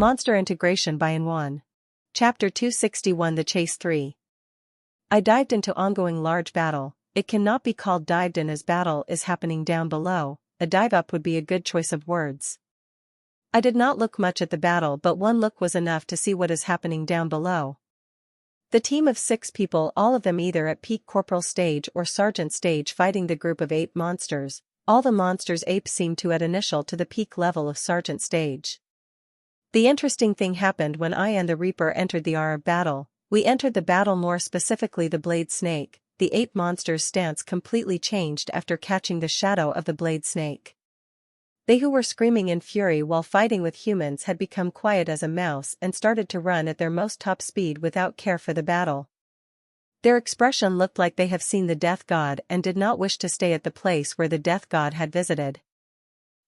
Monster Integration by N1. Chapter 261 The Chase 3. I dived into ongoing large battle. It cannot be called dived in as battle is happening down below. A dive up would be a good choice of words. I did not look much at the battle, but one look was enough to see what is happening down below. The team of 6 people, all of them either at peak corporal stage or sergeant stage, fighting the group of 8 monsters. All the monsters apes seemed to add initial to the peak level of sergeant stage. The interesting thing happened when I and the Reaper entered the R of battle. We entered the battle, more specifically the Blade Snake. The ape monster's stance completely changed after catching the shadow of the Blade Snake. They who were screaming in fury while fighting with humans had become quiet as a mouse and started to run at their most top speed without care for the battle. Their expression looked like they have seen the Death God and did not wish to stay at the place where the Death God had visited.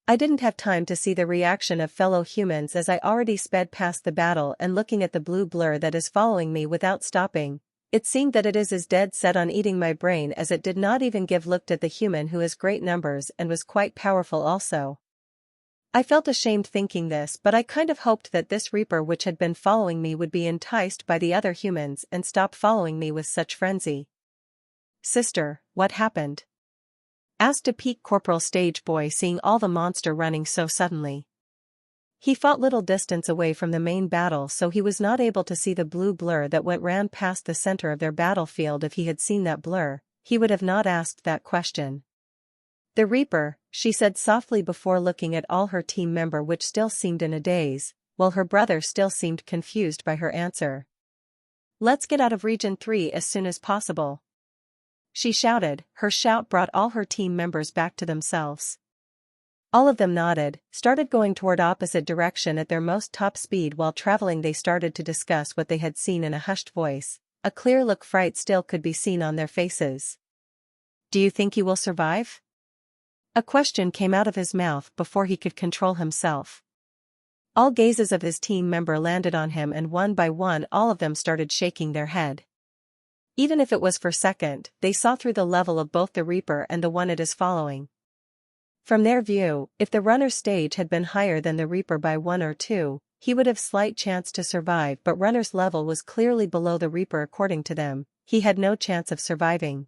I didn't have time to see the reaction of fellow humans as I already sped past the battle and looking at the blue blur that is following me without stopping. It seemed that it is as dead set on eating my brain as it did not even give looked at the human who has great numbers and was quite powerful also. I felt ashamed thinking this, but I kind of hoped that this Reaper which had been following me would be enticed by the other humans and stop following me with such frenzy. "Sister, what happened?" asked a peak corporal stage boy, seeing all the monster running so suddenly. He fought little distance away from the main battle, so he was not able to see the blue blur that ran past the center of their battlefield. If he had seen that blur, he would have not asked that question. "The Reaper," she said softly before looking at all her team member, which still seemed in a daze, while her brother still seemed confused by her answer. "Let's get out of Region 3 as soon as possible," she shouted. Her shout brought all her team members back to themselves. All of them nodded, started going toward opposite direction at their most top speed. While traveling, they started to discuss what they had seen in a hushed voice. A clear look of fright still could be seen on their faces. "Do you think you will survive?" A question came out of his mouth before he could control himself. All gazes of his team member landed on him, and one by one all of them started shaking their head. Even if it was for a second, they saw through the level of both the Reaper and the one it is following. From their view, if the runner's stage had been higher than the Reaper by 1 or 2, he would have slight chance to survive, but runner's level was clearly below the Reaper. According to them, he had no chance of surviving.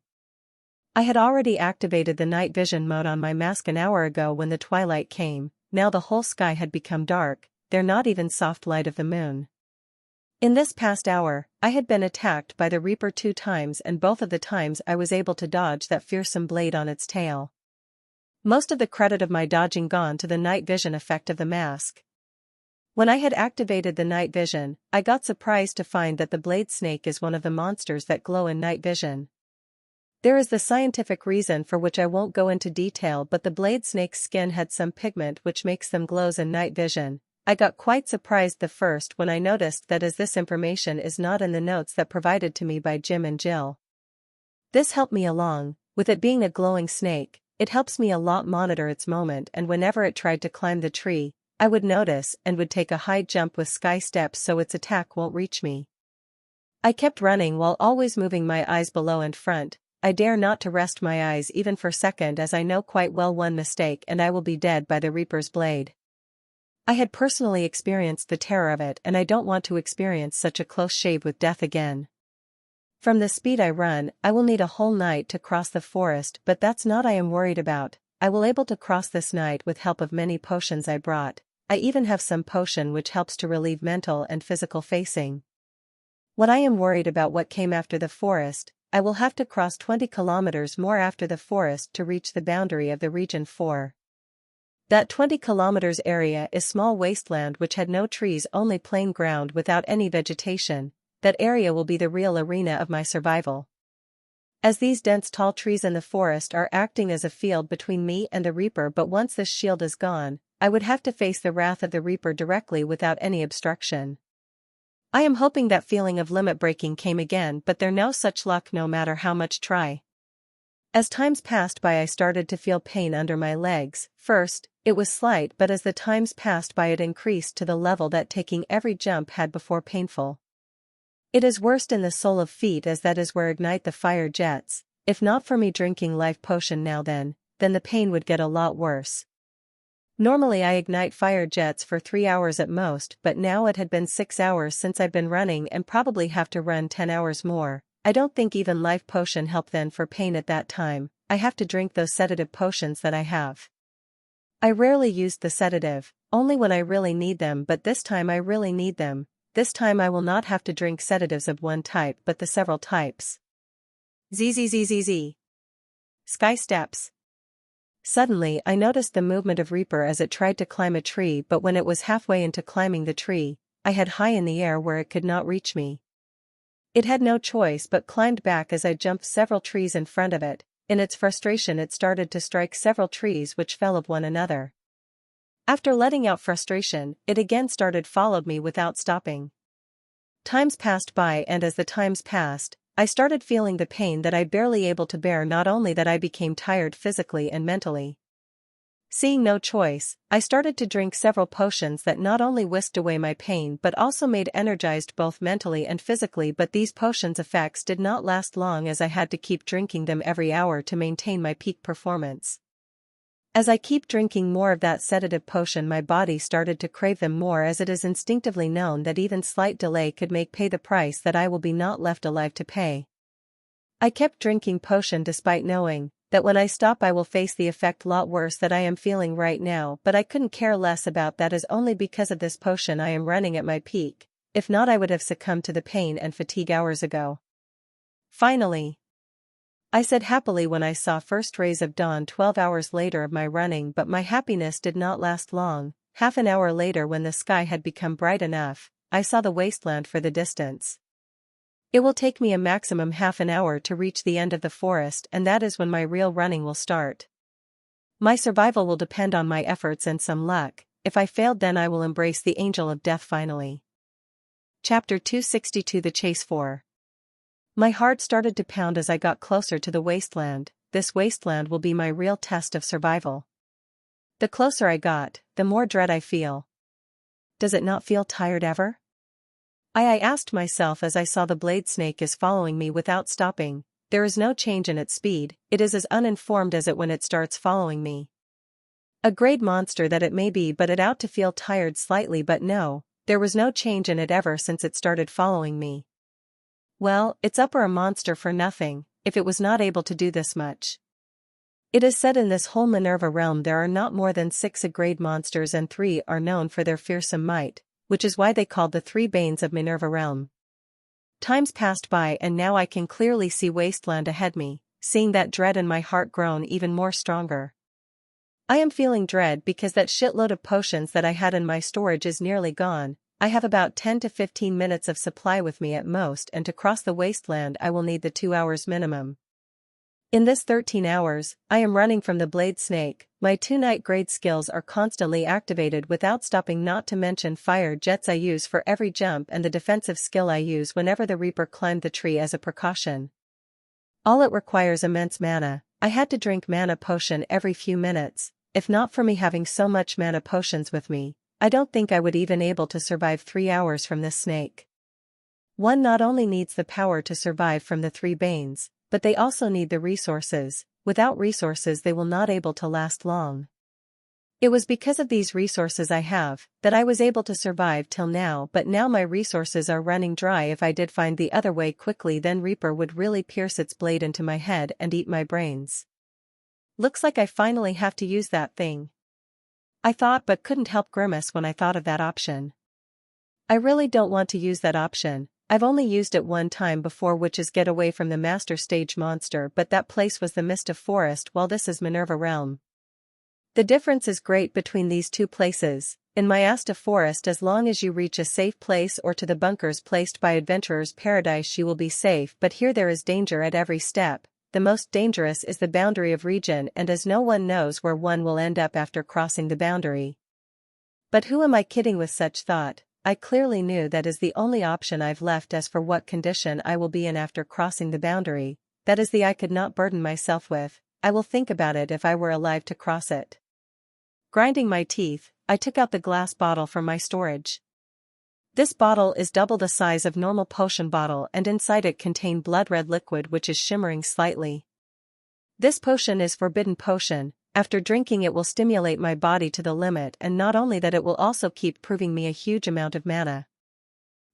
I had already activated the night vision mode on my mask an hour ago when the twilight came. Now the whole sky had become dark, there not even soft light of the moon. In this past hour, I had been attacked by the Reaper 2 times, and both of the times I was able to dodge that fearsome blade on its tail. Most of the credit of my dodging gone to the night vision effect of the mask. When I had activated the night vision, I got surprised to find that the Blade Snake is one of the monsters that glow in night vision. There is the scientific reason for which I won't go into detail, but the Blade Snake's skin had some pigment which makes them glows in night vision. I got quite surprised the first when I noticed that, as this information is not in the notes that provided to me by Jim and Jill. This helped me along. With it being a glowing snake, it helps me a lot monitor its movement, and whenever it tried to climb the tree, I would notice and would take a high jump with sky steps so its attack won't reach me. I kept running while always moving my eyes below and front. I dare not to rest my eyes even for a second, as I know quite well one mistake and I will be dead by the Reaper's blade. I had personally experienced the terror of it, and I don't want to experience such a close shave with death again. From the speed I run, I will need a whole night to cross the forest, but that's not I am worried about. I will able to cross this night with help of many potions I brought. I even have some potion which helps to relieve mental and physical facing. What I am worried about what came after the forest. I will have to cross 20 kilometers more after the forest to reach the boundary of the Region 4. That 20 kilometers area is small wasteland which had no trees, only plain ground without any vegetation. That area will be the real arena of my survival. As these dense tall trees in the forest are acting as a field between me and the Reaper, but once this shield is gone, I would have to face the wrath of the Reaper directly without any obstruction. I am hoping that feeling of limit breaking came again, but there no such luck no matter how much try. As times passed by, I started to feel pain under my legs. First, it was slight, but as the times passed by it increased to the level that taking every jump had before painful. It is worst in the sole of feet, as that is where ignite the fire jets. If not for me drinking life potion now then the pain would get a lot worse. Normally I ignite fire jets for 3 hours at most, but now it had been 6 hours since I've been running and probably have to run 10 hours more. I don't think even life potion helped then for pain at that time. I have to drink those sedative potions that I have. I rarely used the sedative, only when I really need them, but this time I really need them. This time I will not have to drink sedatives of one type but the several types. Zzzzz. Sky steps. Suddenly I noticed the movement of Reaper as it tried to climb a tree, but when it was halfway into climbing the tree, I had high in the air where it could not reach me. It had no choice but climbed back as I jumped several trees in front of it. In its frustration it started to strike several trees which fell of one another. After letting out frustration, it again followed me without stopping. Times passed by, and as the times passed, I started feeling the pain that I barely able to bear. Not only that, I became tired physically and mentally. Seeing no choice, I started to drink several potions that not only whisked away my pain but also made energized both mentally and physically, but these potions' effects did not last long as I had to keep drinking them every hour to maintain my peak performance. As I keep drinking more of that sedative potion, my body started to crave them more, as it is instinctively known that even slight delay could pay the price that I will be not left alive to pay. I kept drinking potion despite knowing that when I stop I will face the effect lot worse that I am feeling right now, but I couldn't care less about that, as only because of this potion I am running at my peak. If not, I would have succumbed to the pain and fatigue hours ago. Finally, I said happily when I saw first rays of dawn 12 hours later of my running, but my happiness did not last long. Half an hour later, when the sky had become bright enough, I saw the wasteland for the distance. It will take me a maximum half an hour to reach the end of the forest, and that is when my real running will start. My survival will depend on my efforts and some luck. If I failed, then I will embrace the angel of death finally. Chapter 262 The Chase 4. My heart started to pound as I got closer to the wasteland. This wasteland will be my real test of survival. The closer I got, the more dread I feel. Does it not feel tired ever? I asked myself as I saw the blade snake is following me without stopping. There is no change in its speed, it is as uninformed as it when it starts following me. A great monster that it may be, but it ought to feel tired slightly, but no, there was no change in it ever since it started following me. Well, it's up or a monster for nothing, if it was not able to do this much. It is said in this whole Minerva realm there are not more than 6 grade monsters, and 3 are known for their fearsome might, which is why they called the 3 Banes of Minerva realm. Times passed by, and now I can clearly see wasteland ahead me, seeing that dread in my heart grown even more stronger. I am feeling dread because that shitload of potions that I had in my storage is nearly gone. I have about 10 to 15 minutes of supply with me at most, and to cross the wasteland I will need the 2 hours minimum. In this 13 hours, I am running from the blade snake. My 2 night grade skills are constantly activated without stopping, not to mention fire jets I use for every jump and the defensive skill I use whenever the Reaper climbed the tree as a precaution. All it requires immense mana. I had to drink mana potion every few minutes. If not for me having so much mana potions with me, I don't think I would even able to survive 3 hours from this snake. One not only needs the power to survive from the 3 Banes, but they also need the resources. Without resources they will not able to last long. It was because of these resources I have, that I was able to survive till now, but now my resources are running dry. If I did find the other way quickly, then Reaper would really pierce its blade into my head and eat my brains. Looks like I finally have to use that thing, I thought, but couldn't help grimace when I thought of that option. I really don't want to use that option. I've only used it one time before, which is get away from the master stage monster, but that place was the Mist of Forest while this is Minerva realm. The difference is great between these two places. In Myasta Forest, as long as you reach a safe place or to the bunkers placed by Adventurer's Paradise, you will be safe, but here there is danger at every step. The most dangerous is the boundary of region, and as no one knows where one will end up after crossing the boundary. But who am I kidding with such thought? I clearly knew that is the only option I've left. As for what condition I will be in after crossing the boundary, that is the I could not burden myself with. I will think about it if I were alive to cross it. Grinding my teeth, I took out the glass bottle from my storage. This bottle is double the size of normal potion bottle, and inside it contain blood red liquid which is shimmering slightly. This potion is forbidden potion. After drinking it will stimulate my body to the limit, and not only that, it will also keep proving me a huge amount of mana.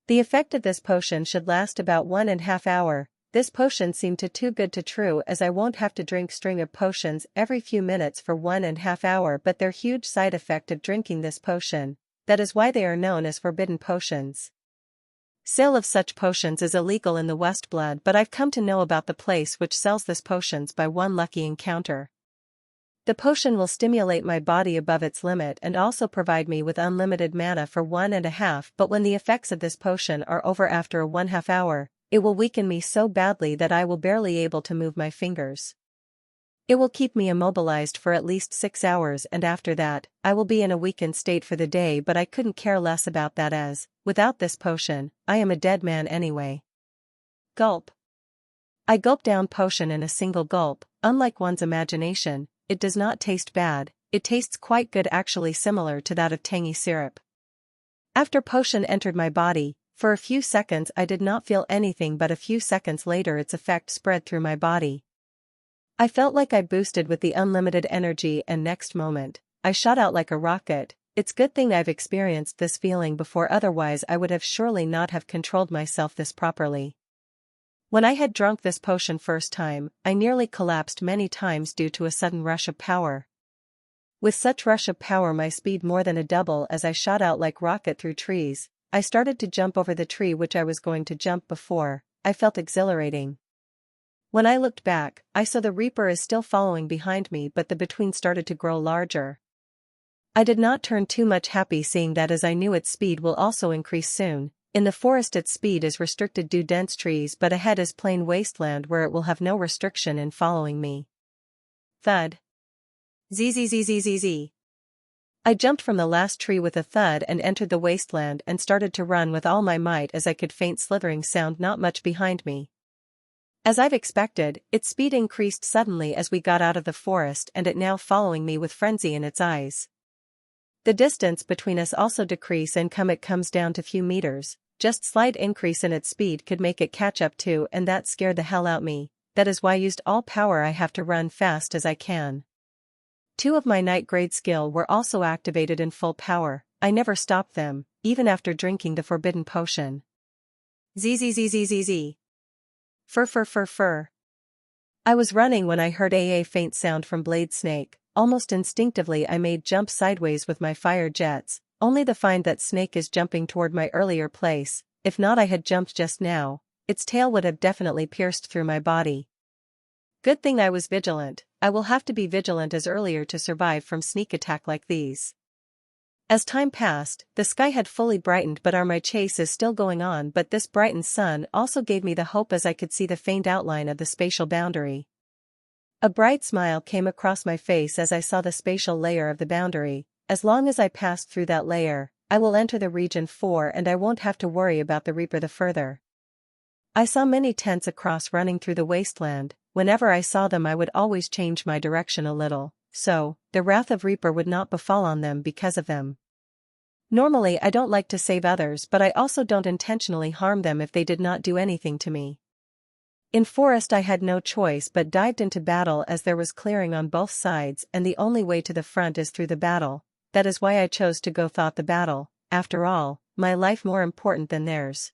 The effect of this potion should last about 1.5 hours. This potion seemed too good to true, as I won't have to drink string of potions every few minutes for 1.5 hours, but their huge side effect of drinking this potion. That is why they are known as forbidden potions. Sale of such potions is illegal in the West Blood, but I've come to know about the place which sells this potions by one lucky encounter. The potion will stimulate my body above its limit and also provide me with unlimited mana for 1.5, but when the effects of this potion are over after a 1/2 hour, it will weaken me so badly that I will barely able to move my fingers. It will keep me immobilized for at least 6 hours, and after that, I will be in a weakened state for the day, but I couldn't care less about that, as, without this potion, I am a dead man anyway. Gulp. I gulp down potion in a single gulp. Unlike one's imagination, it does not taste bad, it tastes quite good, actually similar to that of tangy syrup. After potion entered my body, for a few seconds I did not feel anything, but a few seconds later its effect spread through my body. I felt like I boosted with the unlimited energy, and next moment, I shot out like a rocket. It's good thing I've experienced this feeling before, otherwise I would have surely not have controlled myself this properly. When I had drunk this potion first time, I nearly collapsed many times due to a sudden rush of power. With such rush of power my speed more than a double as I shot out like rocket through trees. I started to jump over the tree which I was going to jump before. I felt exhilarating. When I looked back, I saw the Reaper is still following behind me, but the between started to grow larger. I did not turn too much happy seeing that, as I knew its speed will also increase soon. In the forest its speed is restricted due dense trees, but ahead is plain wasteland where it will have no restriction in following me. Thud. Zzzzzzz. I jumped from the last tree with a thud and entered the wasteland and started to run with all my might, as I could faint slithering sound not much behind me. As I've expected, its speed increased suddenly as we got out of the forest, and it now following me with frenzy in its eyes. The distance between us also decreased and it comes down to few meters. Just slight increase in its speed could make it catch up to, and that scared the hell out me. That is why I used all power. I have to run fast as I can. 2 of my night grade skill were also activated in full power. I never stopped them, even after drinking the forbidden potion. Zzzzzzz. Fur. I was running when I heard a faint sound from Blade Snake. Almost instinctively I made jump sideways with my fire jets, only to find that Snake is jumping toward my earlier place. If not I had jumped just now, its tail would have definitely pierced through my body. Good thing I was vigilant. I will have to be vigilant as earlier to survive from sneak attack like these. As time passed, the sky had fully brightened, but my chase is still going on, but this brightened sun also gave me the hope as I could see the faint outline of the spatial boundary. A bright smile came across my face as I saw the spatial layer of the boundary. As long as I pass through that layer, I will enter the region 4 and I won't have to worry about the Reaper the further. I saw many tents across running through the wasteland. Whenever I saw them I would always change my direction a little, so the wrath of Reaper would not befall on them because of them. Normally I don't like to save others, but I also don't intentionally harm them if they did not do anything to me. In forest I had no choice but dived into battle, as there was clearing on both sides and the only way to the front is through the battle. That is why I chose to go thought the battle. After all, my life more important than theirs.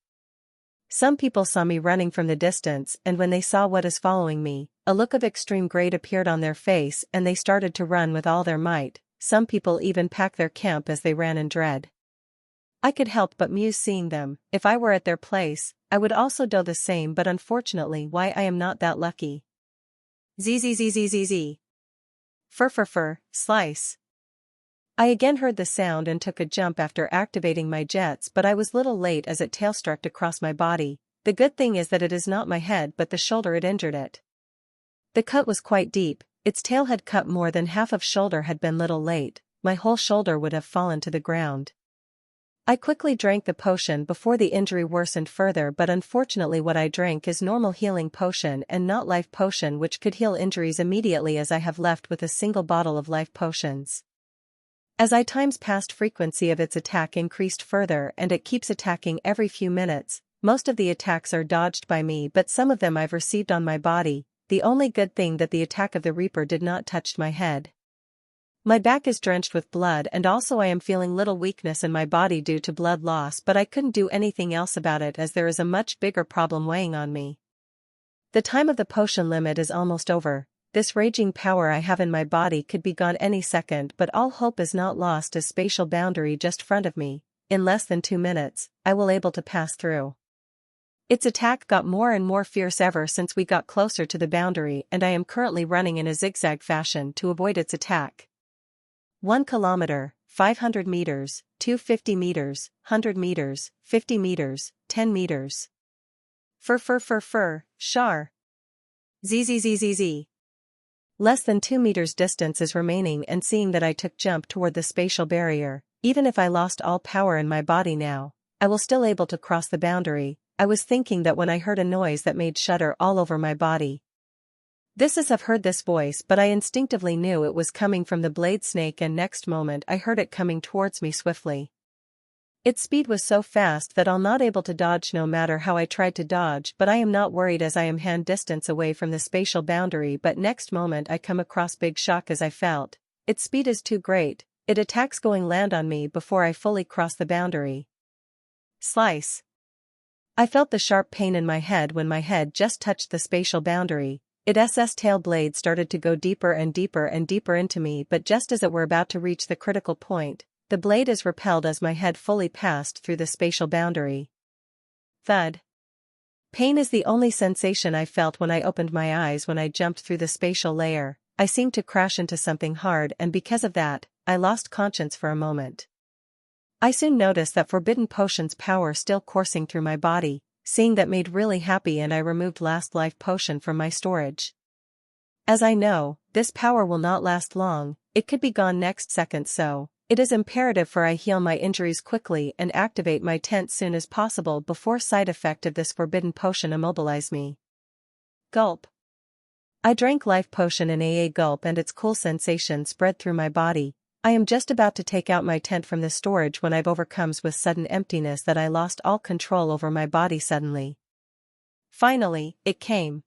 Some people saw me running from the distance, and when they saw what is following me, a look of extreme greed appeared on their face and they started to run with all their might. Some people even packed their camp as they ran in dread. I could help but muse seeing them. If I were at their place, I would also do the same, but unfortunately why I am not that lucky. Zzzzzzz. Fur. Slice. I again heard the sound and took a jump after activating my jets, but I was little late as it tailstruck across my body. The good thing is that it is not my head but the shoulder it injured it. The cut was quite deep. Its tail had cut more than half of shoulder. Had been little late, my whole shoulder would have fallen to the ground. I quickly drank the potion before the injury worsened further, but unfortunately what I drank is normal healing potion and not life potion, which could heal injuries immediately, as I have left with a single bottle of life potions. As I times passed, frequency of its attack increased further and it keeps attacking every few minutes. Most of the attacks are dodged by me, but some of them I've received on my body. The only good thing that the attack of the Reaper did not touch my head. My back is drenched with blood and also I am feeling little weakness in my body due to blood loss, but I couldn't do anything else about it as there is a much bigger problem weighing on me. The time of the potion limit is almost over. This raging power I have in my body could be gone any second, but all hope is not lost as spatial boundary just front of me. In less than 2 minutes, I will able to pass through. Its attack got more and more fierce ever since we got closer to the boundary, and I am currently running in a zigzag fashion to avoid its attack. 1 kilometer, 500 meters, 250 meters, 100 meters, 50 meters, 10 meters. Shar. Zzz. Less than 2 meters distance is remaining, and seeing that I took jump toward the spatial barrier, even if I lost all power in my body now, I will still able to cross the boundary. I was thinking that when I heard a noise that made shudder all over my body. This is I've heard this voice, but I instinctively knew it was coming from the blade snake, and next moment I heard it coming towards me swiftly. Its speed was so fast that I'm not able to dodge no matter how I tried to dodge, but I am not worried as I am hand distance away from the spatial boundary, but next moment I come across big shock as I felt. Its speed is too great, it attacks going land on me before I fully cross the boundary. Slice. I felt the sharp pain in my head when my head just touched the spatial boundary. Its tail blade started to go deeper and deeper and deeper into me, but just as it were about to reach the critical point, the blade is repelled as my head fully passed through the spatial boundary. Thud. Pain is the only sensation I felt when I opened my eyes. When I jumped through the spatial layer, I seemed to crash into something hard, and because of that, I lost conscience for a moment. I soon noticed that forbidden potion's power still coursing through my body. Seeing that made really happy, and I removed last life potion from my storage. As I know, this power will not last long, it could be gone next second, so it is imperative for I heal my injuries quickly and activate my tent soon as possible before side effect of this forbidden potion immobilize me. Gulp. I drank life potion in a gulp, and its cool sensation spread through my body. I am just about to take out my tent from the storage when I've overcomes with sudden emptiness that I lost all control over my body suddenly. Finally, it came.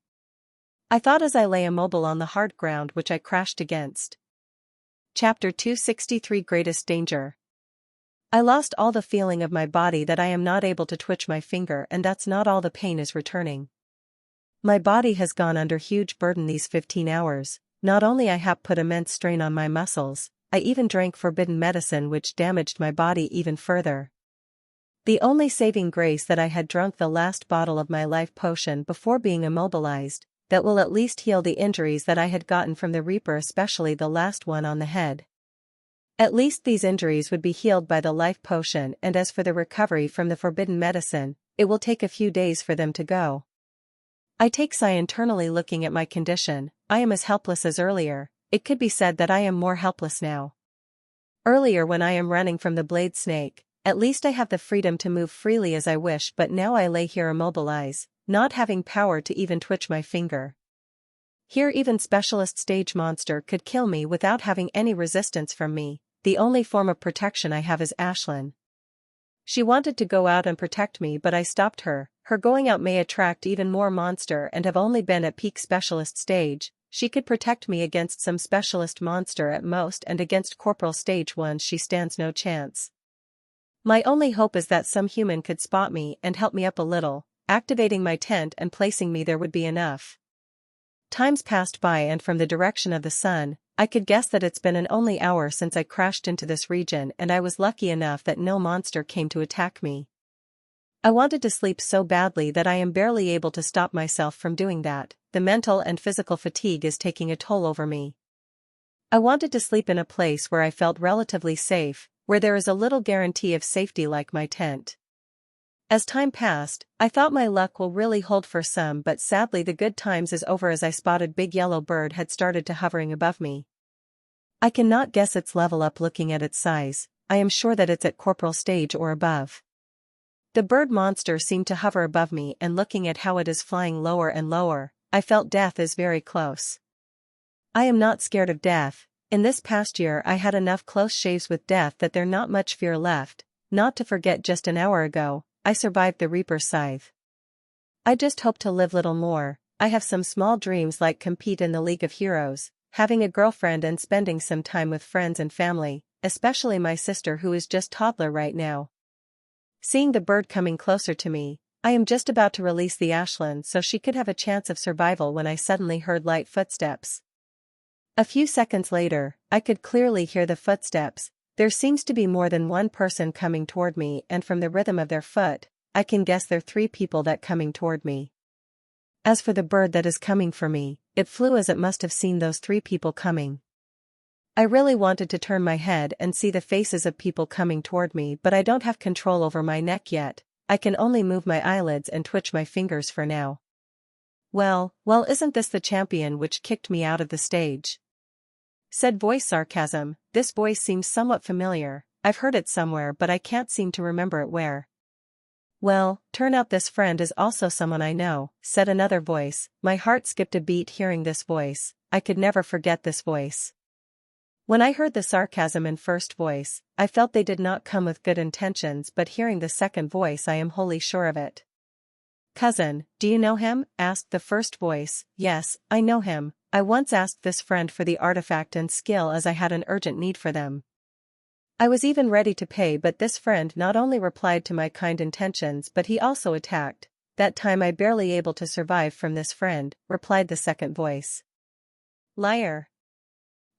I thought as I lay immobile on the hard ground which I crashed against. Chapter 263 Greatest Danger. I lost all the feeling of my body that I am not able to twitch my finger, and that's not all, the pain is returning. My body has gone under huge burden these 15 hours, not only I have put immense strain on my muscles, I even drank forbidden medicine which damaged my body even further. The only saving grace that I had drunk the last bottle of my life potion before being immobilized, that will at least heal the injuries that I had gotten from the Reaper, especially the last one on the head. At least these injuries would be healed by the life potion, and as for the recovery from the forbidden medicine, it will take a few days for them to go. I take sigh internally looking at my condition. I am as helpless as earlier. It could be said that I am more helpless now. Earlier when I am running from the blade snake, at least I have the freedom to move freely as I wish, but now I lay here immobilized, not having power to even twitch my finger. Here even specialist stage monster could kill me without having any resistance from me. The only form of protection I have is Ashlyn. She wanted to go out and protect me, but I stopped her. Her going out may attract even more monster, and have only been at peak specialist stage. She could protect me against some specialist monster at most, and against corporal stage 1 she stands no chance. My only hope is that some human could spot me and help me up a little. Activating my tent and placing me there would be enough. Times passed by, and from the direction of the sun, I could guess that it's been an only hour since I crashed into this region, and I was lucky enough that no monster came to attack me. I wanted to sleep so badly that I am barely able to stop myself from doing that. The mental and physical fatigue is taking a toll over me. I wanted to sleep in a place where I felt relatively safe, where there is a little guarantee of safety like my tent. As time passed, I thought my luck will really hold for some, but sadly the good times is over as I spotted big yellow bird had started to hovering above me. I cannot guess its level up looking at its size. I am sure that it's at corporal stage or above. The bird monster seemed to hover above me, and looking at how it is flying lower and lower, I felt death is very close. I am not scared of death. In this past year I had enough close shaves with death that there not much fear left. Not to forget just an hour ago, I survived the Reaper's scythe. I just hope to live little more. I have some small dreams like compete in the League of Heroes, having a girlfriend and spending some time with friends and family, especially my sister who is just toddler right now. Seeing the bird coming closer to me, I am just about to release the ashland so she could have a chance of survival when I suddenly heard light footsteps. A few seconds later, I could clearly hear the footsteps. There seems to be more than one person coming toward me, and from the rhythm of their foot, I can guess there are 3 people that coming toward me. As for the bird that is coming for me, it flew as it must have seen those 3 people coming. I really wanted to turn my head and see the faces of people coming toward me, but I don't have control over my neck yet. I can only move my eyelids and twitch my fingers for now. Well, isn't this the champion which kicked me out of the stage? Said voice sarcasm. This voice seems somewhat familiar. I've heard it somewhere but I can't seem to remember it where. Well, turn out this friend is also someone I know, said another voice. My heart skipped a beat hearing this voice. I could never forget this voice. When I heard the sarcasm in first voice, I felt they did not come with good intentions, but hearing the second voice I am wholly sure of it. Cousin, do you know him? Asked the first voice. Yes, I know him. I once asked this friend for the artifact and skill as I had an urgent need for them. I was even ready to pay, but this friend not only replied to my kind intentions but he also attacked. That time I barely able to survive from this friend, replied the second voice. Liar!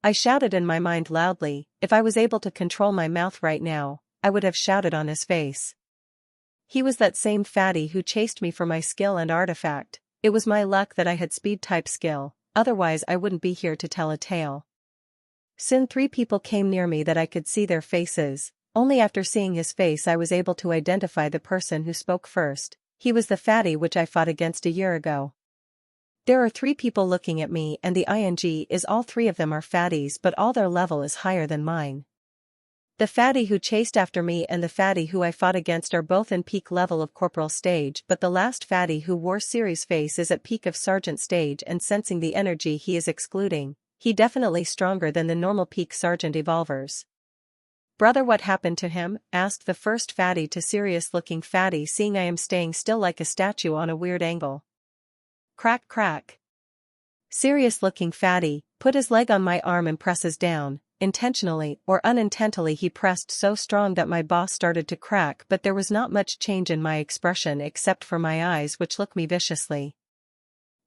I shouted in my mind loudly. If I was able to control my mouth right now, I would have shouted on his face. He was that same fatty who chased me for my skill and artifact. It was my luck that I had speed type skill, otherwise I wouldn't be here to tell a tale. Soon 3 people came near me that I could see their faces. Only after seeing his face I was able to identify the person who spoke first. He was the fatty which I fought against a year ago. There are 3 people looking at me and the ing is all 3 of them are fatties, but all their level is higher than mine. The fatty who chased after me and the fatty who I fought against are both in peak level of corporal stage, but the last fatty who wore Siri's face is at peak of sergeant stage, and sensing the energy he is excluding, he definitely stronger than the normal peak sergeant evolvers. Brother, what happened to him? Asked the first fatty to serious looking fatty, seeing I am staying still like a statue on a weird angle. Crack crack. Serious looking fatty put his leg on my arm and presses down. Intentionally or unintentionally he pressed so strong that my boss started to crack, but there was not much change in my expression except for my eyes which look me viciously.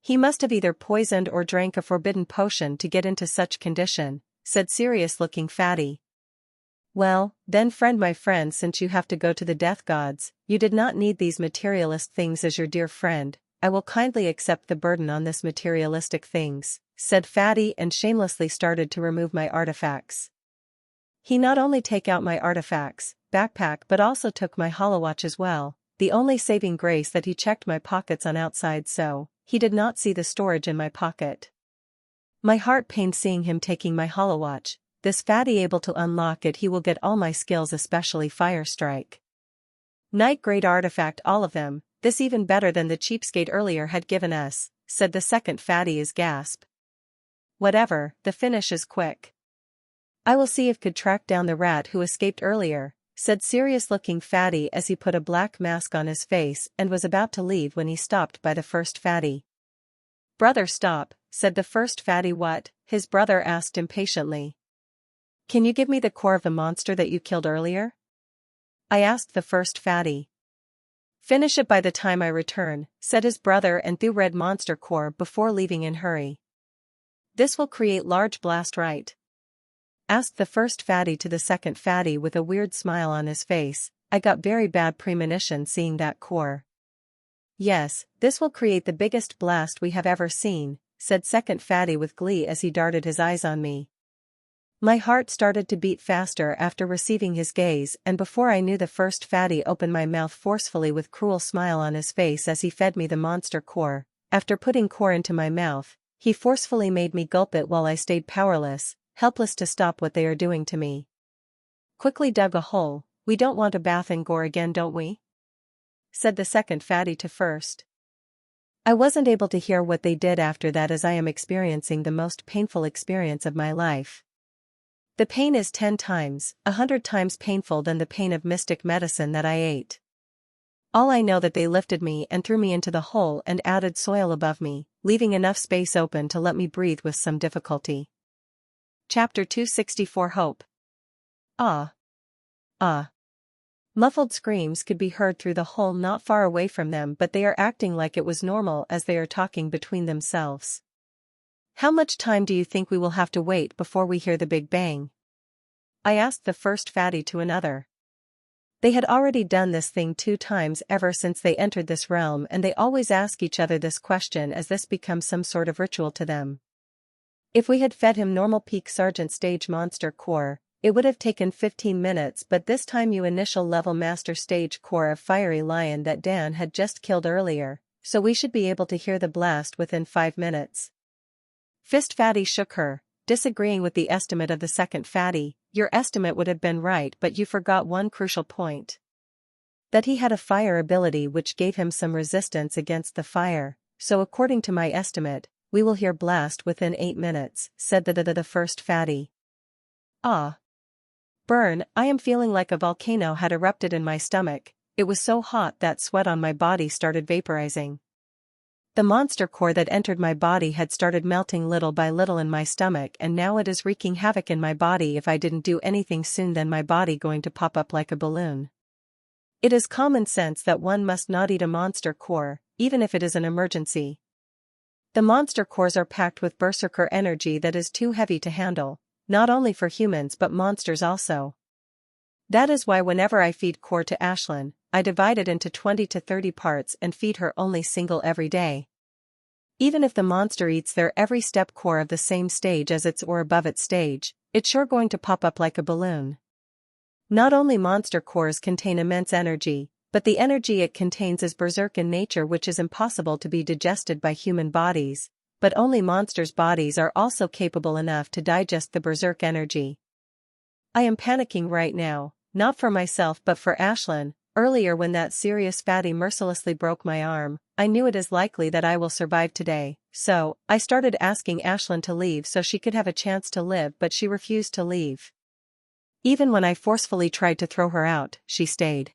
He must have either poisoned or drank a forbidden potion to get into such condition, said serious looking fatty. Well, then friend, my friend, since you have to go to the death gods, you did not need these materialist things as your dear friend. I will kindly accept the burden on this materialistic things, said fatty, and shamelessly started to remove my artifacts. He not only take out my artifacts, backpack, but also took my holowatch as well, the only saving grace that he checked my pockets on outside, so he did not see the storage in my pocket. My heart pained seeing him taking my holowatch. This fatty able to unlock it, he will get all my skills, especially fire strike. Night grade artifact, all of them. This even better than the cheapskate earlier had given us, said the second fatty as gasp. Whatever, the finish is quick. I will see if could track down the rat who escaped earlier, said serious looking fatty as he put a black mask on his face and was about to leave when he stopped by the first fatty. Brother, stop, said the first fatty. What? His brother asked impatiently. Can you give me the core of the monster that you killed earlier? I asked the first fatty. Finish it by the time I return, said his brother, and threw red monster core before leaving in hurry. This will create large blast, right? Asked the first fatty to the second fatty with a weird smile on his face. I got very bad premonition seeing that core. Yes, this will create the biggest blast we have ever seen, said second fatty with glee as he darted his eyes on me. My heart started to beat faster after receiving his gaze, and before I knew, the first fatty opened my mouth forcefully with cruel smile on his face as he fed me the monster core. After putting core into my mouth, he forcefully made me gulp it while I stayed powerless, helpless to stop what they are doing to me. Quickly dug a hole. We don't want a bath in gore again, don't we? Said the second fatty to first. I wasn't able to hear what they did after that, as I am experiencing the most painful experience of my life. The pain is 10 times, 100 times painful than the pain of mystic medicine that I ate. All I know that they lifted me and threw me into the hole and added soil above me, leaving enough space open to let me breathe with some difficulty. Chapter 264 Hope. Ah. Ah. Muffled screams could be heard through the hole not far away from them, but they are acting like it was normal as they are talking between themselves. How much time do you think we will have to wait before we hear the big bang? I asked the first fatty to another. They had already done this thing 2 times ever since they entered this realm, and they always ask each other this question as this becomes some sort of ritual to them. If we had fed him normal peak sergeant stage monster core, it would have taken 15 minutes, but this time you initial level master stage core of fiery lion that Dan had just killed earlier, so we should be able to hear the blast within 5 minutes. Fist fatty shook her, disagreeing with the estimate of the second fatty. Your estimate would have been right, but you forgot one crucial point. That he had a fire ability which gave him some resistance against the fire, so according to my estimate, we will hear blast within 8 minutes, said the first fatty. Ah. Burn, I am feeling like a volcano had erupted in my stomach. It was so hot that sweat on my body started vaporizing. The monster core that entered my body had started melting little by little in my stomach, and now it is wreaking havoc in my body. If I didn't do anything soon, then my body going to pop up like a balloon. It is common sense that one must not eat a monster core, even if it is an emergency. The monster cores are packed with berserker energy that is too heavy to handle, not only for humans but monsters also. That is why whenever I feed core to Ashlyn, I divide it into 20 to 30 parts and feed her only single every day. Even if the monster eats their every step core of the same stage as its or above its stage, it's sure going to pop up like a balloon. Not only monster cores contain immense energy, but the energy it contains is berserk in nature, which is impossible to be digested by human bodies, but only monsters' bodies are also capable enough to digest the berserk energy. I am panicking right now, not for myself but for Ashlyn. Earlier when that serious fatty mercilessly broke my arm, I knew it is likely that I will survive today, so I started asking Ashlyn to leave so she could have a chance to live, but she refused to leave. Even when I forcefully tried to throw her out, she stayed.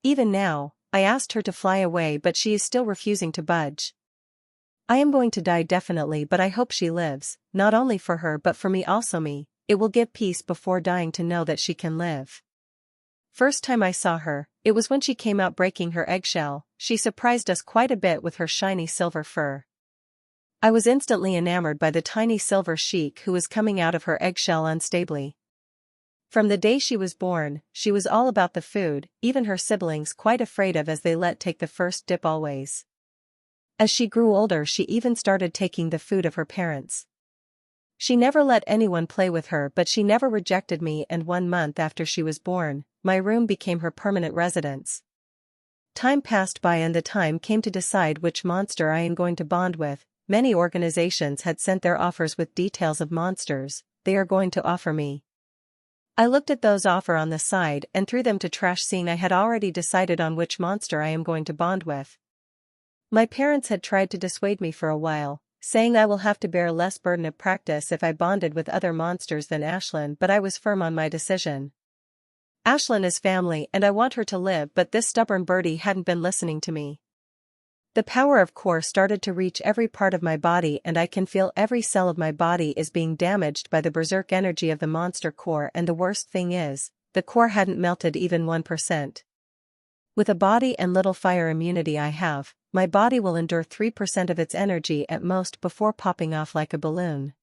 Even now, I asked her to fly away, but she is still refusing to budge. I am going to die definitely, but I hope she lives, not only for her but for me also. It will give peace before dying to know that she can live. First time I saw her, it was when she came out breaking her eggshell. She surprised us quite a bit with her shiny silver fur. I was instantly enamored by the tiny silver sheik who was coming out of her eggshell unstably. From the day she was born, she was all about the food, even her siblings quite afraid of as they let take the first dip always. As she grew older, she even started taking the food of her parents. She never let anyone play with her, but she never rejected me, and 1 month after she was born, my room became her permanent residence. Time passed by and the time came to decide which monster I am going to bond with. Many organizations had sent their offers with details of monsters they are going to offer me. I looked at those offers on the side and threw them to trash, seeing I had already decided on which monster I am going to bond with. My parents had tried to dissuade me for a while, saying I will have to bear less burden of practice if I bonded with other monsters than Ashlyn, but I was firm on my decision. Ashlyn is family and I want her to live, but this stubborn birdie hadn't been listening to me. The power of core started to reach every part of my body, and I can feel every cell of my body is being damaged by the berserk energy of the monster core, and the worst thing is, the core hadn't melted even 1%. With a body and little fire immunity I have, my body will endure 3% of its energy at most before popping off like a balloon.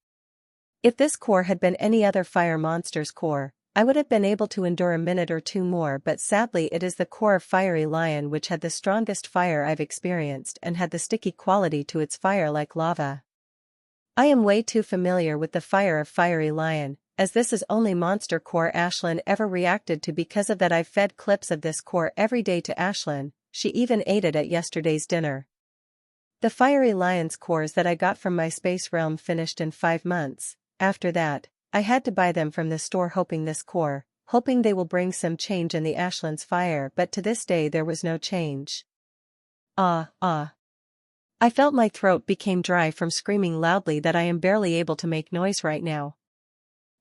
If this core had been any other fire monster's core, I would have been able to endure a minute or 2 more, but sadly it is the core of fiery lion which had the strongest fire I've experienced and had the sticky quality to its fire like lava. I am way too familiar with the fire of fiery lion, as this is only monster core Ashlyn ever reacted to. Because of that I've fed clips of this core every day to Ashlyn. She even ate it at yesterday's dinner. The fiery lion's cores that I got from my space realm finished in 5 months. After that, I had to buy them from the store, hoping they will bring some change in the Ashlyn's fire, but to this day there was no change. I felt my throat became dry from screaming loudly that I am barely able to make noise right now.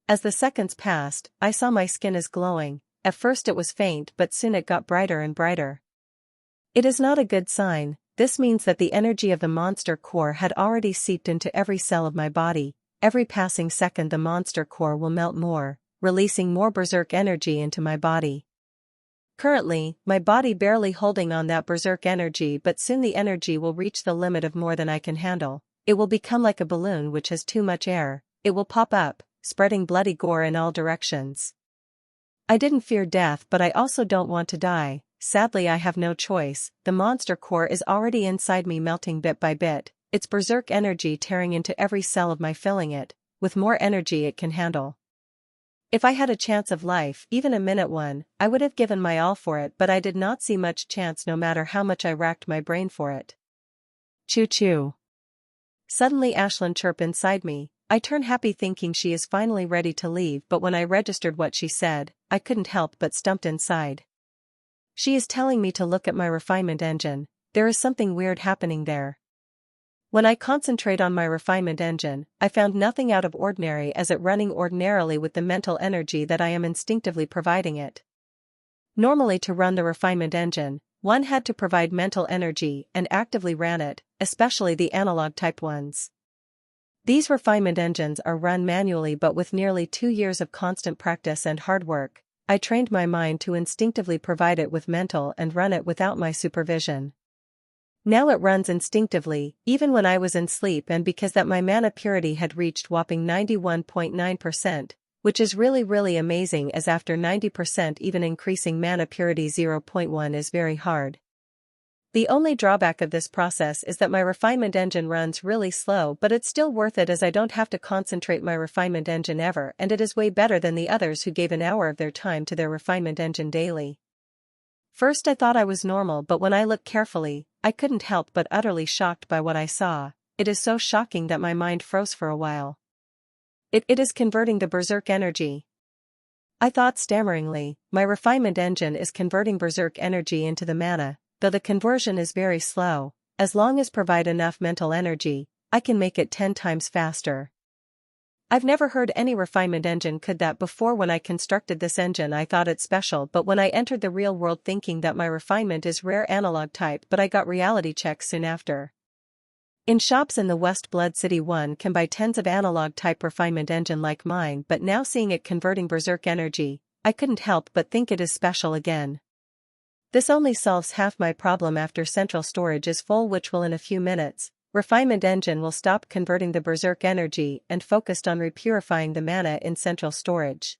As the seconds passed, I saw my skin is glowing. At first it was faint, but soon it got brighter and brighter. It is not a good sign. This means that the energy of the monster core had already seeped into every cell of my body. every passing second the monster core will melt more, releasing more berserk energy into my body. Currently, my body barely holding on that berserk energy, but soon the energy will reach the limit of more than I can handle. It will become like a balloon which has too much air. It will pop up, spreading bloody gore in all directions. I didn't fear death, but I also don't want to die. Sadly, I have no choice. The monster core is already inside me, melting bit by bit, its berserk energy tearing into every cell of my, filling it with more energy it can handle. If I had a chance of life, even a minute one, I would have given my all for it, but I did not see much chance no matter how much I racked my brain for it. Choo-choo. Suddenly Ashlyn chirped inside me. I turn happy thinking she is finally ready to leave, but when I registered what she said, I couldn't help but stumped inside. She is telling me to look at my refinement engine. There is something weird happening there. When I concentrate on my refinement engine, I found nothing out of ordinary as it running ordinarily with the mental energy that I am instinctively providing it. Normally, to run the refinement engine, one had to provide mental energy and actively ran it, especially the analog type ones. These refinement engines are run manually, but with nearly 2 years of constant practice and hard work, I trained my mind to instinctively provide it with mental and run it without my supervision. Now it runs instinctively, even when I was in sleep, and because that my mana purity had reached whopping 91.9%, which is really amazing, as after 90% even increasing mana purity 0.1 is very hard. The only drawback of this process is that my refinement engine runs really slow, but it's still worth it as I don't have to concentrate my refinement engine ever, and it is way better than the others who gave an hour of their time to their refinement engine daily. First I thought I was normal, but when I looked carefully, I couldn't help but utterly shocked by what I saw. It is so shocking that my mind froze for a while. It is converting the berserk energy. I thought stammeringly. My refinement engine is converting berserk energy into the mana, though the conversion is very slow. As long as provide enough mental energy, I can make it 10 times faster. I've never heard any refinement engine could that before. When I constructed this engine I thought it special, but when I entered the real world thinking that my refinement is rare analog type, but I got reality checks soon after. In shops in the West Blood City one can buy tens of analog type refinement engine like mine, but now seeing it converting berserk energy, I couldn't help but think it is special again. This only solves half my problem after central storage is full, which will in a few minutes. Refinement engine will stop converting the berserk energy and focused on repurifying the mana in central storage.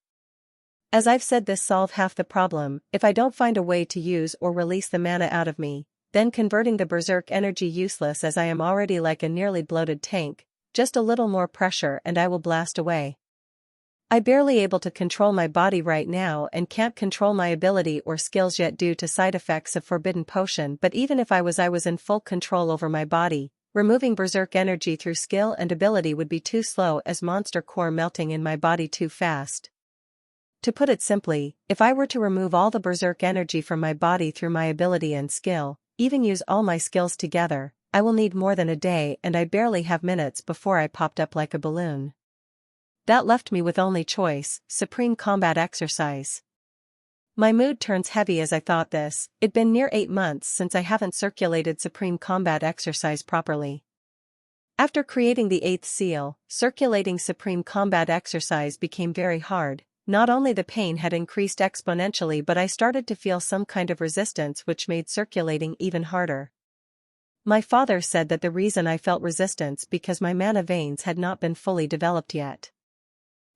As I've said, this solve half the problem. If I don't find a way to use or release the mana out of me, then converting the berserk energy useless, as I am already like a nearly bloated tank. Just a little more pressure and I will blast away. I barely able to control my body right now and can't control my ability or skills yet due to side effects of forbidden potion, but even if I was in full control over my body. Removing berserk energy through skill and ability would be too slow, as monster core melting in my body too fast. To put it simply, if I were to remove all the berserk energy from my body through my ability and skill, even use all my skills together, I will need more than a day, and I barely have minutes before I popped up like a balloon. That left me with only choice: supreme combat exercise. My mood turns heavy as I thought this. It'd been near 8 months since I haven't circulated supreme combat exercise properly. After creating the 8th seal, circulating supreme combat exercise became very hard. Not only the pain had increased exponentially, but I started to feel some kind of resistance which made circulating even harder. My father said that the reason I felt resistance because my mana veins had not been fully developed yet.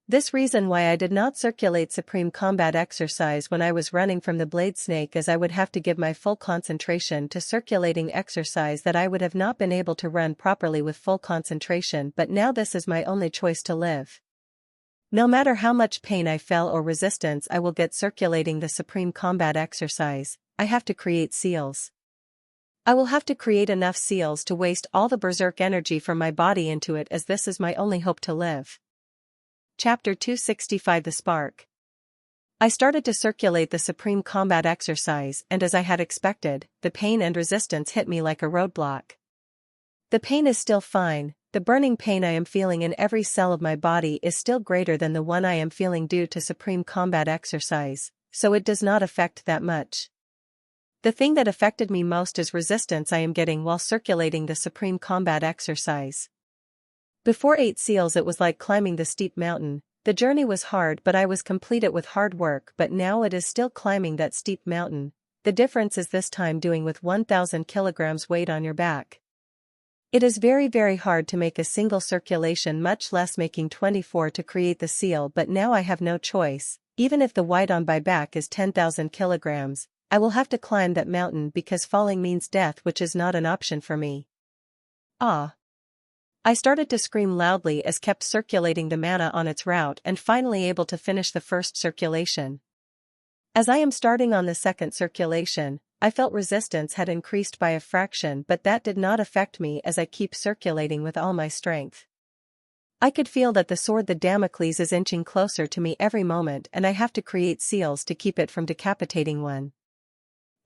This reason why I did not circulate supreme combat exercise when I was running from the blade snake, as I would have to give my full concentration to circulating exercise that I would have not been able to run properly with full concentration, but now this is my only choice to live. No matter how much pain I feel or resistance I will get circulating the supreme combat exercise, I have to create seals. I will have to create enough seals to waste all the berserk energy from my body into it, as this is my only hope to live. Chapter 265 The Spark. I started to circulate the supreme combat exercise, and as I had expected, the pain and resistance hit me like a roadblock. The pain is still fine. The burning pain I am feeling in every cell of my body is still greater than the one I am feeling due to supreme combat exercise, so it does not affect that much. The thing that affected me most is resistance I am getting while circulating the supreme combat exercise. Before 8 seals it was like climbing the steep mountain. The journey was hard but I was complete it with hard work, but now it is still climbing that steep mountain. The difference is this time doing with 1000 kilograms weight on your back. It is very hard to make a single circulation, much less making 24 to create the seal, but now I have no choice. Even if the weight on my back is 10,000 kilograms, I will have to climb that mountain because falling means death, which is not an option for me. Ah! I started to scream loudly as kept circulating the mana on its route and finally able to finish the first circulation. As I am starting on the second circulation, I felt resistance had increased by a fraction, but that did not affect me as I keep circulating with all my strength. I could feel that the sword the Damocles is inching closer to me every moment and I have to create seals to keep it from decapitating one.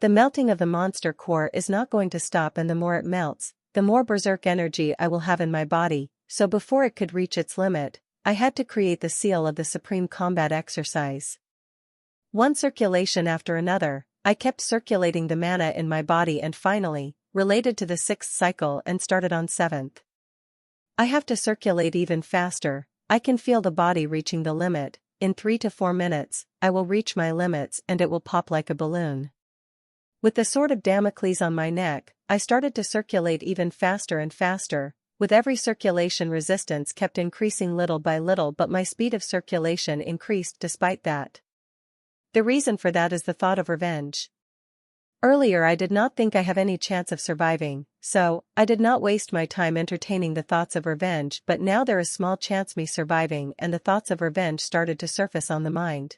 The melting of the monster core is not going to stop, and the more it melts, the more berserk energy I will have in my body, so before it could reach its limit, I had to create the seal of the supreme combat exercise. One circulation after another, I kept circulating the mana in my body and finally, related to the 6th cycle and started on 7th. I have to circulate even faster. I can feel the body reaching the limit. In 3 to 4 minutes, I will reach my limits and it will pop like a balloon. With the sword of Damocles on my neck, I started to circulate even faster and faster. With every circulation resistance kept increasing little by little, but my speed of circulation increased despite that. The reason for that is the thought of revenge. Earlier I did not think I have any chance of surviving, so I did not waste my time entertaining the thoughts of revenge, but now there is small chance me surviving and the thoughts of revenge started to surface on the mind.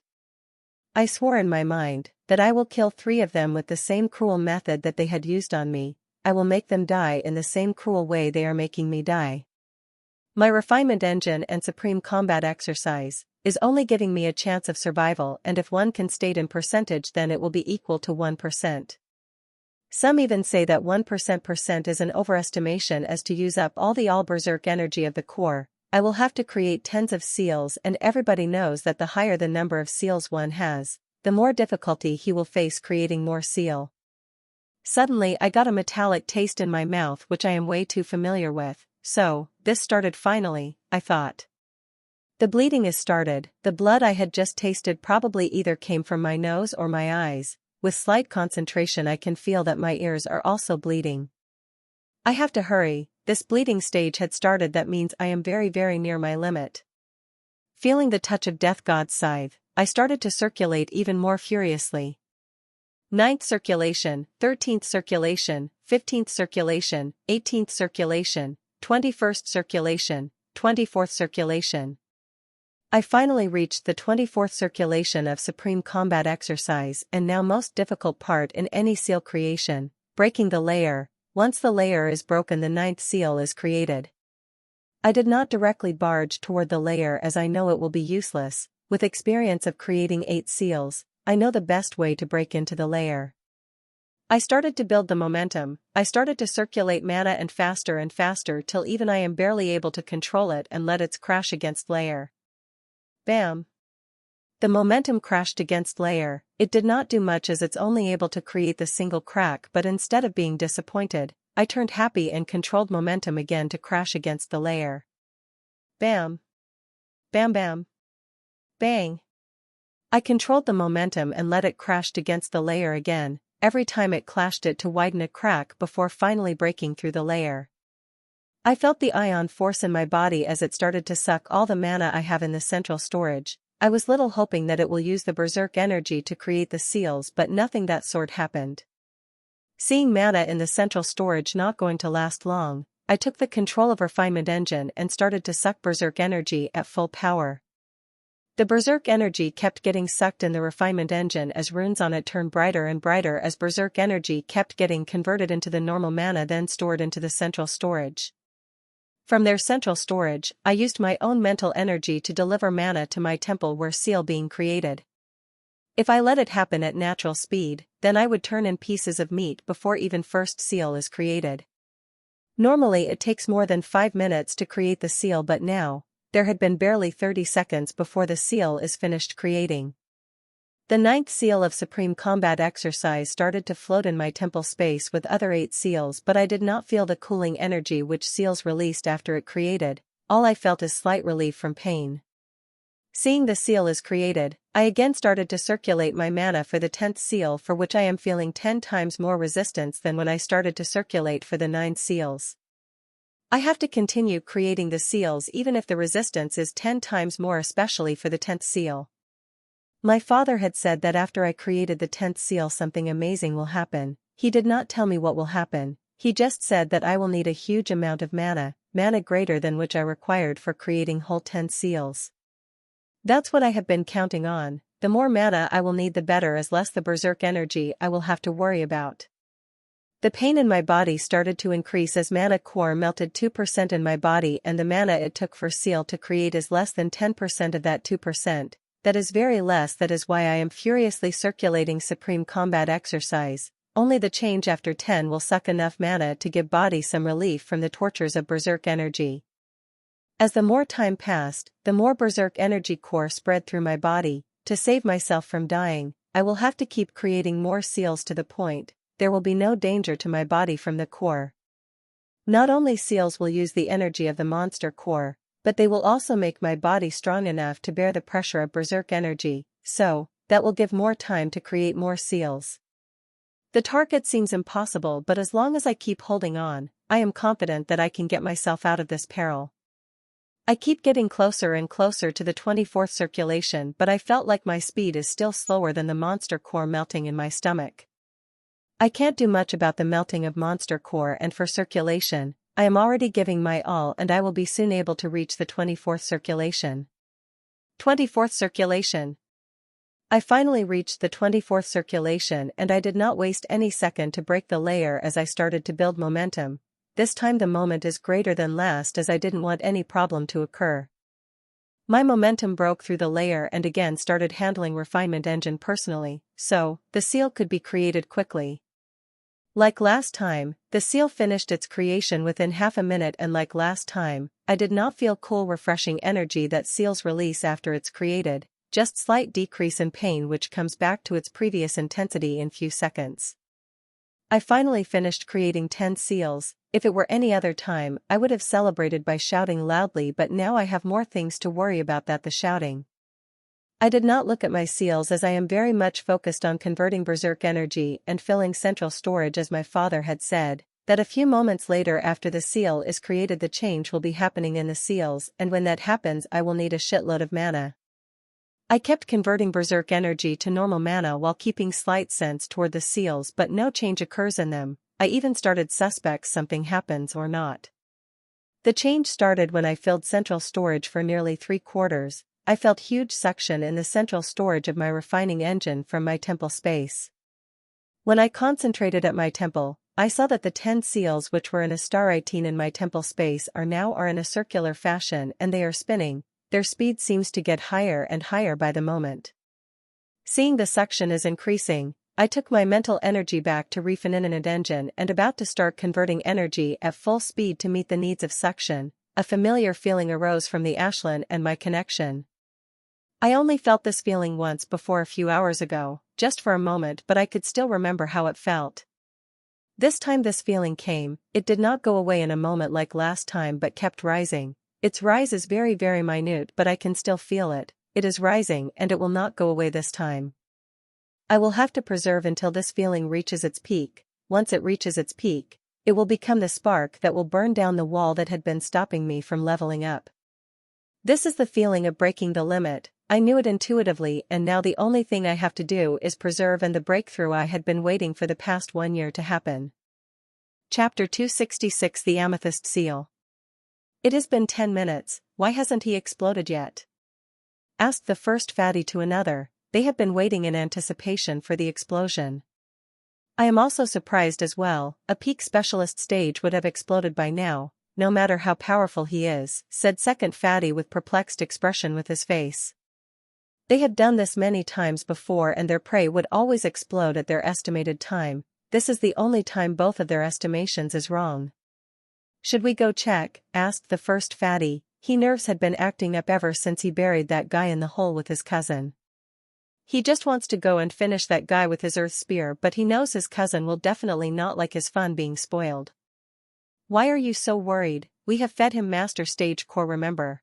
I swore in my mind that I will kill 3 of them with the same cruel method that they had used on me. I will make them die in the same cruel way they are making me die. My refinement engine and supreme combat exercise is only giving me a chance of survival, and if one can state in percentage then it will be equal to 1%. Some even say that 1% is an overestimation as to use up all berserk energy of the core. I will have to create tens of seals, and everybody knows that the higher the number of seals one has, the more difficulty he will face creating more seal. Suddenly I got a metallic taste in my mouth which I am way too familiar with, so, this started finally, I thought. The bleeding is started. The blood I had just tasted probably either came from my nose or my eyes. With slight concentration I can feel that my ears are also bleeding. I have to hurry. This bleeding stage had started, that means I am very near my limit. Feeling the touch of Death God's scythe, I started to circulate even more furiously. 9th circulation, 13th circulation, 15th circulation, 18th circulation, 21st circulation, 24th circulation. I finally reached the 24th circulation of supreme combat exercise, and now most difficult part in any seal creation, breaking the layer. Once the layer is broken, the 9th seal is created. I did not directly barge toward the layer as I know it will be useless. With experience of creating 8 seals, I know the best way to break into the layer. I started to build the momentum. I started to circulate mana and faster till even I am barely able to control it and let it crash against layer. Bam! The momentum crashed against layer. It did not do much as it's only able to create the single crack, but instead of being disappointed, I turned happy and controlled momentum again to crash against the layer. Bam! Bam bam! Bang! I controlled the momentum and let it crash against the layer again. Every time it clashed it to widen a crack before finally breaking through the layer. I felt the ion force in my body as it started to suck all the mana I have in the central storage. I was little hoping that it will use the berserk energy to create the seals, but nothing that sort happened. Seeing mana in the central storage not going to last long, I took the control of refinement engine and started to suck berserk energy at full power. The berserk energy kept getting sucked in the refinement engine as runes on it turned brighter and brighter as berserk energy kept getting converted into the normal mana then stored into the central storage. From their central storage, I used my own mental energy to deliver mana to my temple where seal being created. If I let it happen at natural speed, then I would turn in pieces of meat before even first seal is created. Normally it takes more than 5 minutes to create the seal, but now, there had been barely 30 seconds before the seal is finished creating. The 9th seal of supreme combat exercise started to float in my temple space with other 8 seals, but I did not feel the cooling energy which seals released after it created. all I felt is slight relief from pain. Seeing the seal is created, I again started to circulate my mana for the 10th seal, for which I am feeling 10 times more resistance than when I started to circulate for the 9 seals. I have to continue creating the seals even if the resistance is 10 times more, especially for the 10th seal. My father had said that after I created the 10th seal something amazing will happen. He did not tell me what will happen, he just said that I will need a huge amount of mana greater than which I required for creating whole 10 seals. That's what I have been counting on. The more mana I will need, the better, as less the berserk energy I will have to worry about. The pain in my body started to increase as mana core melted 2% in my body, and the mana it took for seal to create is less than 10% of that 2%. That is very less. That is why I am furiously circulating supreme combat exercise. Only the change after 10 will suck enough mana to give body some relief from the tortures of berserk energy. As the more time passed, the more berserk energy core spread through my body. To save myself from dying, I will have to keep creating more seals to the point there will be no danger to my body from the core. Not only seals will use the energy of the monster core, but they will also make my body strong enough to bear the pressure of berserk energy, so that will give more time to create more seals. The target seems impossible, but as long as I keep holding on, I am confident that I can get myself out of this peril. I keep getting closer and closer to the 24th circulation, but I felt like my speed is still slower than the monster core melting in my stomach. I can't do much about the melting of monster core, and for circulation, I am already giving my all, and I will be soon able to reach the 24th circulation. 24th circulation. I finally reached the 24th circulation, and I did not waste any second to break the layer as I started to build momentum. This time the moment is greater than last, as I didn't want any problem to occur. My momentum broke through the layer and again started handling refinement engine personally, so the seal could be created quickly. Like last time, the seal finished its creation within half a minute, and like last time, I did not feel cool refreshing energy that seals release after it's created, just slight decrease in pain which comes back to its previous intensity in few seconds. I finally finished creating 10 seals. If it were any other time, I would have celebrated by shouting loudly, but now I have more things to worry about than the shouting. I did not look at my seals as I am very much focused on converting berserk energy and filling central storage, as my father had said, that a few moments later after the seal is created the change will be happening in the seals, and when that happens I will need a shitload of mana. I kept converting berserk energy to normal mana while keeping slight sense toward the seals, but no change occurs in them. I even started suspects something happens or not. The change started when I filled central storage for nearly 3/4. I felt huge suction in the central storage of my refining engine from my temple space. When I concentrated at my temple, I saw that the 10 seals which were in a star 18 in my temple space are in a circular fashion, and they are spinning. Their speed seems to get higher and higher by the moment. Seeing the suction is increasing, I took my mental energy back to refinement engine and about to start converting energy at full speed to meet the needs of suction. A familiar feeling arose from the ashland and my connection. I only felt this feeling once before a few hours ago, just for a moment, but I could still remember how it felt. This time this feeling came, it did not go away in a moment like last time but kept rising. Its rise is very minute, but I can still feel it. It is rising and it will not go away this time. I will have to preserve until this feeling reaches its peak. Once it reaches its peak, it will become the spark that will burn down the wall that had been stopping me from leveling up. This is the feeling of breaking the limit. I knew it intuitively, and now the only thing I have to do is preserve, and the breakthrough I had been waiting for the past 1 year to happen. Chapter 266, The Amethyst Seal. It has been 10 minutes, why hasn't he exploded yet? Asked the first fatty to another. They have been waiting in anticipation for the explosion. I am also surprised as well. A peak specialist stage would have exploded by now, no matter how powerful he is, said second fatty with perplexed expression with his face. They had done this many times before and their prey would always explode at their estimated time. This is the only time both of their estimations is wrong. Should we go check? Asked the first fatty. He nerves had been acting up ever since he buried that guy in the hole with his cousin. He just wants to go and finish that guy with his earth spear, but he knows his cousin will definitely not like his fun being spoiled. Why are you so worried? we have fed him master stage core, remember?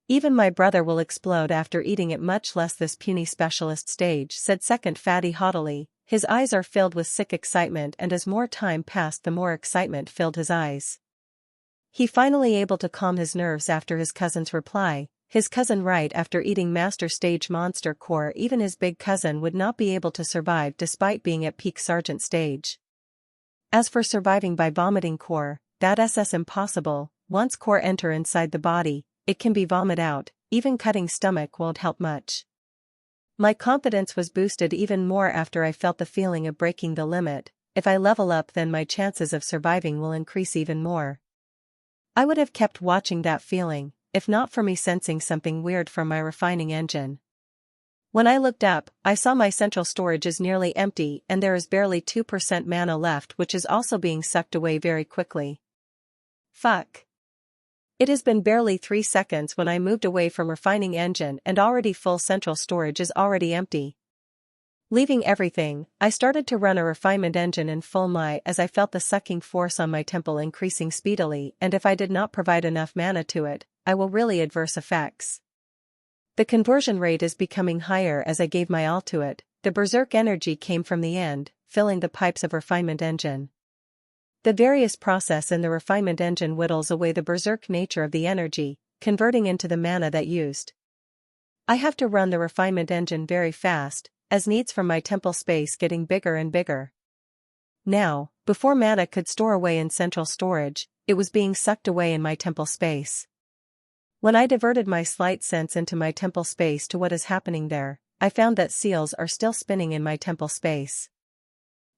Even my brother will explode after eating it, much less this puny specialist stage, said second fatty haughtily. His eyes are filled with sick excitement, and as more time passed the more excitement filled his eyes. He finally able to calm his nerves after his cousin's reply. His cousin right after eating master stage monster core, even his big cousin would not be able to survive despite being at peak sergeant stage. As for surviving by vomiting core, that's impossible. Once core enter inside the body, it can be vomit out, even cutting stomach won't help much. My confidence was boosted even more after I felt the feeling of breaking the limit. If I level up, then my chances of surviving will increase even more. I would have kept watching that feeling, if not for me sensing something weird from my refining engine. When I looked up, I saw my central storage is nearly empty and there is barely 2% mana left, which is also being sucked away very quickly. Fuck. It has been barely 3 seconds when I moved away from refining engine and already full central storage is already empty. Leaving everything, I started to run a refinement engine in full my as I felt the sucking force on my temple increasing speedily, and if I did not provide enough mana to it, I will really adverse effects. The conversion rate is becoming higher as I gave my all to it. The berserk energy came from the end, filling the pipes of refinement engine. The various process in the refinement engine whittles away the berserk nature of the energy, converting into the mana that used. I have to run the refinement engine very fast, as needs from my temple space getting bigger and bigger. Now, before mana could store away in central storage, it was being sucked away in my temple space. When I diverted my slight sense into my temple space to what is happening there, I found that seals are still spinning in my temple space.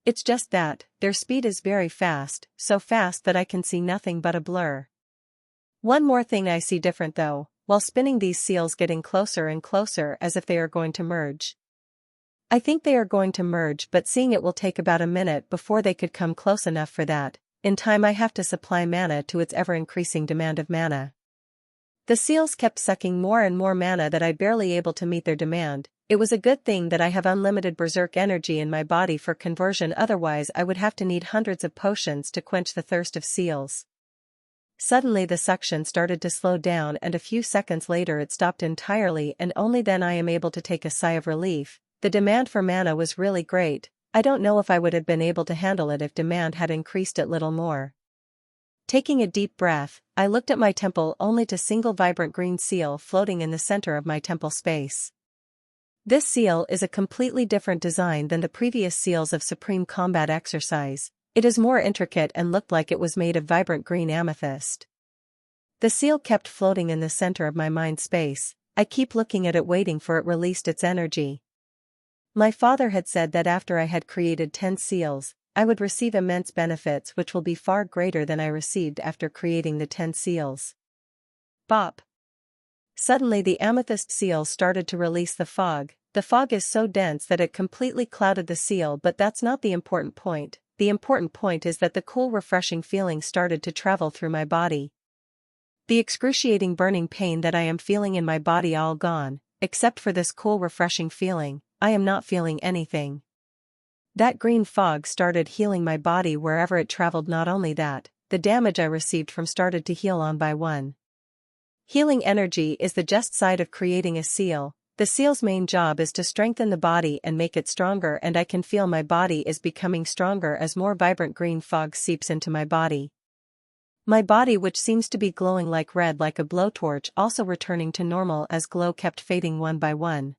It's just that, their speed is very fast, so fast that I can see nothing but a blur. One more thing I see different though, while spinning these seals getting closer and closer as if they are going to merge. I think they are going to merge, but seeing it will take about a minute before they could come close enough for that. In time I have to supply mana to its ever-increasing demand of mana. The seals kept sucking more and more mana that I barely able to meet their demand. It was a good thing that I have unlimited berserk energy in my body for conversion, otherwise I would have to need hundreds of potions to quench the thirst of seals. Suddenly the suction started to slow down and a few seconds later it stopped entirely, and only then I am able to take a sigh of relief. The demand for mana was really great. I don't know if I would have been able to handle it if demand had increased a little more. Taking a deep breath, I looked at my temple only to single vibrant green seal floating in the center of my temple space. This seal is a completely different design than the previous seals of Supreme Combat Exercise. It is more intricate and looked like it was made of vibrant green amethyst. The seal kept floating in the center of my mind space. I keep looking at it waiting for it released its energy. My father had said that after I had created 10 seals, I would receive immense benefits which will be far greater than I received after creating the 10 seals. Bop. Suddenly the amethyst seal started to release the fog. The fog is so dense that it completely clouded the seal, but that's not the important point. The important point is that the cool refreshing feeling started to travel through my body. The excruciating burning pain that I am feeling in my body all gone, except for this cool refreshing feeling. I am not feeling anything. That green fog started healing my body wherever it traveled. Not only that, the damage I received from started to heal on by one. Healing energy is the just side of creating a seal. The seal's main job is to strengthen the body and make it stronger, and I can feel my body is becoming stronger as more vibrant green fog seeps into my body. My body, which seems to be glowing like red like a blowtorch, also returning to normal as glow kept fading one by one.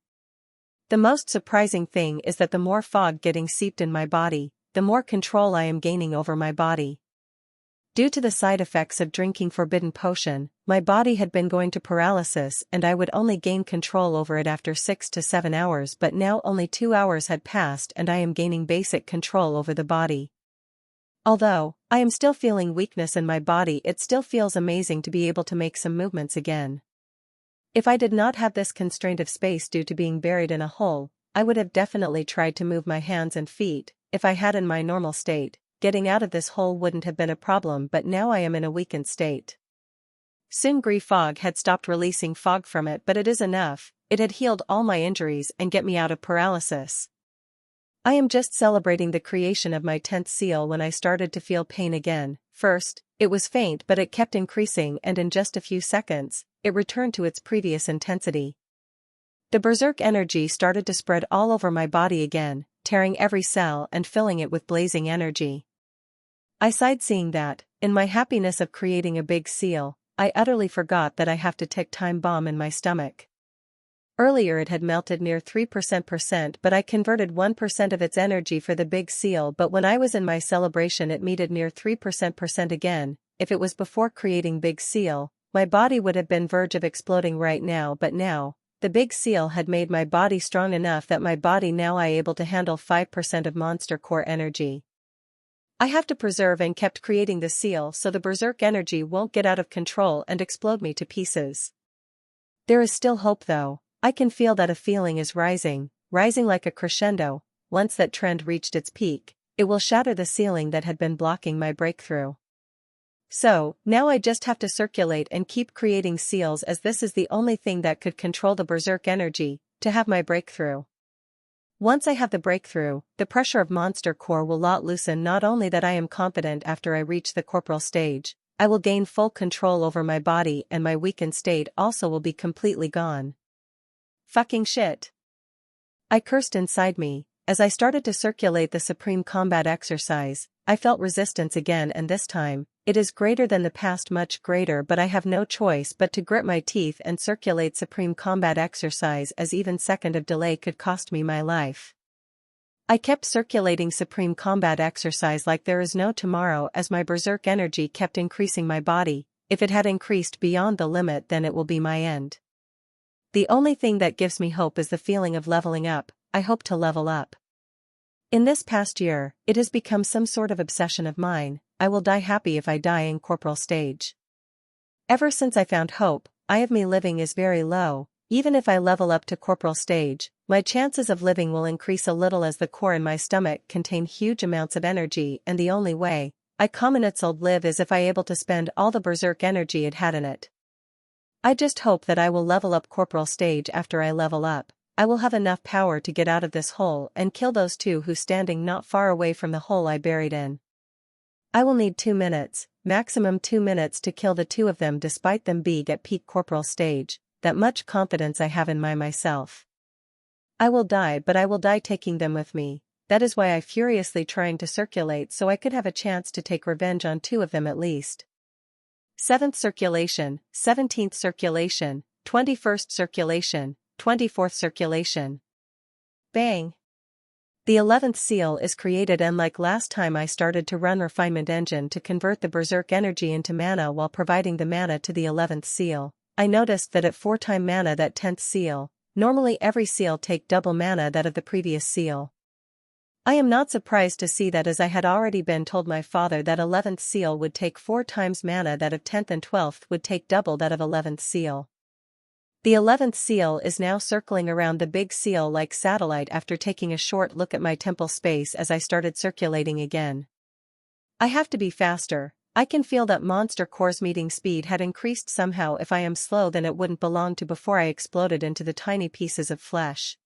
The most surprising thing is that the more fog getting seeped in my body, the more control I am gaining over my body. Due to the side effects of drinking forbidden potion, my body had been going to paralysis and I would only gain control over it after 6 to 7 hours, but now only 2 hours had passed and I am gaining basic control over the body. Although I am still feeling weakness in my body, it still feels amazing to be able to make some movements again. If I did not have this constraint of space due to being buried in a hole, I would have definitely tried to move my hands and feet. If I had in my normal state, getting out of this hole wouldn't have been a problem, but now I am in a weakened state. Soon green fog had stopped releasing fog from it, but it is enough. It had healed all my injuries and get me out of paralysis. I am just celebrating the creation of my 10th seal when I started to feel pain again. First, It was faint but it kept increasing, and in just a few seconds, it returned to its previous intensity. The berserk energy started to spread all over my body again, tearing every cell and filling it with blazing energy. I sighed seeing that, in my happiness of creating a big seal, I utterly forgot that I have to tick time bomb in my stomach. Earlier it had melted near 3% but I converted 1% of its energy for the big seal, but when I was in my celebration it melted near 3% again. If it was before creating big seal, my body would have been verge of exploding right now, but now, the big seal had made my body strong enough that my body now I able to handle 5% of monster core energy. I have to preserve and kept creating the seal so the berserk energy won't get out of control and explode me to pieces. There is still hope though. I can feel that a feeling is rising like a crescendo. Once that trend reached its peak, it will shatter the ceiling that had been blocking my breakthrough. So, now I just have to circulate and keep creating seals, as this is the only thing that could control the berserk energy, to have my breakthrough. Once I have the breakthrough, the pressure of monster core will let loosen. Not only that I am confident after I reach the corporal stage, I will gain full control over my body and my weakened state also will be completely gone. Fucking shit. I cursed inside me. As I started to circulate the supreme combat exercise, I felt resistance again, and this time, it is greater than the past, much greater, but I have no choice but to grit my teeth and circulate supreme combat exercise, as even second of delay could cost me my life. I kept circulating supreme combat exercise like there is no tomorrow, as my berserk energy kept increasing my body. If it had increased beyond the limit, then it will be my end. The only thing that gives me hope is the feeling of leveling up. I hope to level up. In this past year, it has become some sort of obsession of mine. I will die happy if I die in corporal stage. Ever since I found hope, me living is very low. Even if I level up to corporal stage, my chances of living will increase a little, as the core in my stomach contain huge amounts of energy, and the only way I commonet'll live is if I able to spend all the berserk energy it had in it. I just hope that I will level up corporal stage. After I level up, I will have enough power to get out of this hole and kill those two who standing not far away from the hole I buried in. I will need 2 minutes, maximum 2 minutes, to kill the two of them despite them being at peak corporal stage. That much confidence I have in myself. I will die, but I will die taking them with me. That is why I furiously trying to circulate so I could have a chance to take revenge on 2 of them at least. 7th circulation, 17th circulation, 21st circulation, 24th circulation. Bang! The 11th seal is created, and like last time I started to run refinement engine to convert the berserk energy into mana while providing the mana to the 11th seal. I noticed that at 4x mana that 10th seal, normally every seal take double mana that of the previous seal. I am not surprised to see that, as I had already been told my father that 11th seal would take 4 times mana that of 10th, and 12th would take double that of 11th seal. The 11th seal is now circling around the big seal like satellite. After taking a short look at my temple space as I started circulating again. I have to be faster. I can feel that monster core's meeting speed had increased somehow. If I am slow, then it wouldn't belong to before I exploded into the tiny pieces of flesh.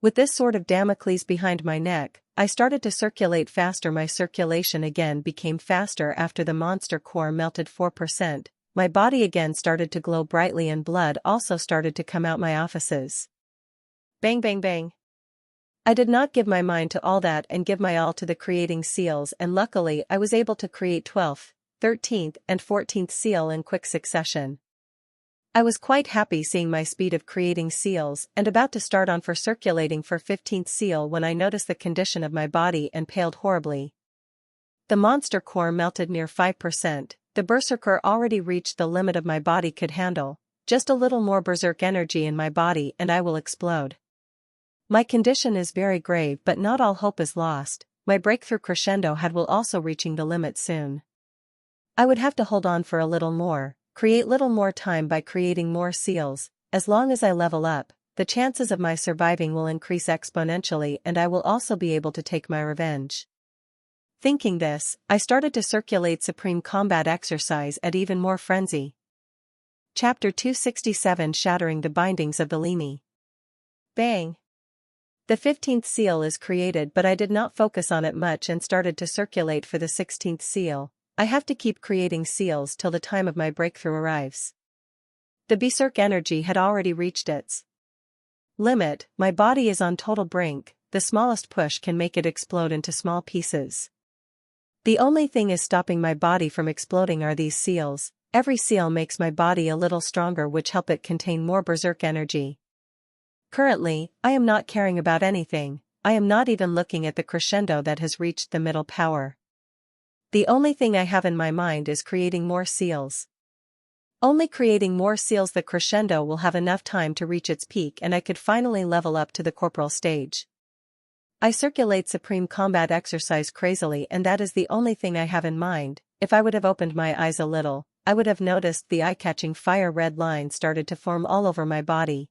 With this sword of Damocles behind my neck, I started to circulate faster. My circulation again became faster after the monster core melted 4%. My body again started to glow brightly, and blood also started to come out my orifices. Bang bang bang. I did not give my mind to all that and give my all to the creating seals, and luckily I was able to create 12th, 13th and 14th seal in quick succession. I was quite happy seeing my speed of creating seals, and about to start on for circulating for 15th seal when I noticed the condition of my body and paled horribly. The monster core melted near 5%, the berserker already reached the limit of my body could handle. Just a little more berserk energy in my body and I will explode. My condition is very grave, but not all hope is lost. My breakthrough crescendo will also reaching the limit soon. I would have to hold on for a little more, create little more time by creating more seals. As long as I level up, the chances of my surviving will increase exponentially, and I will also be able to take my revenge. Thinking this, I started to circulate supreme combat exercise at even more frenzy. Chapter 267, Shattering the Bindings of the Limi. Bang! The 15th seal is created, but I did not focus on it much and started to circulate for the 16th seal. I have to keep creating seals till the time of my breakthrough arrives. The berserk energy had already reached its limit, my body is on total brink, the smallest push can make it explode into small pieces. The only thing is stopping my body from exploding are these seals. Every seal makes my body a little stronger, which help it contain more berserk energy. Currently, I am not caring about anything, I am not even looking at the crescendo that has reached the middle power. The only thing I have in my mind is creating more seals. Only creating more seals, the crescendo will have enough time to reach its peak and I could finally level up to the corporal stage. I circulate supreme combat exercise crazily, and that is the only thing I have in mind. If I would have opened my eyes a little, I would have noticed the eye-catching fire red lines started to form all over my body.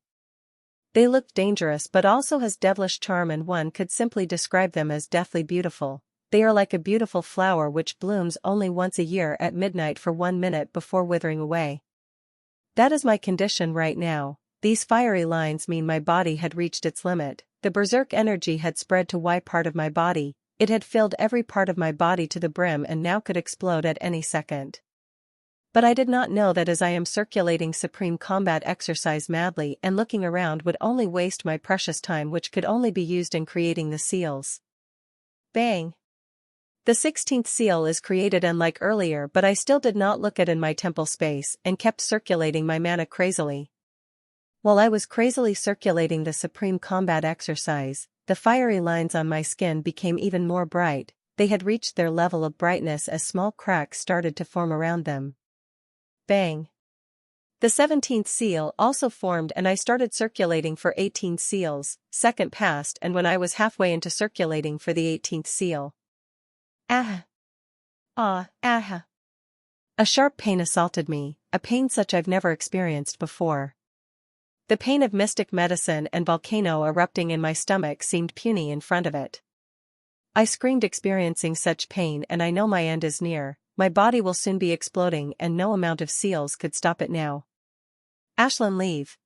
They looked dangerous but also has devilish charm, and one could simply describe them as deathly beautiful. They are like a beautiful flower which blooms only once a year at midnight for 1 minute before withering away. That is my condition right now. These fiery lines mean my body had reached its limit. The berserk energy had spread to Y part of my body, it had filled every part of my body to the brim and now could explode at any second. But I did not know that as I am circulating supreme combat exercise madly and looking around would only waste my precious time, which could only be used in creating the seals. Bang! The 16th seal is created, and like earlier, but I still did not look at in my temple space and kept circulating my mana crazily. While I was crazily circulating the supreme combat exercise, the fiery lines on my skin became even more bright. They had reached their level of brightness as small cracks started to form around them. Bang! The 17th seal also formed and I started circulating for 18 seals. Second passed, and when I was halfway into circulating for the 18th seal. Ah! Ah! Ah! A sharp pain assaulted me, a pain such I've never experienced before. The pain of mystic medicine and volcano erupting in my stomach seemed puny in front of it. I screamed, experiencing such pain, and I know my end is near. My body will soon be exploding and no amount of seals could stop it now. Ashlyn, leave.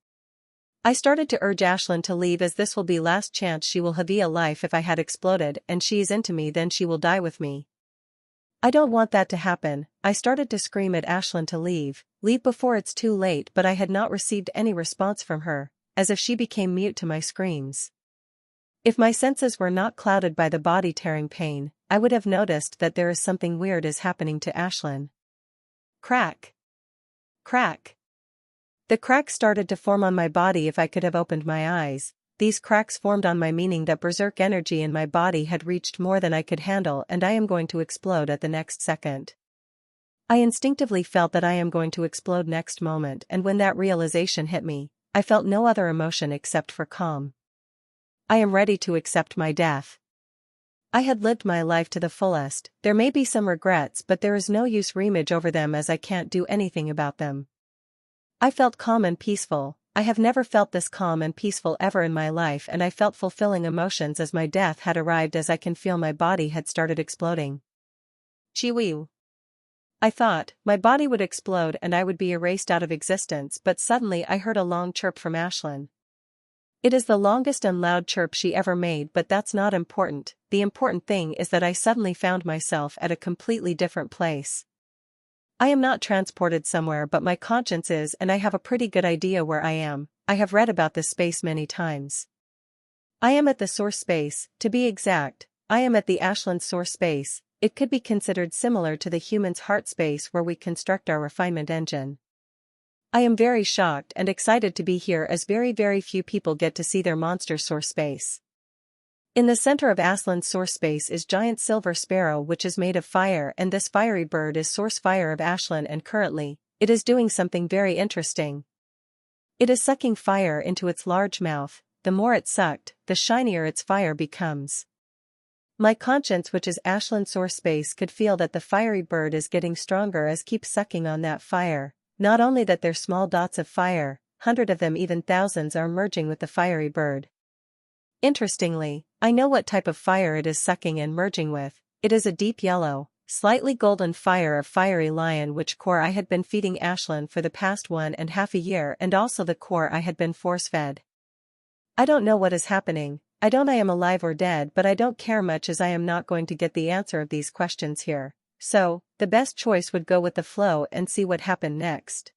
I started to urge Ashlyn to leave, as this will be last chance she will have a life. If I had exploded and she is into me, then she will die with me. I don't want that to happen. I started to scream at Ashlyn to leave before it's too late, but I had not received any response from her, as if she became mute to my screams. If my senses were not clouded by the body-tearing pain, I would have noticed that there is something weird is happening to Ashlyn. Crack! Crack! The cracks started to form on my body. If I could have opened my eyes, these cracks formed on my, meaning that berserk energy in my body had reached more than I could handle and I am going to explode at the next second. I instinctively felt that I am going to explode next moment, and when that realization hit me, I felt no other emotion except for calm. I am ready to accept my death. I had lived my life to the fullest. There may be some regrets, but there is no use rummage over them as I can't do anything about them. I felt calm and peaceful. I have never felt this calm and peaceful ever in my life, and I felt fulfilling emotions as my death had arrived, as I can feel my body had started exploding. Chiwiu. I thought my body would explode and I would be erased out of existence, but suddenly I heard a long chirp from Ashlyn. It is the longest and loud chirp she ever made, but that's not important. The important thing is that I suddenly found myself at a completely different place. I am not transported somewhere, but my conscience is, and I have a pretty good idea where I am. I have read about this space many times. I am at the source space, to be exact. I am at the Ashlyn source space. It could be considered similar to the human's heart space where we construct our refinement engine. I am very shocked and excited to be here, as very few people get to see their monster source space. In the center of Ashlyn's source space is giant silver sparrow, which is made of fire, and this fiery bird is source fire of Ashlyn, and currently, it is doing something very interesting. It is sucking fire into its large mouth. The more it sucked, the shinier its fire becomes. My conscience, which is Ashlyn's source space, could feel that the fiery bird is getting stronger as keeps sucking on that fire. Not only that, they're small dots of fire, hundreds of them, even thousands, are merging with the fiery bird. Interestingly, I know what type of fire it is sucking and merging with. It is a deep yellow, slightly golden fire of fiery lion, which core I had been feeding Ashlyn for the past 1.5 years, and also the core I had been force-fed. I don't know what is happening. I am alive or dead, but I don't care much, as I am not going to get the answer of these questions here. So, the best choice would go with the flow and see what happened next.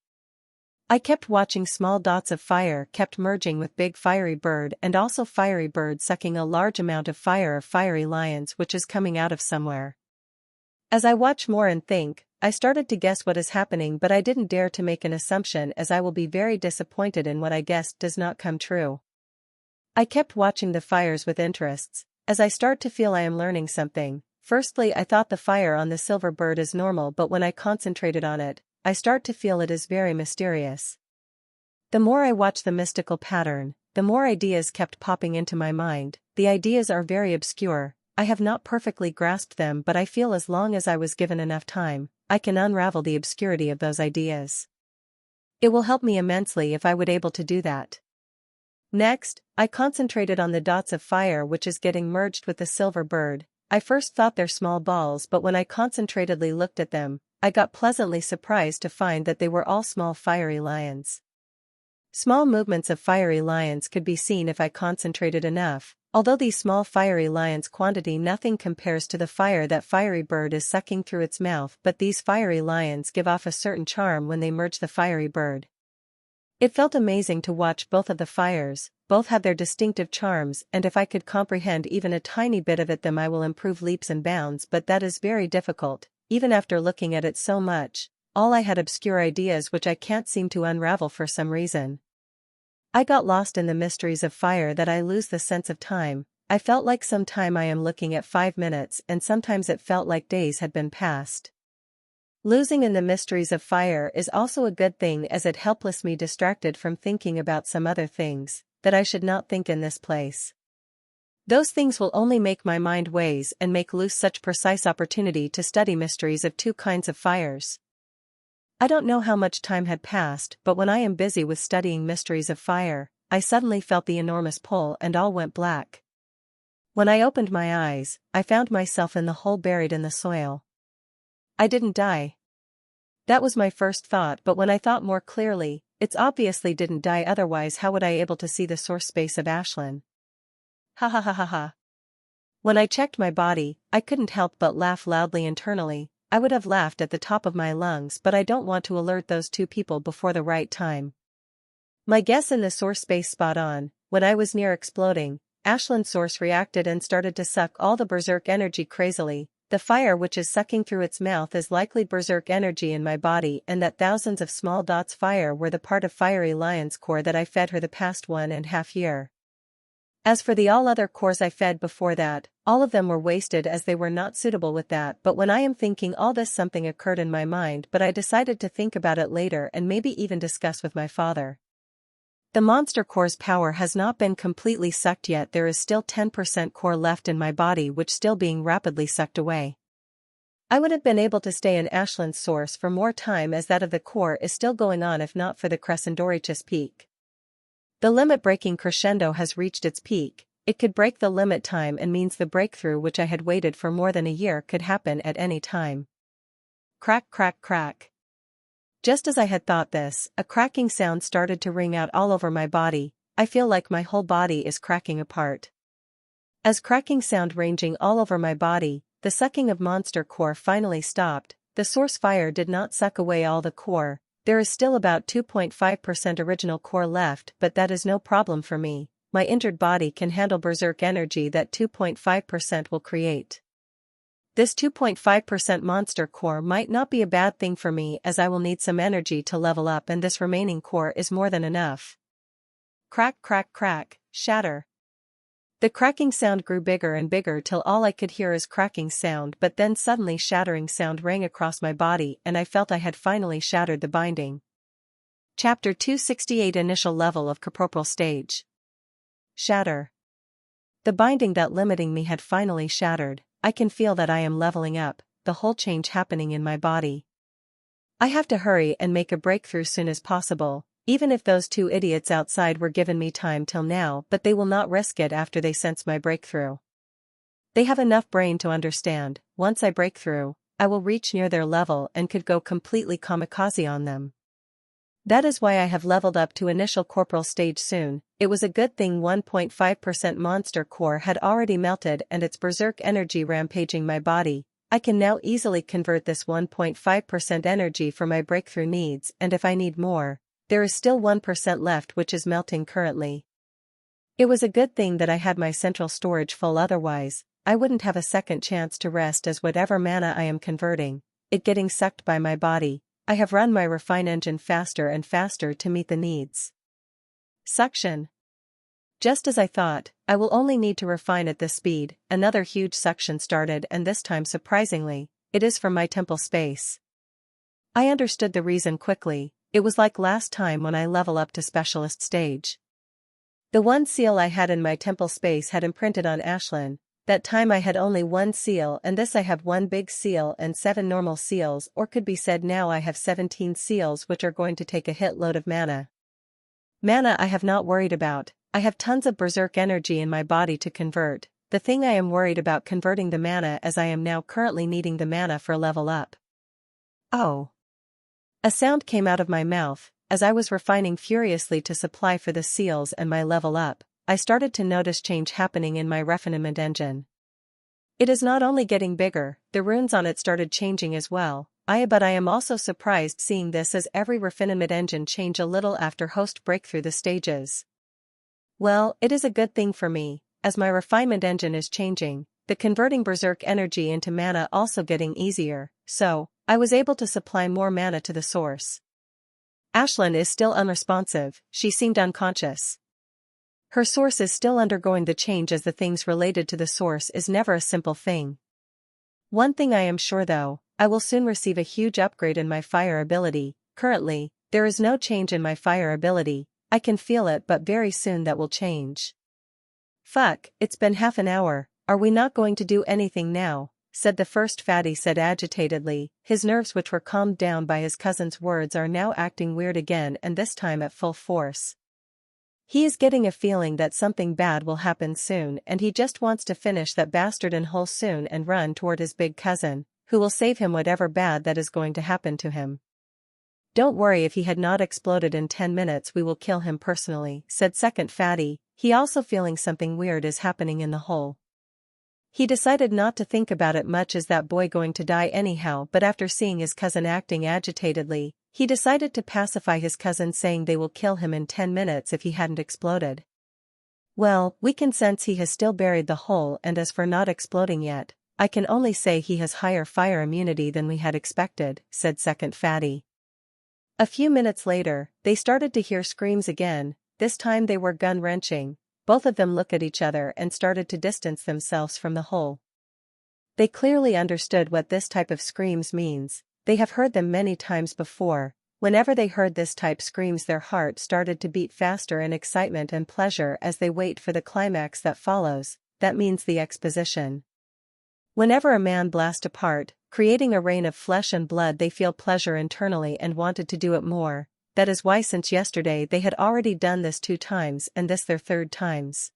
I kept watching small dots of fire kept merging with big fiery bird and also fiery bird sucking a large amount of fiery lions which is coming out of somewhere. As I watch more and think, I started to guess what is happening, but I didn't dare to make an assumption as I will be very disappointed in what I guessed does not come true. I kept watching the fires with interests, as I start to feel I am learning something. Firstly, I thought the fire on the silver bird is normal, but when I concentrated on it, I start to feel it is very mysterious. The more I watch the mystical pattern, the more ideas kept popping into my mind. The ideas are very obscure, I have not perfectly grasped them, but I feel as long as I was given enough time, I can unravel the obscurity of those ideas. It will help me immensely if I would able to do that. Next, I concentrated on the dots of fire which is getting merged with the silver bird. I first thought they're small balls, but when I concentratedly looked at them, I got pleasantly surprised to find that they were all small fiery lions. Small movements of fiery lions could be seen if I concentrated enough, although these small fiery lions' quantity nothing compares to the fire that fiery bird is sucking through its mouth, but these fiery lions give off a certain charm when they merge the fiery bird. It felt amazing to watch both of the fires, both have their distinctive charms, and if I could comprehend even a tiny bit of it then I will improve leaps and bounds, but that is very difficult, even after looking at it so much. All I had obscure ideas which I can't seem to unravel for some reason. I got lost in the mysteries of fire that I lose the sense of time. I felt like some time I am looking at 5 minutes and sometimes it felt like days had been passed. Losing in the mysteries of fire is also a good thing as it helps me distracted from thinking about some other things that I should not think in this place. Those things will only make my mind ways and make lose such precise opportunity to study mysteries of two kinds of fires. I don't know how much time had passed, but when I am busy with studying mysteries of fire, I suddenly felt the enormous pull and all went black. When I opened my eyes, I found myself in the hole buried in the soil. I didn't die. That was my first thought, but when I thought more clearly, it's obviously didn't die, otherwise how would I able to see the source space of Ashlyn? Ha ha ha ha ha. When I checked my body, I couldn't help but laugh loudly internally. I would have laughed at the top of my lungs, but I don't want to alert those two people before the right time. My guess in the source space spot on. When I was near exploding, Ashlyn's source reacted and started to suck all the berserk energy crazily. The fire which is sucking through its mouth is likely berserk energy in my body, and that thousands of small dots fire were the part of fiery lion's core that I fed her the past 1.5 years. As for the all other cores I fed before that, all of them were wasted as they were not suitable with that. But when I am thinking all this, something occurred in my mind, but I decided to think about it later and maybe even discuss with my father. The monster core's power has not been completely sucked yet. There is still 10% core left in my body which still being rapidly sucked away. I would have been able to stay in Ashlyn's source for more time as that of the core is still going on if not for the Crescendorichus peak. The limit breaking crescendo has reached its peak. It could break the limit time and means the breakthrough which I had waited for more than a year could happen at any time. Crack crack crack. Just as I had thought this, a cracking sound started to ring out all over my body. I feel like my whole body is cracking apart. As cracking sound ranging all over my body, the sucking of monster core finally stopped. The source fire did not suck away all the core. There is still about 2.5% original core left, but that is no problem for me. My injured body can handle berserk energy that 2.5% will create. This 2.5% monster core might not be a bad thing for me as I will need some energy to level up, and this remaining core is more than enough. Crack crack crack, shatter. The cracking sound grew bigger and bigger till all I could hear is cracking sound, but then suddenly shattering sound rang across my body and I felt I had finally shattered the binding. Chapter 268 Initial Level of Corporeal Stage. Shatter. The binding that limiting me had finally shattered. I can feel that I am leveling up, the whole change happening in my body. I have to hurry and make a breakthrough soon as possible. Even if those two idiots outside were given me time till now, but they will not risk it after they sense my breakthrough. They have enough brain to understand, once I break through, I will reach near their level and could go completely kamikaze on them. That is why I have leveled up to initial corporeal stage soon. It was a good thing 1.5% monster core had already melted and its berserk energy rampaging my body. I can now easily convert this 1.5% energy for my breakthrough needs, and if I need more, there is still 1% left which is melting currently. It was a good thing that I had my central storage full, otherwise, I wouldn't have a second chance to rest, as whatever mana I am converting, it getting sucked by my body. I have run my refine engine faster and faster to meet the needs. Suction. Just as I thought, I will only need to refine at this speed. Another huge suction started, and this time surprisingly, it is from my temple space. I understood the reason quickly. It was like last time when I level up to specialist stage. The one seal I had in my temple space had imprinted on Ashlyn. That time I had only one seal, and this I have one big seal and 7 normal seals, or could be said now I have 17 seals, which are going to take a hit load of mana. Mana I have not worried about. I have tons of berserk energy in my body to convert. The thing I am worried about converting the mana, as I am now currently needing the mana for level up. Oh. A sound came out of my mouth. As I was refining furiously to supply for the seals and my level up, I started to notice change happening in my refinement engine. It is not only getting bigger, the runes on it started changing as well. But I am also surprised seeing this, as every refinement engine change a little after host break through the stages. Well, it is a good thing for me, as my refinement engine is changing, the converting berserk energy into mana also getting easier, so I was able to supply more mana to the source. Ashlyn is still unresponsive. She seemed unconscious. Her source is still undergoing the change, as the things related to the source is never a simple thing. One thing I am sure though, I will soon receive a huge upgrade in my fire ability. Currently, there is no change in my fire ability. I can feel it, but very soon that will change. Fuck, it's been half an hour, are we not going to do anything now? Said the first fatty said agitatedly. His nerves, which were calmed down by his cousin's words, are now acting weird again, and this time at full force. He is getting a feeling that something bad will happen soon, and he just wants to finish that bastard in whole soon and run toward his big cousin, who will save him whatever bad that is going to happen to him. Don't worry, if he had not exploded in 10 minutes we will kill him personally, said second fatty, he also feeling something weird is happening in the hole. He decided not to think about it much, as that boy going to die anyhow, but after seeing his cousin acting agitatedly, he decided to pacify his cousin, saying they will kill him in 10 minutes if he hadn't exploded. Well, we can sense he has still buried the hole, and as for not exploding yet, I can only say he has higher fire immunity than we had expected, said second fatty. A few minutes later, they started to hear screams again. This time they were gun-wrenching. Both of them looked at each other and started to distance themselves from the hole. They clearly understood what this type of screams means. They have heard them many times before. Whenever they heard this type screams, their heart started to beat faster in excitement and pleasure as they wait for the climax that follows. That means the exposition. Whenever a man blasts apart, creating a rain of flesh and blood, they feel pleasure internally and wanted to do it more. That is why since yesterday they had already done this 2 times and this their 3rd times.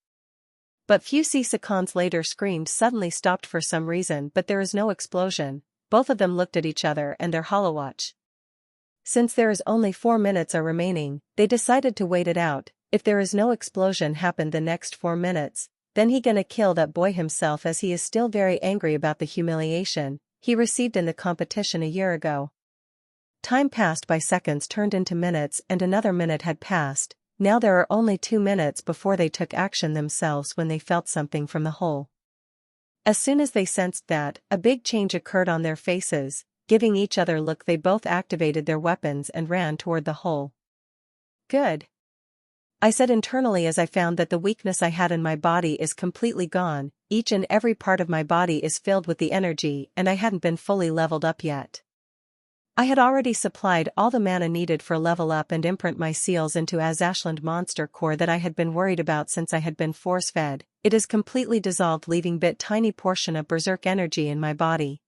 But few seconds later screams suddenly stopped for some reason, but there is no explosion. Both of them looked at each other and their holowatch. Since there is only 4 minutes are remaining, they decided to wait it out. If there is no explosion happen the next 4 minutes, then he gonna kill that boy himself, as he is still very angry about the humiliation he received in the competition a year ago. Time passed by, seconds turned into minutes, and another minute had passed. Now there are only 2 minutes before they took action themselves, when they felt something from the hole. As soon as they sensed that, a big change occurred on their faces. Giving each other a look, they both activated their weapons and ran toward the hole. Good, I said internally as I found that the weakness I had in my body is completely gone. Each and every part of my body is filled with the energy, and I hadn't been fully leveled up yet. I had already supplied all the mana needed for level up and imprint my seals into Azashland monster core that I had been worried about since I had been force-fed. It is completely dissolved, leaving bit tiny portion of berserk energy in my body.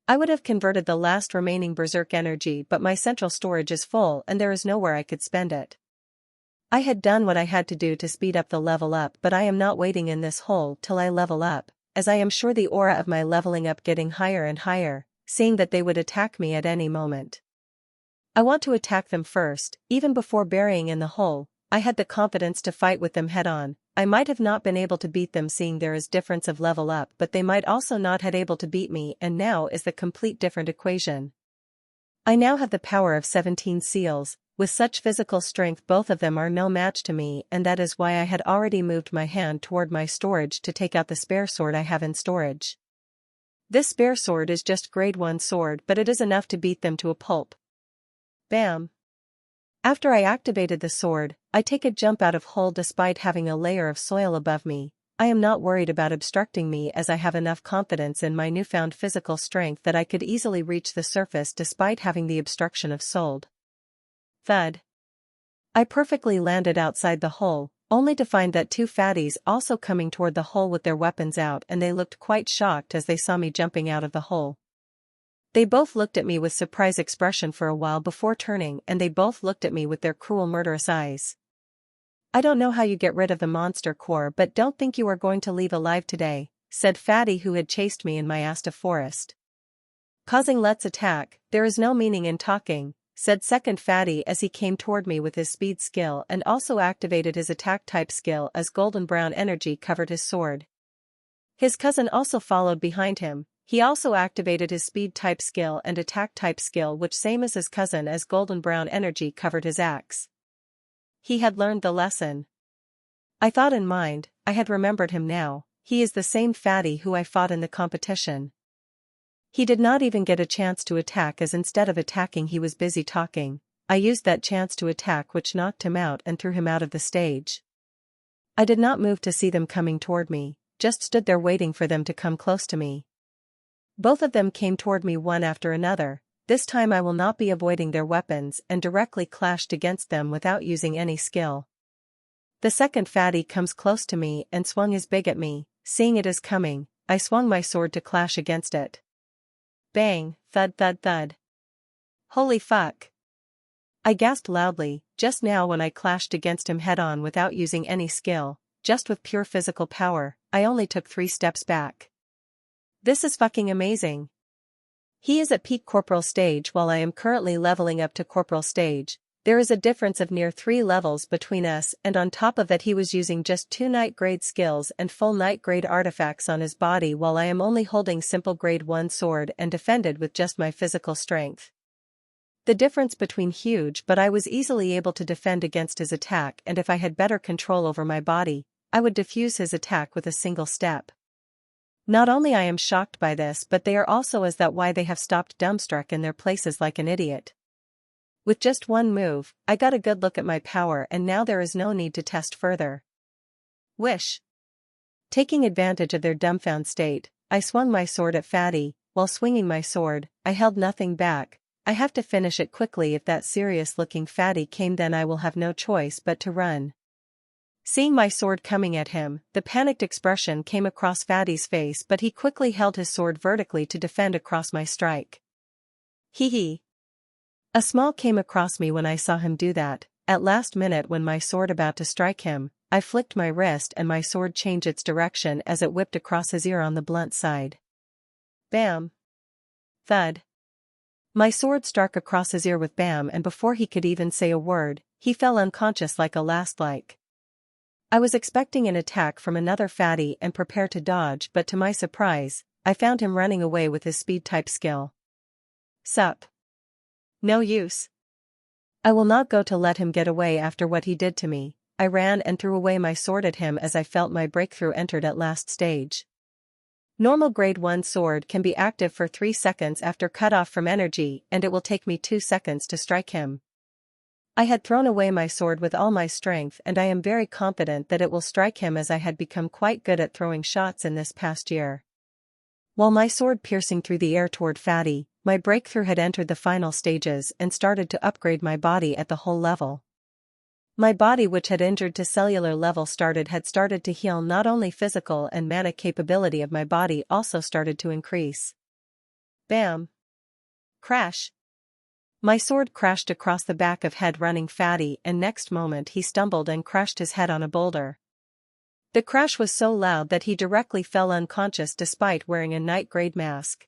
I would have converted the last remaining berserk energy, but my central storage is full and there is nowhere I could spend it. I had done what I had to do to speed up the level up, but I am not waiting in this hole till I level up, as I am sure the aura of my leveling up getting higher and higher, seeing that they would attack me at any moment. I want to attack them first, even before burying in the hole. I had the confidence to fight with them head on. I might have not been able to beat them seeing there is difference of level up, but they might also not had able to beat me, and now is the complete different equation. I now have the power of 17 seals, with such physical strength both of them are no match to me, and that is why I had already moved my hand toward my storage to take out the spare sword I have in storage. This spare sword is just grade 1 sword, but it is enough to beat them to a pulp. Bam! After I activated the sword, I take a jump out of hole despite having a layer of soil above me. I am not worried about obstructing me as I have enough confidence in my newfound physical strength that I could easily reach the surface despite having the obstruction of sold. Thud. I perfectly landed outside the hole, only to find that 2 fatties also coming toward the hole with their weapons out, and they looked quite shocked as they saw me jumping out of the hole. They both looked at me with surprise expression for a while before turning, and they both looked at me with their cruel murderous eyes. I don't know how you get rid of the monster core, but don't think you are going to leave alive today, said Fatty who had chased me in my Asta forest. Causing let's attack, there is no meaning in talking, said second Fatty as he came toward me with his speed skill and also activated his attack type skill as golden brown energy covered his sword. His cousin also followed behind him. He also activated his speed type skill and attack type skill, which same as his cousin, as golden brown energy covered his axe. He had learned the lesson. I thought in mind, I had remembered him now. He is the same Fatty who I fought in the competition. He did not even get a chance to attack, as instead of attacking he was busy talking. I used that chance to attack, which knocked him out and threw him out of the stage. I did not move to see them coming toward me, just stood there waiting for them to come close to me. Both of them came toward me one after another. This time I will not be avoiding their weapons and directly clashed against them without using any skill. The second Fatty comes close to me and swung his big at me. Seeing it is coming, I swung my sword to clash against it. Bang, thud thud thud. Holy fuck! I gasped loudly, just now when I clashed against him head-on without using any skill, just with pure physical power. I only took 3 steps back. This is fucking amazing. He is at peak corporal stage while I am currently leveling up to corporal stage. There is a difference of near 3 levels between us, and on top of that he was using just 2 night grade skills and full night grade artifacts on his body, while I am only holding simple grade 1 sword and defended with just my physical strength. The difference between huge, but I was easily able to defend against his attack, and if I had better control over my body, I would defuse his attack with a single step. Not only I am shocked by this, but they are also as that why they have stopped dumbstruck in their places like an idiot. With just one move, I got a good look at my power, and now there is no need to test further. Wish. Taking advantage of their dumbfound state, I swung my sword at Fatty. While swinging my sword, I held nothing back. I have to finish it quickly. If that serious-looking Fatty came, then I will have no choice but to run. Seeing my sword coming at him, the panicked expression came across Fatty's face, but he quickly held his sword vertically to defend across my strike. Hee hee. A smile came across me when I saw him do that. At last minute, when my sword about to strike him, I flicked my wrist and my sword changed its direction as it whipped across his ear on the blunt side. Bam. Thud. My sword struck across his ear with bam, and before he could even say a word, he fell unconscious like a last. I was expecting an attack from another Fatty and prepared to dodge, but to my surprise, I found him running away with his speed type skill. Sup. No use. I will not go to let him get away after what he did to me. I ran and threw away my sword at him as I felt my breakthrough entered at last stage. Normal grade 1 sword can be active for 3 seconds after cut off from energy, and it will take me 2 seconds to strike him. I had thrown away my sword with all my strength, and I am very confident that it will strike him, as I had become quite good at throwing shots in this past year. While my sword piercing through the air toward Fatty, my breakthrough had entered the final stages and started to upgrade my body at the whole level. My body, which had injured to cellular level, had started to heal. Not only physical and mana capability of my body also started to increase. Bam. Crash. My sword crashed across the back of head running Fatty, and next moment he stumbled and crashed his head on a boulder. The crash was so loud that he directly fell unconscious despite wearing a night grade mask.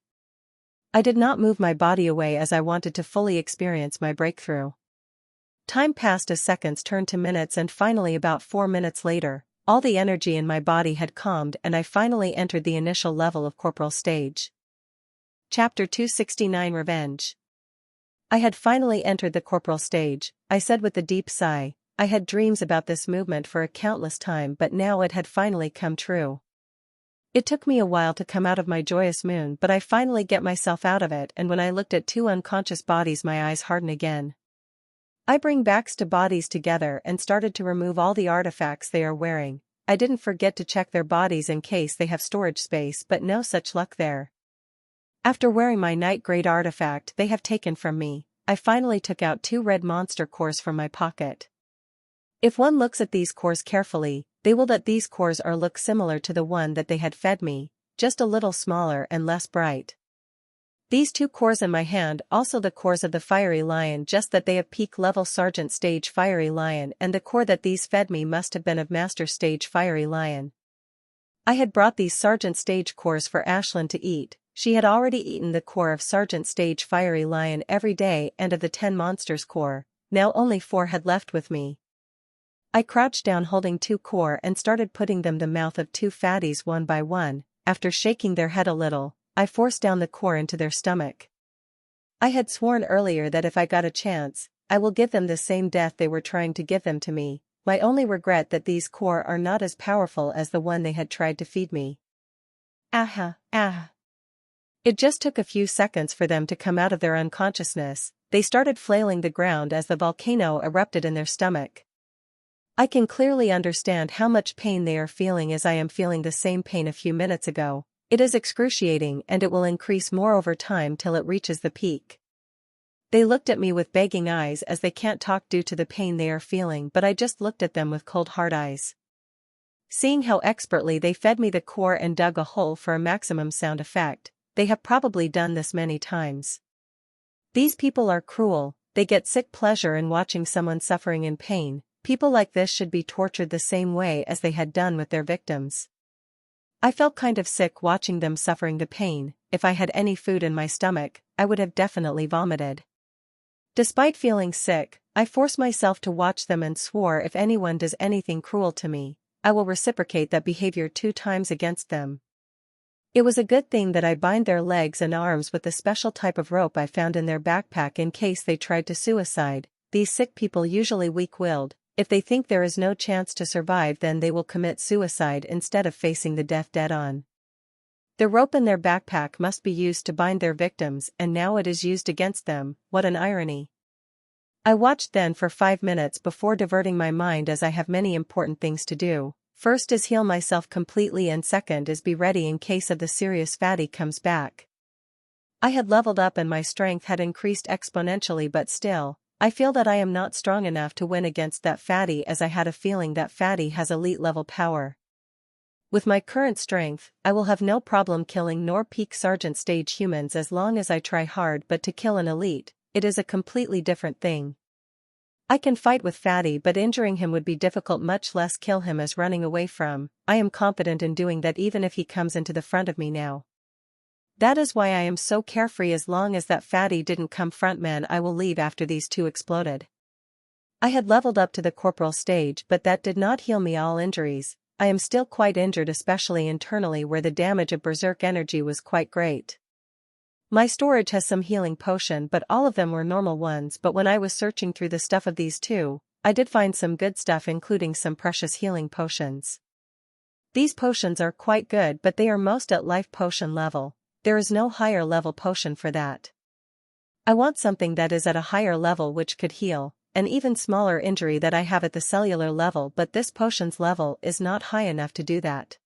I did not move my body away as I wanted to fully experience my breakthrough. Time passed as seconds turned to minutes, and finally about 4 minutes later, All the energy in my body had calmed and I finally entered the initial level of corporal stage. Chapter 269 Revenge. I had finally entered the corporal stage, I said with a deep sigh. I had dreams about this movement for a countless time, but now it had finally come true. It took me a while to come out of my joyous moon, but I finally get myself out of it, and when I looked at two unconscious bodies my eyes harden again. I bring backs to bodies together and started to remove all the artifacts they are wearing. I didn't forget to check their bodies in case they have storage space, but no such luck there. After wearing my night-grade artifact they have taken from me, I finally took out two red monster cores from my pocket. If one looks at these cores carefully, they will that these cores look similar to the one that they had fed me, just a little smaller and less bright. These two cores in my hand also the cores of the fiery lion, just that they have peak level sergeant stage fiery lion, and the core that these fed me must have been of master stage fiery lion. I had brought these sergeant stage cores for Ashlyn to eat. She had already eaten the core of sergeant stage fiery lion every day, and of the 10 monsters core, now only 4 had left with me. I crouched down holding 2 core and started putting them in the mouth of 2 fatties one by one. After shaking their head a little, I forced down the core into their stomach. I had sworn earlier that if I got a chance, I will give them the same death they were trying to give them to me. My only regret that these core are not as powerful as the one they had tried to feed me. Aha, ah. It just took a few seconds for them to come out of their unconsciousness. They started flailing the ground as the volcano erupted in their stomach. I can clearly understand how much pain they are feeling, as I am feeling the same pain a few minutes ago. It is excruciating and it will increase more over time till it reaches the peak. They looked at me with begging eyes as they can't talk due to the pain they are feeling, but I just looked at them with cold hard eyes. Seeing how expertly they fed me the core and dug a hole for a maximum sound effect, they have probably done this many times. These people are cruel, they get sick pleasure in watching someone suffering in pain. People like this should be tortured the same way as they had done with their victims. I felt kind of sick watching them suffering the pain. If I had any food in my stomach, I would have definitely vomited. Despite feeling sick, I forced myself to watch them and swore if anyone does anything cruel to me, I will reciprocate that behavior 2 times against them. It was a good thing that I bind their legs and arms with the special type of rope I found in their backpack in case they tried to suicide. These sick people usually weak-willed. If they think there is no chance to survive, then they will commit suicide instead of facing the death dead-on. The rope in their backpack must be used to bind their victims, and now it is used against them. What an irony. I watched then for 5 minutes before diverting my mind, as I have many important things to do. First is heal myself completely, and second is be ready in case of the serious fatty comes back. I had leveled up and my strength had increased exponentially, but still, I feel that I am not strong enough to win against that fatty, as I had a feeling that fatty has elite level power. With my current strength, I will have no problem killing nor peak sergeant stage humans as long as I try hard, but to kill an elite, it is a completely different thing. I can fight with fatty, but injuring him would be difficult, much less kill him as running away from. I am confident in doing that even if he comes into the front of me now. That is why I am so carefree. As long as that fatty didn't come frontman, I will leave after these 2 exploded. I had leveled up to the corporal stage, but that did not heal me all injuries. I am still quite injured, especially internally where the damage of berserk energy was quite great. My storage has some healing potion, but all of them were normal ones, but when I was searching through the stuff of these 2, I did find some good stuff, including some precious healing potions. These potions are quite good, but they are most at life potion level. There is no higher level potion for that. I want something that is at a higher level which could heal an even smaller injury that I have at the cellular level, but this potion's level is not high enough to do that.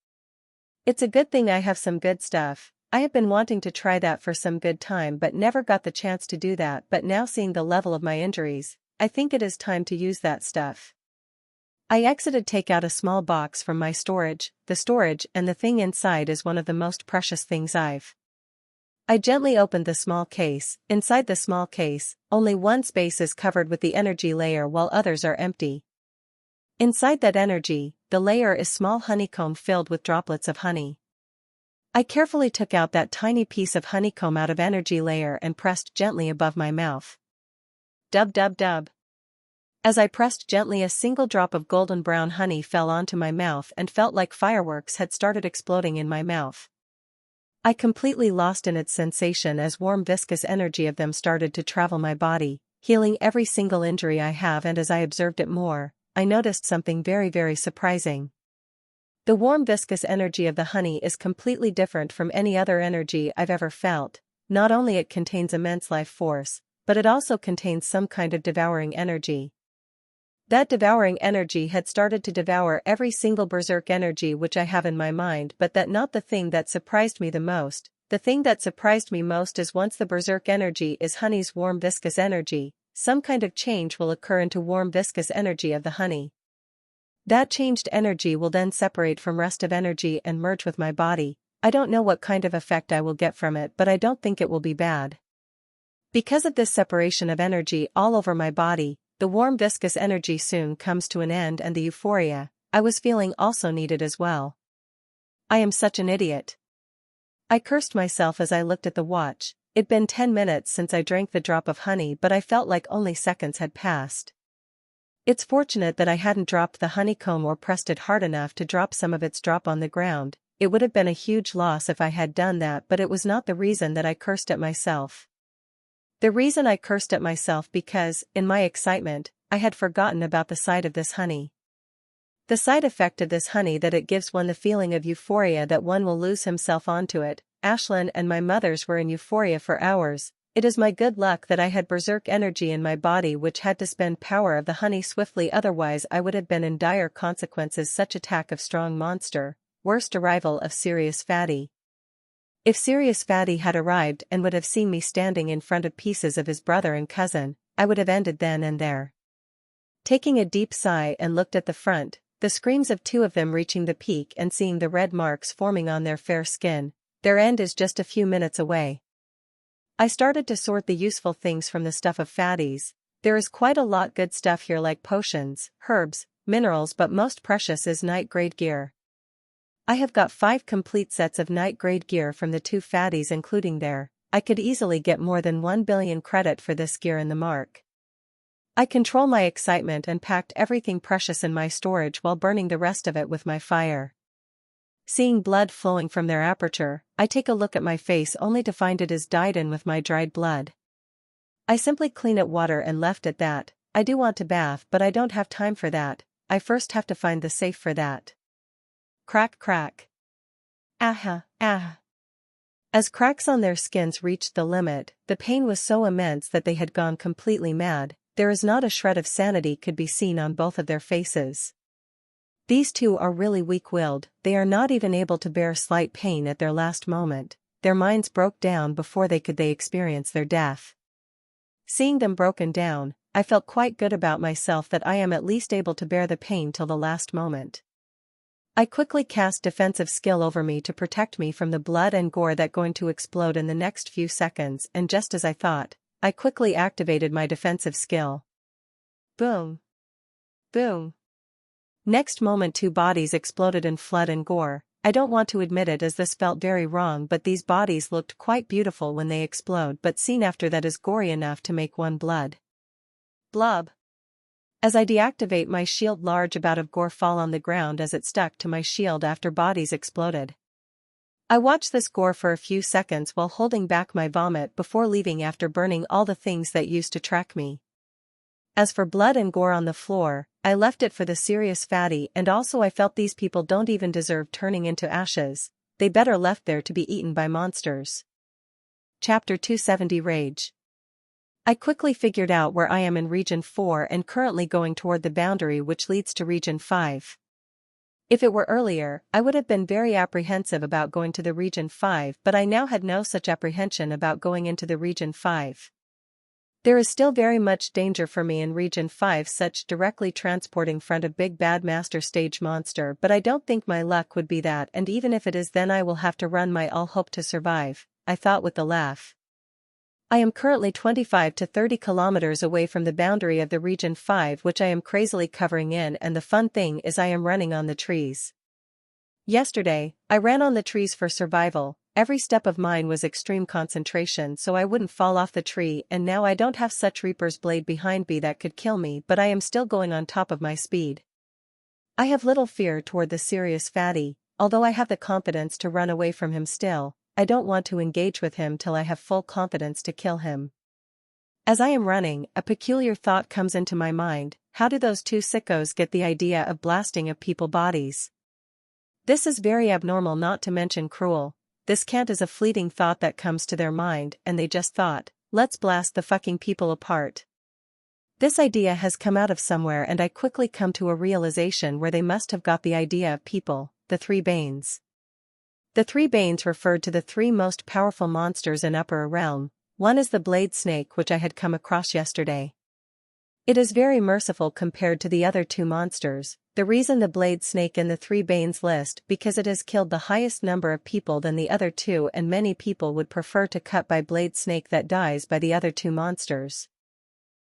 It's a good thing I have some good stuff. I have been wanting to try that for some good time but never got the chance to do that, but now seeing the level of my injuries, I think it is time to use that stuff. I exited, take out a small box from my storage. The storage and the thing inside is one of the most precious things I gently opened the small case. Inside the small case, only one space is covered with the energy layer while others are empty. Inside that energy, the layer is small honeycomb filled with droplets of honey. I carefully took out that tiny piece of honeycomb out of energy layer and pressed gently above my mouth. Dub dub dub. As I pressed gently, a single drop of golden brown honey fell onto my mouth and felt like fireworks had started exploding in my mouth. I completely lost in its sensation as warm viscous energy of them started to travel my body, healing every single injury I have, and as I observed it more, I noticed something very, very surprising. The warm viscous energy of the honey is completely different from any other energy I've ever felt. Not only it contains immense life force, but it also contains some kind of devouring energy. That devouring energy had started to devour every single berserk energy which I have in my mind, but that not the thing that surprised me the most. The thing that surprised me most is once the berserk energy is honey's warm viscous energy, some kind of change will occur into warm viscous energy of the honey. That changed energy will then separate from rest of energy and merge with my body. I don't know what kind of effect I will get from it, but I don't think it will be bad. Because of this separation of energy all over my body, the warm viscous energy soon comes to an end, and the euphoria I was feeling also needed as well. I am such an idiot. I cursed myself as I looked at the watch. It'd been 10 minutes since I drank the drop of honey, but I felt like only seconds had passed. It's fortunate that I hadn't dropped the honeycomb or pressed it hard enough to drop some of its drop on the ground. It would have been a huge loss if I had done that, but it was not the reason that I cursed at myself. The reason I cursed at myself because, in my excitement, I had forgotten about the sight of this honey. The side effect of this honey that it gives one the feeling of euphoria that one will lose himself onto it. Ashlyn and my mothers were in euphoria for hours. It is my good luck that I had berserk energy in my body which had to spend power of the honey swiftly, otherwise I would have been in dire consequences. Such attack of strong monster, worst arrival of Serious Fatty. If Serious Fatty had arrived and would have seen me standing in front of pieces of his brother and cousin, I would have ended then and there. Taking a deep sigh and looked at the front, the screams of two of them reaching the peak and seeing the red marks forming on their fair skin, their end is just a few minutes away. I started to sort the useful things from the stuff of fatties. There is quite a lot good stuff here, like potions, herbs, minerals, but most precious is night-grade gear. I have got 5 complete sets of night-grade gear from the two fatties including there. I could easily get more than 1 billion credit for this gear in the mark. I control my excitement and packed everything precious in my storage while burning the rest of it with my fire. Seeing blood flowing from their aperture, I take a look at my face only to find it is dyed in with my dried blood. I simply clean it water and left it that. I do want to bath, but I don't have time for that. I first have to find the safe for that. Crack crack. Aha, ah. As cracks on their skins reached the limit, the pain was so immense that they had gone completely mad. There is not a shred of sanity could be seen on both of their faces. These two are really weak-willed, they are not even able to bear slight pain at their last moment. Their minds broke down before they could experience their death. Seeing them broken down, I felt quite good about myself that I am at least able to bear the pain till the last moment. I quickly cast defensive skill over me to protect me from the blood and gore that going to explode in the next few seconds, and just as I thought, I quickly activated my defensive skill. Boom. Boom. Next moment 2 bodies exploded in flood and gore. I don't want to admit it as this felt very wrong, but these bodies looked quite beautiful when they explode, but seen after that is gory enough to make one blood. Blub. As I deactivate my shield, large amount of gore fall on the ground as it stuck to my shield after bodies exploded. I watch this gore for a few seconds while holding back my vomit before leaving after burning all the things that used to track me. As for blood and gore on the floor, I left it for the Serious Fatty, and also I felt these people don't even deserve turning into ashes, they better left there to be eaten by monsters. Chapter 270 Rage. I quickly figured out where I am in Region 4 and currently going toward the boundary which leads to Region 5. If it were earlier, I would have been very apprehensive about going to the Region 5, but I now had no such apprehension about going into the Region 5. There is still very much danger for me in Region 5, such directly transporting front of big bad master stage monster, but I don't think my luck would be that, and even if it is, then I will have to run my all hope to survive, I thought with a laugh. I am currently 25 to 30 kilometers away from the boundary of the Region 5 which I am crazily covering in, and the fun thing is I am running on the trees. Yesterday, I ran on the trees for survival. every step of mine was extreme concentration so I wouldn't fall off the tree, and now I don't have such Reaper's blade behind me that could kill me, but I am still going on top of my speed. I have little fear toward the serious fatty, although I have the confidence to run away from him still. I don't want to engage with him till I have full confidence to kill him. As I am running, a peculiar thought comes into my mind: how do those two sickos get the idea of blasting of people bodies? This is very abnormal, not to mention cruel. This can't is a fleeting thought that comes to their mind, and they just thought, let's blast the fucking people apart. This idea has come out of somewhere, and I quickly come to a realization where they must have got the idea of people, the three Banes. The three Banes referred to the three most powerful monsters in Upper Realm. One is the blade snake, which I had come across yesterday. It is very merciful compared to the other two monsters. The reason the blade snake in the three Banes list because it has killed the highest number of people than the other two, and many people would prefer to cut by blade snake that dies by the other two monsters.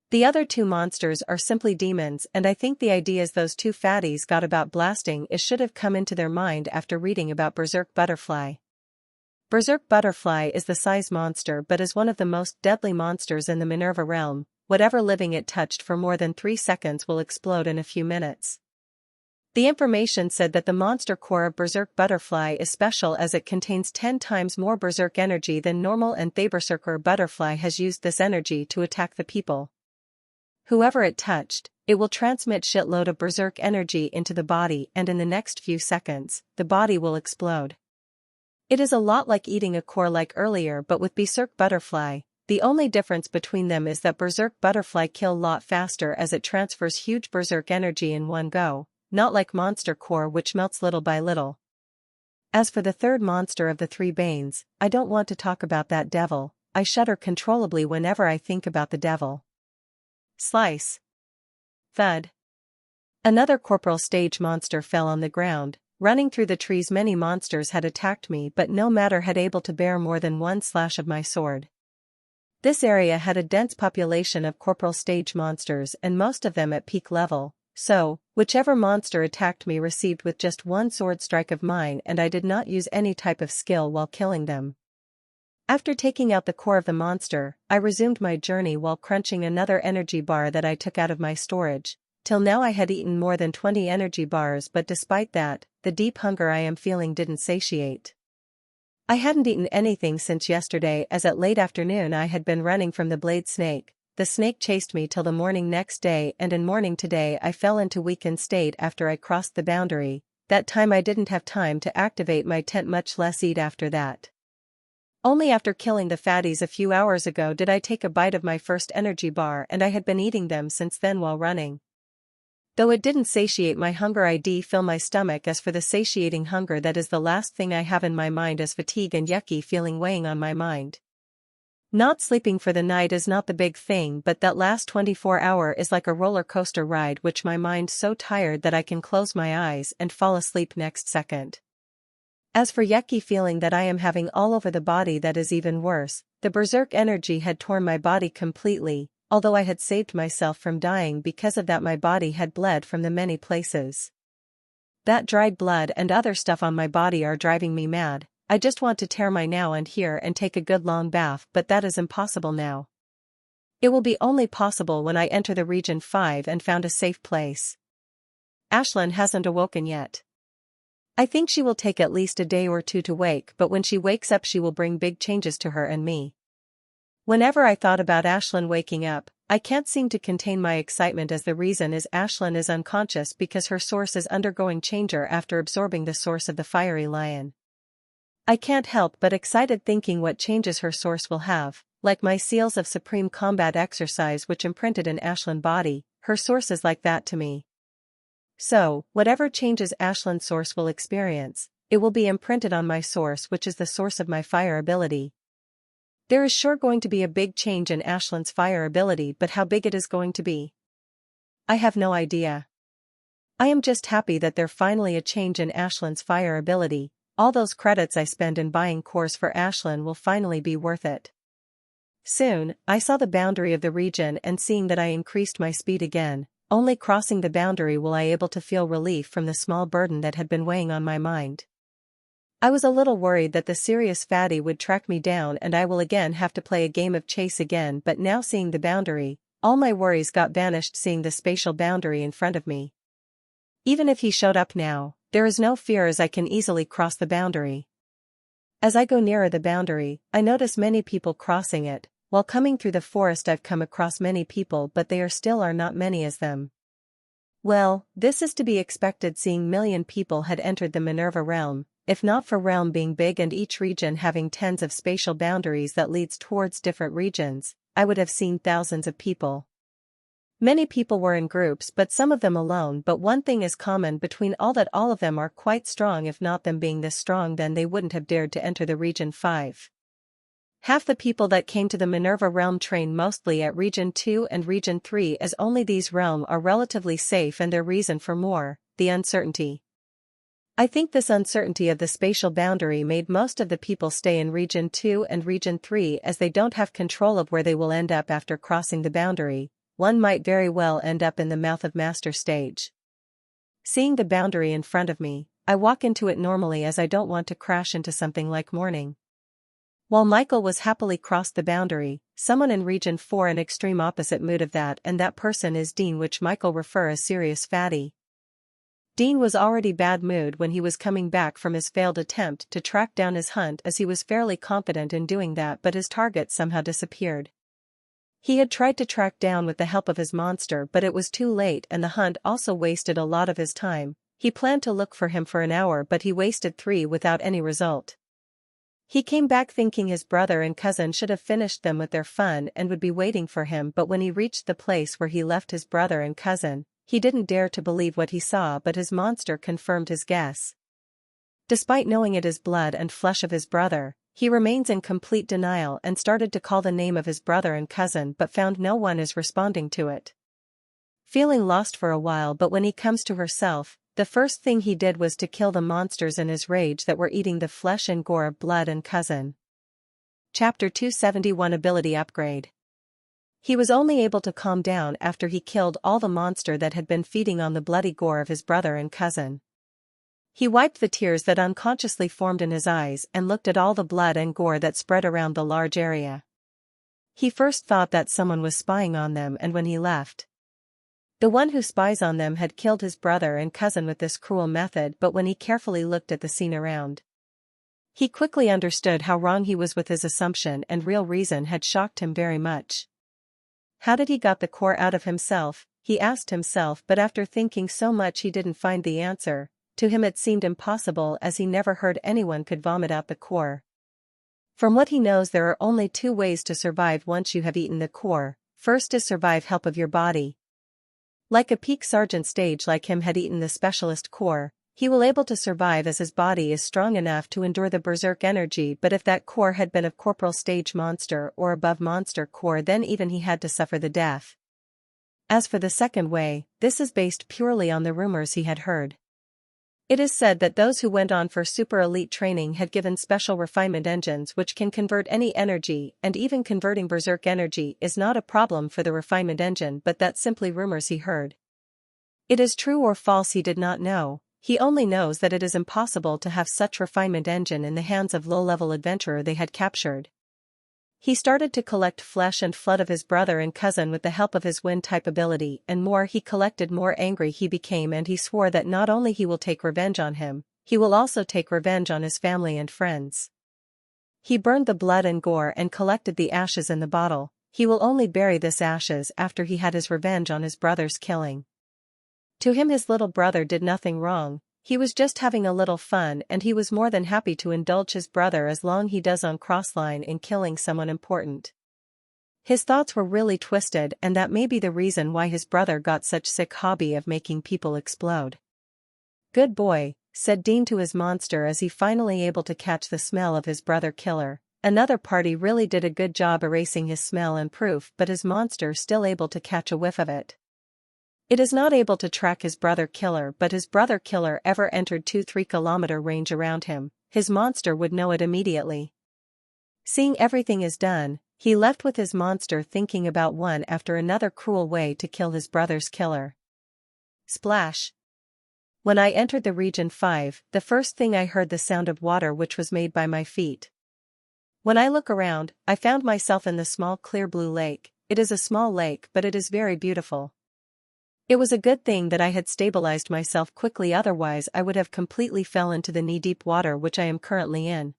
The other two monsters are simply demons, and I think the ideas those two fatties got about blasting should have come into their mind after reading about Berserk Butterfly. Berserk Butterfly is the size monster but is one of the most deadly monsters in the Minerva realm. Whatever living it touched for more than 3 seconds will explode in a few minutes. The information said that the monster core of Berserk Butterfly is special as it contains 10 times more Berserk energy than normal, and the Berserker Butterfly has used this energy to attack the people. Whoever it touched, it will transmit shitload of Berserk energy into the body, and in the next few seconds, the body will explode. It is a lot like eating a core like earlier, but with Berserk Butterfly. The only difference between them is that Berserk Butterfly kill a lot faster as it transfers huge Berserk energy in one go, not like Monster Core which melts little by little. As for the third monster of the three Banes, I don't want to talk about that devil. I shudder controllably whenever I think about the devil. Slice. Thud. Another corporal stage monster fell on the ground. Running through the trees, many monsters had attacked me, but no matter had able to bear more than one slash of my sword. This area had a dense population of corporal stage monsters, and most of them at peak level, so, whichever monster attacked me received with just one sword strike of mine, and I did not use any type of skill while killing them. After taking out the core of the monster, I resumed my journey while crunching another energy bar that I took out of my storage. Till now I had eaten more than 20 energy bars, but despite that, the deep hunger I am feeling didn't satiate. I hadn't eaten anything since yesterday, as at late afternoon I had been running from the blade snake. The snake chased me till the morning next day, and in morning today I fell into weakened state after I crossed the boundary. That time I didn't have time to activate my tent, much less eat after that. Only after killing the fatties a few hours ago did I take a bite of my first energy bar, and I had been eating them since then while running. Though it didn't satiate my hunger, I fill my stomach. As for the satiating hunger, that is the last thing I have in my mind, as fatigue and yucky feeling weighing on my mind. Not sleeping for the night is not the big thing, but that last 24 hours is like a roller coaster ride, which my mind's so tired that I can close my eyes and fall asleep next second. As for yucky feeling that I am having all over the body, that is even worse. The berserk energy had torn my body completely. Although I had saved myself from dying because of that, my body had bled from the many places. That dried blood and other stuff on my body are driving me mad. I just want to tear my now and here and take a good long bath, but that is impossible now. It will be only possible when I enter the Region 5 and found a safe place. Ashlyn hasn't awoken yet. I think she will take at least a day or two to wake, but when she wakes up she will bring big changes to her and me. Whenever I thought about Ashlyn waking up, I can't seem to contain my excitement, as the reason is Ashlyn is unconscious because her source is undergoing changer after absorbing the source of the fiery lion. I can't help but excited thinking what changes her source will have, like my seals of supreme combat exercise which imprinted in Ashlyn's body. Her source is like that to me. So, whatever changes Ashlyn's source will experience, it will be imprinted on my source, which is the source of my fire ability. There is sure going to be a big change in Ashlyn's fire ability, but how big it is going to be, I have no idea. I am just happy that there's finally a change in Ashlyn's fire ability. All those credits I spend in buying cores for Ashlyn will finally be worth it. Soon, I saw the boundary of the region, and seeing that I increased my speed again. Only crossing the boundary will I able to feel relief from the small burden that had been weighing on my mind. I was a little worried that the serious fatty would track me down and I will again have to play a game of chase again, but now seeing the boundary, all my worries got vanished seeing the spatial boundary in front of me. Even if he showed up now, there is no fear as I can easily cross the boundary. As I go nearer the boundary, I notice many people crossing it. While coming through the forest I've come across many people but they are not many as them. Well, this is to be expected seeing million people had entered the Minerva realm, if not for realm being big and each region having tens of spatial boundaries that leads towards different regions, I would have seen thousands of people. Many people were in groups but some of them alone, but one thing is common between all that all of them are quite strong, if not them being this strong then they wouldn't have dared to enter the region 5. Half the people that came to the Minerva realm train mostly at region 2 and region 3 as only these realm are relatively safe and their reason for more, the uncertainty. I think this uncertainty of the spatial boundary made most of the people stay in region 2 and region 3 as they don't have control of where they will end up after crossing the boundary. One might very well end up in the mouth of master stage. Seeing the boundary in front of me, I walk into it normally as I don't want to crash into something like morning. While Michael was happily crossed the boundary, someone in region 4 an extreme opposite mood of that and that person is Dean, which Michael refer as serious fatty. Dean was already bad mood when he was coming back from his failed attempt to track down his hunt as he was fairly confident in doing that but his target somehow disappeared. He had tried to track down with the help of his monster but it was too late and the hunt also wasted a lot of his time. He planned to look for him for an hour but he wasted 3 without any result. He came back thinking his brother and cousin should have finished them with their fun and would be waiting for him, but when he reached the place where he left his brother and cousin, he didn't dare to believe what he saw but his monster confirmed his guess. Despite knowing it is blood and flesh of his brother, he remains in complete denial and started to call the name of his brother and cousin but found no one is responding to it. Feeling lost for a while but when he comes to herself, the first thing he did was to kill the monsters in his rage that were eating the flesh and gore of blood and cousin. Chapter 271 Ability Upgrade. He was only able to calm down after he killed all the monster that had been feeding on the bloody gore of his brother and cousin. He wiped the tears that unconsciously formed in his eyes and looked at all the blood and gore that spread around the large area. He first thought that someone was spying on them and when he left, the one who spies on them had killed his brother and cousin with this cruel method, but when he carefully looked at the scene around, he quickly understood how wrong he was with his assumption and real reason had shocked him very much. How did he got the core out of himself, he asked himself, but after thinking so much he didn't find the answer. To him it seemed impossible as he never heard anyone could vomit out the core. From what he knows there are only 2 ways to survive once you have eaten the core. First is survive help of your body. Like a peak sergeant stage like him had eaten the specialist core, he will able to survive as his body is strong enough to endure the berserk energy, but if that core had been of corporal stage monster or above monster core then even he had to suffer the death. As for the second way, this is based purely on the rumors he had heard. It is said that those who went on for super elite training had given special refinement engines which can convert any energy, and even converting berserk energy is not a problem for the refinement engine, but that's simply rumors he heard. It is true or false he did not know, he only knows that it is impossible to have such refinement engine in the hands of low-level adventurer they had captured. He started to collect flesh and flood of his brother and cousin with the help of his wind-type ability, and more he collected more angry he became, and he swore that not only he will take revenge on him, he will also take revenge on his family and friends. He burned the blood and gore and collected the ashes in the bottle. He will only bury this ashes after he had his revenge on his brother's killing. To him his little brother did nothing wrong. He was just having a little fun and he was more than happy to indulge his brother as long he does on crossline in killing someone important. His thoughts were really twisted and that may be the reason why his brother got such sick hobby of making people explode. Good boy, said Dean to his monster as he finally able to catch the smell of his brother killer. Another party really did a good job erasing his smell and proof, but his monster still able to catch a whiff of it. It is not able to track his brother killer, but his brother killer ever entered 2-3 kilometer range around him, his monster would know it immediately. Seeing everything is done, he left with his monster thinking about one after another cruel way to kill his brother's killer. Splash! When I entered the region 5, the first thing I heard the sound of water which was made by my feet. When I look around, I found myself in the small clear blue lake. It is a small lake but it is very beautiful. It was a good thing that I had stabilized myself quickly, otherwise I would have completely fell into the knee-deep water which I am currently in.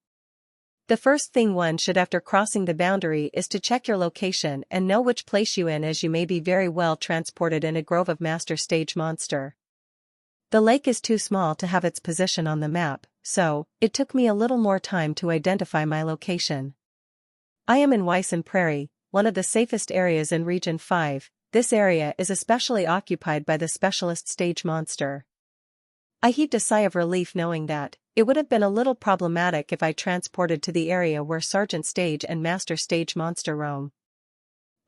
The first thing one should after crossing the boundary is to check your location and know which place you in, as you may be very well transported in a grove of master stage monster. The lake is too small to have its position on the map, so it took me a little more time to identify my location. I am in Wyson Prairie, one of the safest areas in Region 5. This area is especially occupied by the specialist stage monster. I heaved a sigh of relief knowing that it would have been a little problematic if I transported to the area where Sergeant Stage and Master Stage monster roam.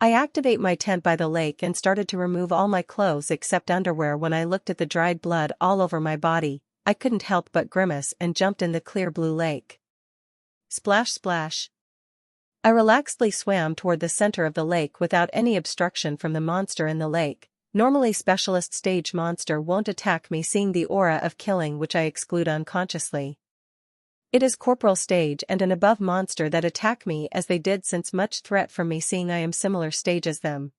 I activate my tent by the lake and started to remove all my clothes except underwear. When I looked at the dried blood all over my body, I couldn't help but grimace and jumped in the clear blue lake. Splash splash. I relaxedly swam toward the center of the lake without any obstruction from the monster in the lake. Normally specialist stage monster won't attack me, seeing the aura of killing which I exclude unconsciously. It is Corporal Stage and an above monster that attack me as they did, since much threat from me, seeing I am similar stage as them.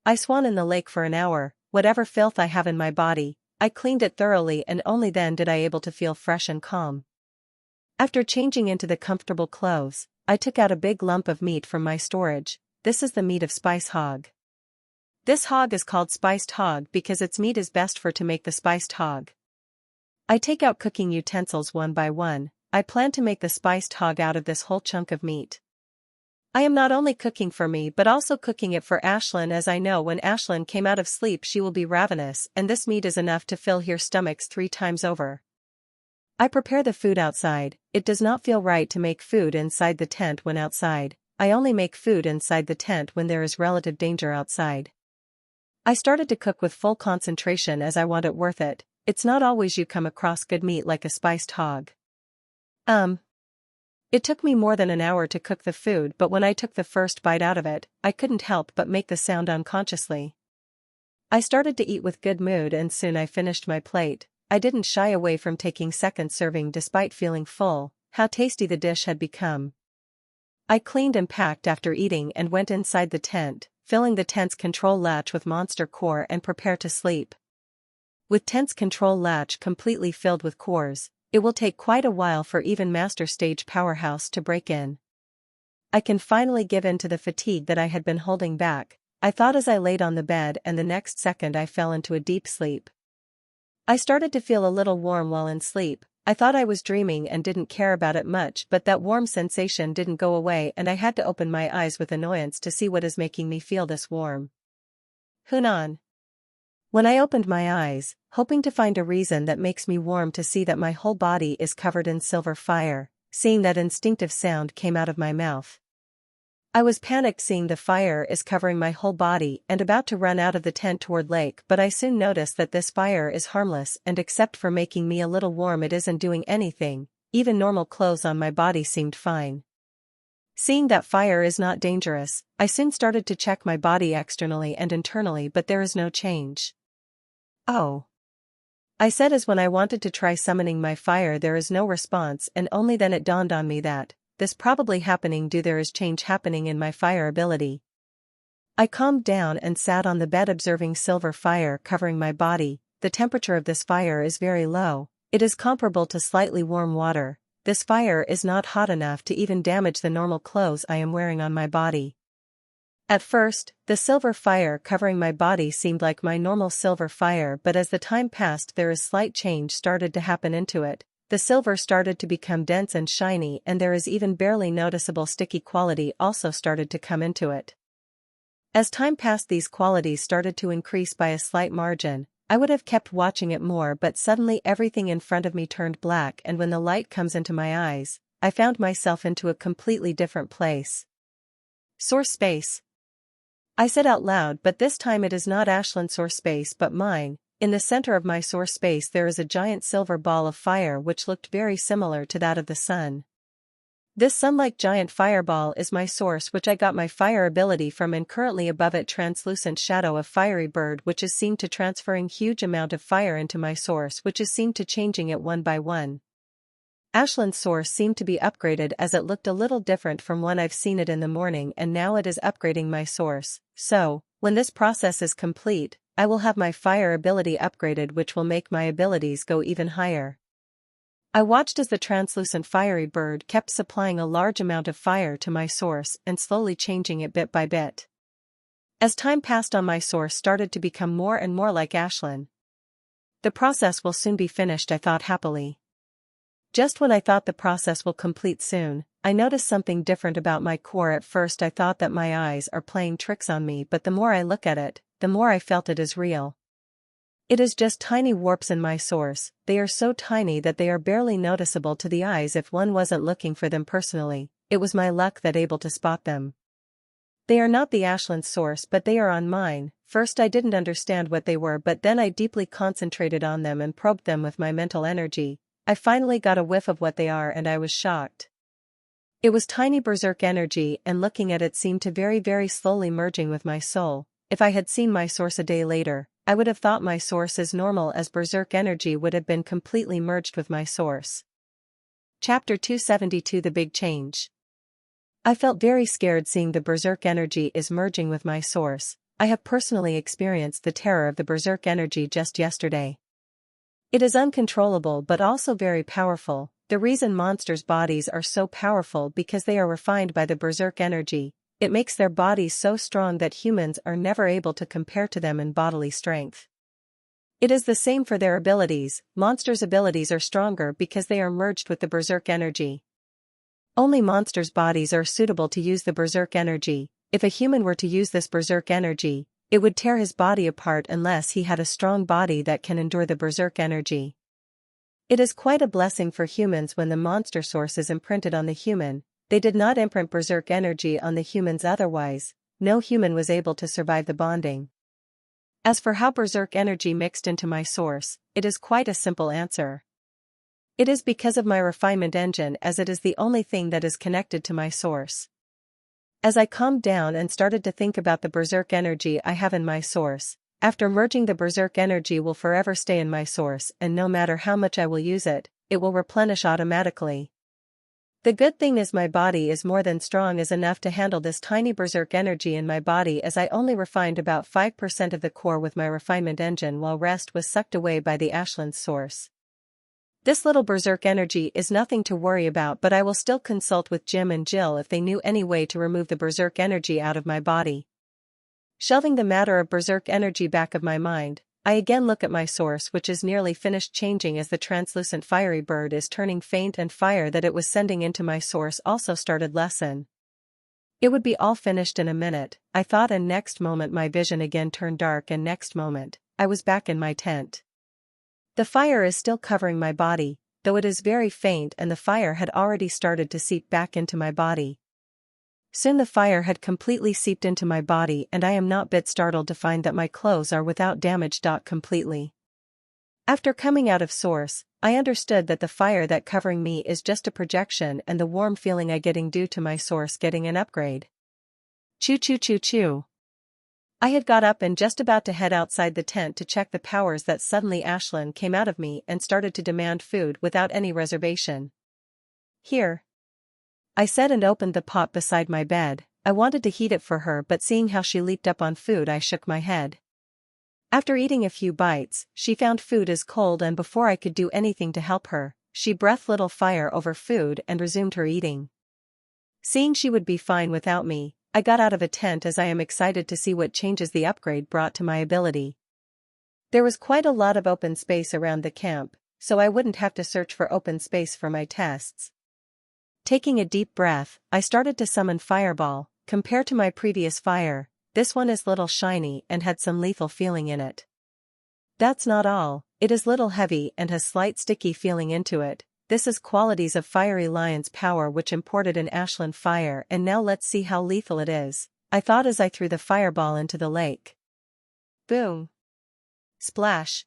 I swam in the lake for an hour. Whatever filth I have in my body, I cleaned it thoroughly and only then did I able to feel fresh and calm. After changing into the comfortable clothes, I took out a big lump of meat from my storage. This is the meat of spice hog. This hog is called spiced hog because its meat is best for to make the spiced hog. I take out cooking utensils one by one. I plan to make the spiced hog out of this whole chunk of meat. I am not only cooking for me but also cooking it for Ashlyn, as I know when Ashlyn came out of sleep she will be ravenous, and this meat is enough to fill her stomachs 3 times over. I prepare the food outside. It does not feel right to make food inside the tent when outside. I only make food inside the tent when there is relative danger outside. I started to cook with full concentration as I want it worth it. It's not always you come across good meat like a spiced hog. It took me more than an hour to cook the food, but when I took the first bite out of it, I couldn't help but make the sound unconsciously. I started to eat with good mood and soon I finished my plate. I didn't shy away from taking second serving despite feeling full. How tasty the dish had become. I cleaned and packed after eating and went inside the tent, filling the tent's control latch with monster core and prepare to sleep. With tent's control latch completely filled with cores, it will take quite a while for even Master Stage Powerhouse to break in. I can finally give in to the fatigue that I had been holding back, I thought as I laid on the bed, and the next second I fell into a deep sleep. I started to feel a little warm while in sleep. I thought I was dreaming and didn't care about it much, but that warm sensation didn't go away and I had to open my eyes with annoyance to see what is making me feel this warm. Hunan. When I opened my eyes, hoping to find a reason that makes me warm, to see that my whole body is covered in silver fire, seeing that instinctive sound came out of my mouth. I was panicked seeing the fire is covering my whole body and about to run out of the tent toward lake, but I soon noticed that this fire is harmless and except for making me a little warm it isn't doing anything. Even normal clothes on my body seemed fine. Seeing that fire is not dangerous, I soon started to check my body externally and internally, but there is no change. Oh, I said as when I wanted to try summoning my fire there is no response, and only then it dawned on me that this probably happening due there is change happening in my fire ability. I calmed down and sat on the bed observing silver fire covering my body. The temperature of this fire is very low. It is comparable to slightly warm water. This fire is not hot enough to even damage the normal clothes I am wearing on my body. At first, the silver fire covering my body seemed like my normal silver fire, but as the time passed there is slight change started to happen into it. The silver started to become dense and shiny, and there is even barely noticeable sticky quality also started to come into it. As time passed these qualities started to increase by a slight margin. I would have kept watching it more, but suddenly everything in front of me turned black, and when the light comes into my eyes, I found myself into a completely different place. Source space. I said out loud, but this time it is not Ashlyn's source space but mine. In the center of my source space there is a giant silver ball of fire which looked very similar to that of the sun. This sun-like giant fireball is my source, which I got my fire ability from, and currently above it translucent shadow of fiery bird, which is seen to transferring huge amount of fire into my source, which is seen to changing it one by one. Ashland's source seemed to be upgraded as it looked a little different from when I've seen it in the morning, and now it is upgrading my source. So, when this process is complete, I will have my fire ability upgraded, which will make my abilities go even higher. I watched as the translucent fiery bird kept supplying a large amount of fire to my source and slowly changing it bit by bit. As time passed on, my source started to become more and more like Ashland. The process will soon be finished, I thought happily. Just when I thought the process will complete soon, I noticed something different about my core. At first I thought that my eyes are playing tricks on me, but the more I look at it, the more I felt it is real. It is just tiny warps in my source. They are so tiny that they are barely noticeable to the eyes if one wasn't looking for them personally. It was my luck that able to spot them. They are not the Ashland source, but they are on mine. First I didn't understand what they were, but then I deeply concentrated on them and probed them with my mental energy. I finally got a whiff of what they are, and I was shocked. It was tiny berserk energy, and looking at it seemed to very slowly merging with my soul. If I had seen my source a day later, I would have thought my source is normal, as berserk energy would have been completely merged with my source. Chapter 272 The Big Change. I felt very scared seeing the berserk energy is merging with my source. I have personally experienced the terror of the berserk energy just yesterday. It is uncontrollable but also very powerful. The reason monsters' bodies are so powerful because they are refined by the berserk energy. It makes their bodies so strong that humans are never able to compare to them in bodily strength. It is the same for their abilities. Monsters' abilities are stronger because they are merged with the berserk energy. Only monsters' bodies are suitable to use the berserk energy. If a human were to use this berserk energy, it would tear his body apart unless he had a strong body that can endure the berserk energy. It is quite a blessing for humans when the monster source is imprinted on the human. They did not imprint berserk energy on the humans, otherwise, no human was able to survive the bonding. As for how berserk energy mixed into my source, it is quite a simple answer. It is because of my refinement engine, as it is the only thing that is connected to my source. As I calmed down and started to think about the berserk energy I have in my source, after merging, the berserk energy will forever stay in my source, and no matter how much I will use it, it will replenish automatically. The good thing is my body is more than strong as enough to handle this tiny berserk energy in my body, as I only refined about 5% of the core with my refinement engine, while rest was sucked away by the Ashland source. This little berserk energy is nothing to worry about, but I will still consult with Jim and Jill if they knew any way to remove the berserk energy out of my body. Shelving the matter of berserk energy back of my mind, I again look at my source, which is nearly finished changing as the translucent fiery bird is turning faint, and fire that it was sending into my source also started lessen. It would be all finished in a minute, I thought, and next moment my vision again turned dark, and next moment, I was back in my tent. The fire is still covering my body, though it is very faint, and the fire had already started to seep back into my body. Soon the fire had completely seeped into my body, and I am not a bit startled to find that my clothes are without damage. Completely. After coming out of source, I understood that the fire that covering me is just a projection, and the warm feeling I getting due to my source getting an upgrade. Choo choo choo choo. I had got up and just about to head outside the tent to check the powers, that suddenly Ashland came out of me and started to demand food without any reservation. Here, I said, and opened the pot beside my bed. I wanted to heat it for her, but seeing how she leaped up on food, I shook my head. After eating a few bites, she found food is cold, and before I could do anything to help her, she breathed little fire over food and resumed her eating. Seeing she would be fine without me, I got out of a tent, as I am excited to see what changes the upgrade brought to my ability. There was quite a lot of open space around the camp, so I wouldn't have to search for open space for my tests. Taking a deep breath, I started to summon Fireball. Compared to my previous fire, this one is little shiny and had some lethal feeling in it. That's not all, it is little heavy and has slight sticky feeling into it. This is qualities of Fiery Lion's power, which imported in Ashland fire, and now let's see how lethal it is, I thought as I threw the fireball into the lake. Boom! Splash!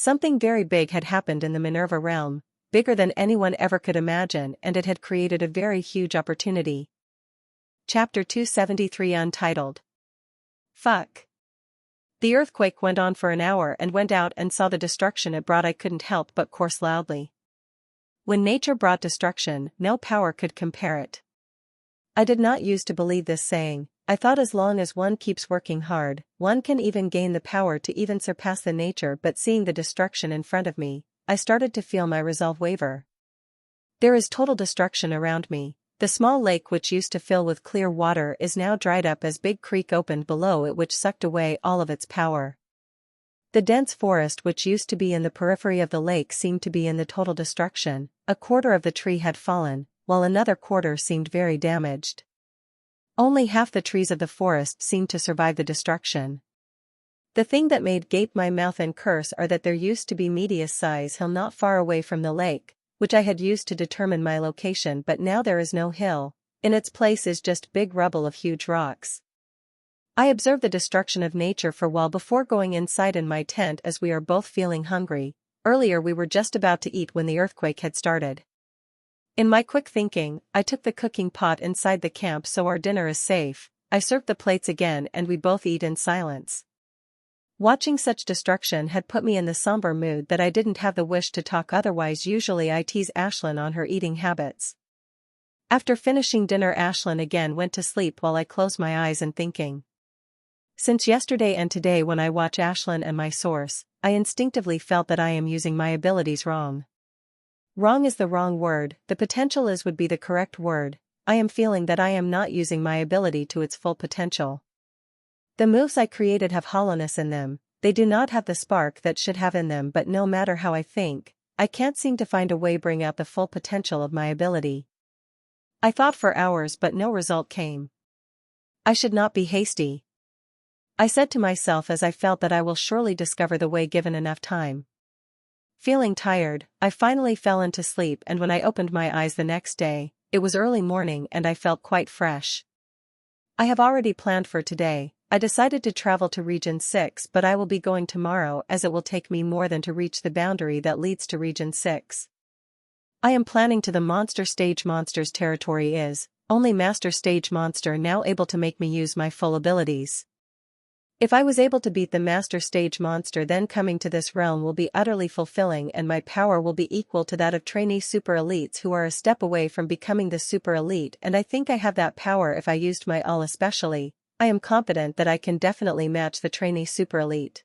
Something very big had happened in the Minerva realm, bigger than anyone ever could imagine, and it had created a very huge opportunity. Chapter 273 Untitled. Fuck. The earthquake went on for an hour and went out and saw the destruction it brought. I couldn't help but curse loudly. When nature brought destruction, no power could compare it. I did not use to believe this saying. I thought as long as one keeps working hard, one can even gain the power to even surpass the nature, but seeing the destruction in front of me, I started to feel my resolve waver. There is total destruction around me. The small lake which used to fill with clear water is now dried up as big creek opened below it which sucked away all of its power. The dense forest which used to be in the periphery of the lake seemed to be in the total destruction. A quarter of the tree had fallen, while another quarter seemed very damaged. Only half the trees of the forest seemed to survive the destruction. The thing that made gape my mouth and curse are that there used to be medium-sized hill not far away from the lake, which I had used to determine my location, but now there is no hill. In its place is just big rubble of huge rocks. I observed the destruction of nature for a while before going inside in my tent, as we are both feeling hungry. Earlier we were just about to eat when the earthquake had started. In my quick thinking, I took the cooking pot inside the camp so our dinner is safe. I served the plates again and we both eat in silence. Watching such destruction had put me in the somber mood that I didn't have the wish to talk, otherwise usually I tease Ashlyn on her eating habits. After finishing dinner, Ashlyn again went to sleep while I closed my eyes and thinking. Since yesterday and today when I watch Ashlyn and my source, I instinctively felt that I am using my abilities wrong. Wrong is the wrong word, the potential is would be the correct word. I am feeling that I am not using my ability to its full potential. The moves I created have hollowness in them, they do not have the spark that should have in them, but no matter how I think, I can't seem to find a way bring out the full potential of my ability. I thought for hours but no result came. I should not be hasty, I said to myself as I felt that I will surely discover the way given enough time. Feeling tired, I finally fell into sleep, and when I opened my eyes the next day, it was early morning and I felt quite fresh. I have already planned for today. I decided to travel to Region 6, but I will be going tomorrow as it will take me more than to reach the boundary that leads to Region 6. I am planning to the monster stage. Monsters territory is only master stage monster now able to make me use my full abilities. If I was able to beat the master stage monster, then coming to this realm will be utterly fulfilling and my power will be equal to that of trainee super elites who are a step away from becoming the super elite, and I think I have that power if I used my all. Especially, I am confident that I can definitely match the trainee super elite.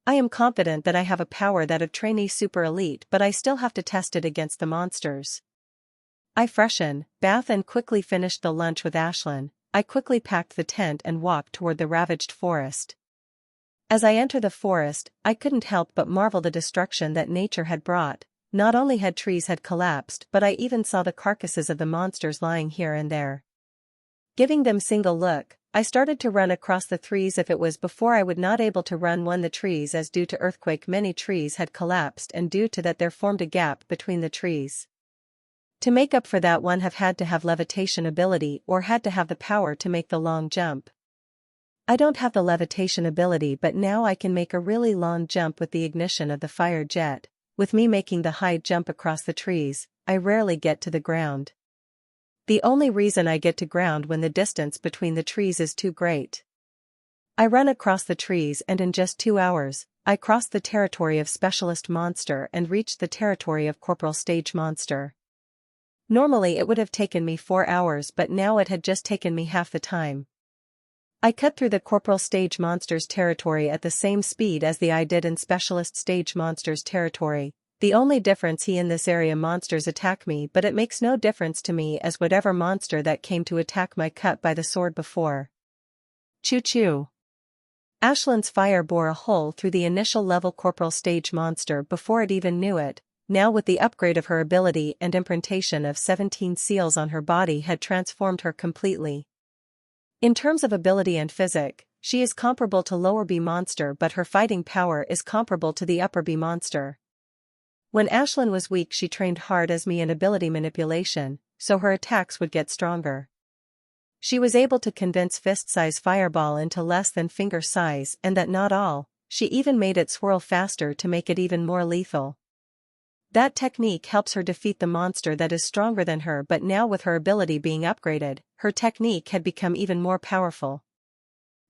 I am confident that I have a power that of trainee super elite, but I still have to test it against the monsters. I freshen, bath and quickly finished the lunch with Ashlyn. I quickly packed the tent and walked toward the ravaged forest. As I entered the forest, I couldn't help but marvel the destruction that nature had brought. Not only had trees had collapsed, but I even saw the carcasses of the monsters lying here and there. Giving them single look, I started to run across the trees. If it was before, I would not able to run the trees, as due to earthquake many trees had collapsed, and due to that there formed a gap between the trees. To make up for that, one have had to have levitation ability or had to have the power to make the long jump. I don't have the levitation ability, but now I can make a really long jump with the ignition of the fire jet. With me making the high jump across the trees, I rarely get to the ground. The only reason I get to ground when the distance between the trees is too great. I run across the trees and in just 2 hours, I crossed the territory of specialist monster and reached the territory of corporal stage monster. Normally it would have taken me 4 hours, but now it had just taken me half the time. I cut through the corporal stage monster's territory at the same speed as I did in specialist stage monster's territory. The only difference he in this area monsters attack me, but it makes no difference to me as whatever monster that came to attack my cut by the sword before. Choo choo. Ashlyn's fire bore a hole through the initial level corporal stage monster before it even knew it. Now with the upgrade of her ability and imprintation of 17 seals on her body had transformed her completely. In terms of ability and physic, she is comparable to lower B monster, but her fighting power is comparable to the upper B monster. When Ashlyn was weak, she trained hard as me in ability manipulation, so her attacks would get stronger. She was able to condense fist-size fireball into less than finger size, and that not all, she even made it swirl faster to make it even more lethal. That technique helps her defeat the monster that is stronger than her, but now with her ability being upgraded, her technique had become even more powerful.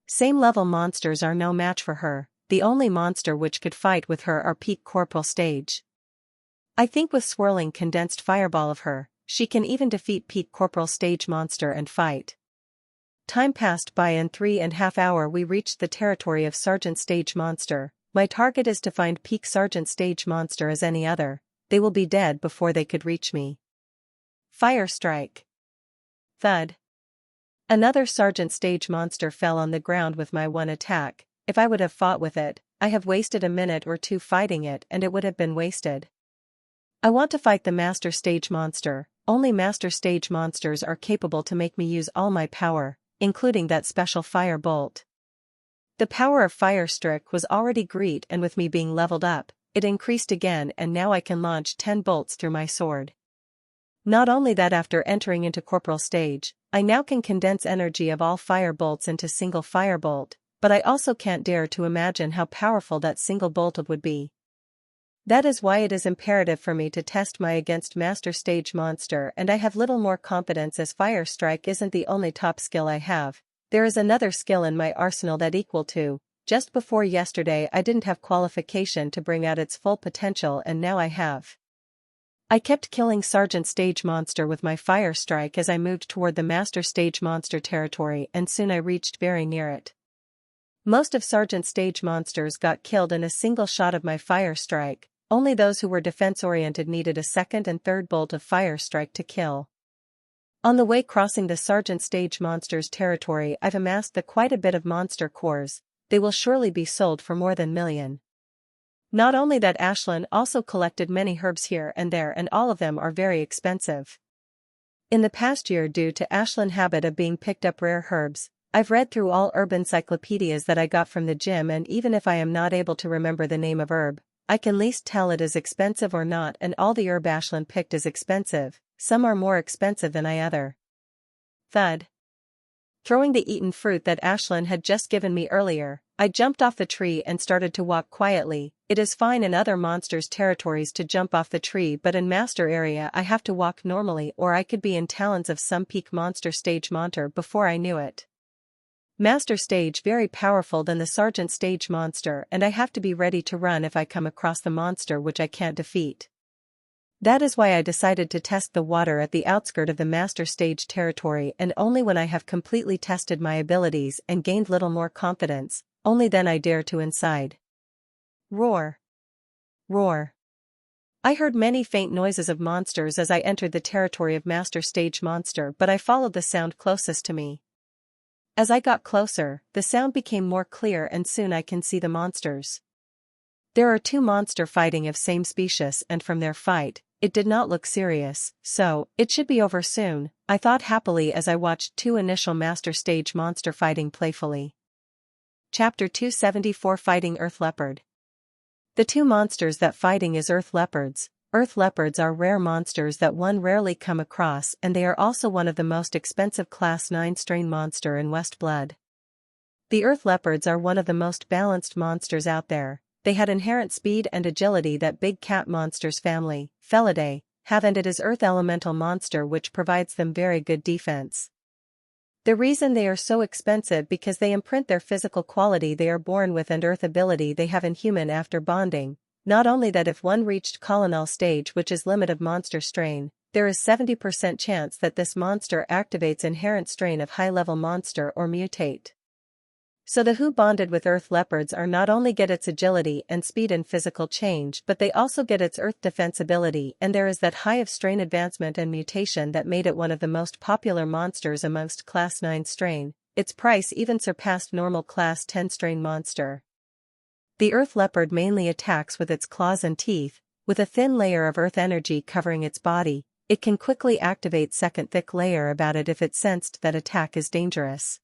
Same level monsters are no match for her, the only monster which could fight with her are peak corporal stage. I think with swirling condensed fireball of her, she can even defeat peak corporal stage monster and fight. Time passed by and 3.5 hours we reached the territory of Sergeant Stage Monster. My target is to find peak Sergeant Stage Monster as any other. They will be dead before they could reach me. Fire strike. Thud. Another Sergeant Stage Monster fell on the ground with my one attack. If I would have fought with it, I have wasted a minute or two fighting it and it would have been wasted. I want to fight the Master Stage Monster. Only Master Stage Monsters are capable to make me use all my power, including that special fire bolt. The power of Fire Strike was already great, and with me being leveled up, it increased again, and now I can launch 10 bolts through my sword. Not only that, after entering into corporal stage, I now can condense energy of all fire bolts into single fire bolt, but I also can't dare to imagine how powerful that single bolt would be. That is why it is imperative for me to test my against Master Stage Monster, and I have little more confidence as Fire Strike isn't the only top skill I have. There is another skill in my arsenal that equal to. Just before yesterday I didn't have qualification to bring out its full potential, and now I have. I kept killing Sergeant Stage Monster with my Fire Strike as I moved toward the Master Stage Monster territory, and soon I reached very near it. Most of Sergeant Stage Monsters got killed in a single shot of my Fire Strike. Only those who were defense-oriented needed a second and third bolt of Fire Strike to kill. On the way crossing the Sergeant Stage Monsters territory, I've amassed quite a bit of monster cores. They will surely be sold for more than million. Not only that, Ashlyn also collected many herbs here and there, and all of them are very expensive. In the past year, due to Ashlyn's habit of being picked up rare herbs, I've read through all herb encyclopedias that I got from the gym, and even if I am not able to remember the name of herb, I can at least tell it is expensive or not, and all the herb Ashlyn picked is expensive. Some are more expensive than other. Thud. Throwing the eaten fruit that Ashlyn had just given me earlier, I jumped off the tree and started to walk quietly. It is fine in other monsters' territories to jump off the tree, but in master area I have to walk normally, or I could be in talons of some peak monster stage monster before I knew it. Master stage very powerful than the Sergeant Stage Monster, and I have to be ready to run if I come across the monster which I can't defeat. That is why I decided to test the water at the outskirt of the Master Stage territory, and only when I have completely tested my abilities and gained little more confidence, only then I dare to inside. Roar. Roar. I heard many faint noises of monsters as I entered the territory of Master Stage Monster, but I followed the sound closest to me. As I got closer, the sound became more clear, and soon I can see the monsters. There are two monster fighting of same species, and from their fight, it did not look serious, so it should be over soon, I thought happily as I watched two initial Master Stage Monster fighting playfully. Chapter 274 Fighting Earth Leopard. The two monsters that fighting is Earth Leopards. Earth Leopards are rare monsters that one rarely come across, and they are also one of the most expensive Class 9 strain monster in West Blood. The Earth Leopards are one of the most balanced monsters out there. They had inherent speed and agility that big cat monsters family, Felidae, have, and it is Earth Elemental monster which provides them very good defense. The reason they are so expensive because they imprint their physical quality they are born with and Earth ability they have in human after bonding. Not only that, if one reached colonel stage, which is limit of monster strain, there is 70% chance that this monster activates inherent strain of high-level monster or mutate. So the who bonded with Earth Leopards are not only get its agility and speed and physical change, but they also get its Earth defense ability, and there is that high of strain advancement and mutation that made it one of the most popular monsters amongst Class 9 strain. Its price even surpassed normal Class 10 strain monster. The Earth Leopard mainly attacks with its claws and teeth, with a thin layer of Earth energy covering its body. It can quickly activate second thick layer about it if it sensed that attack is dangerous.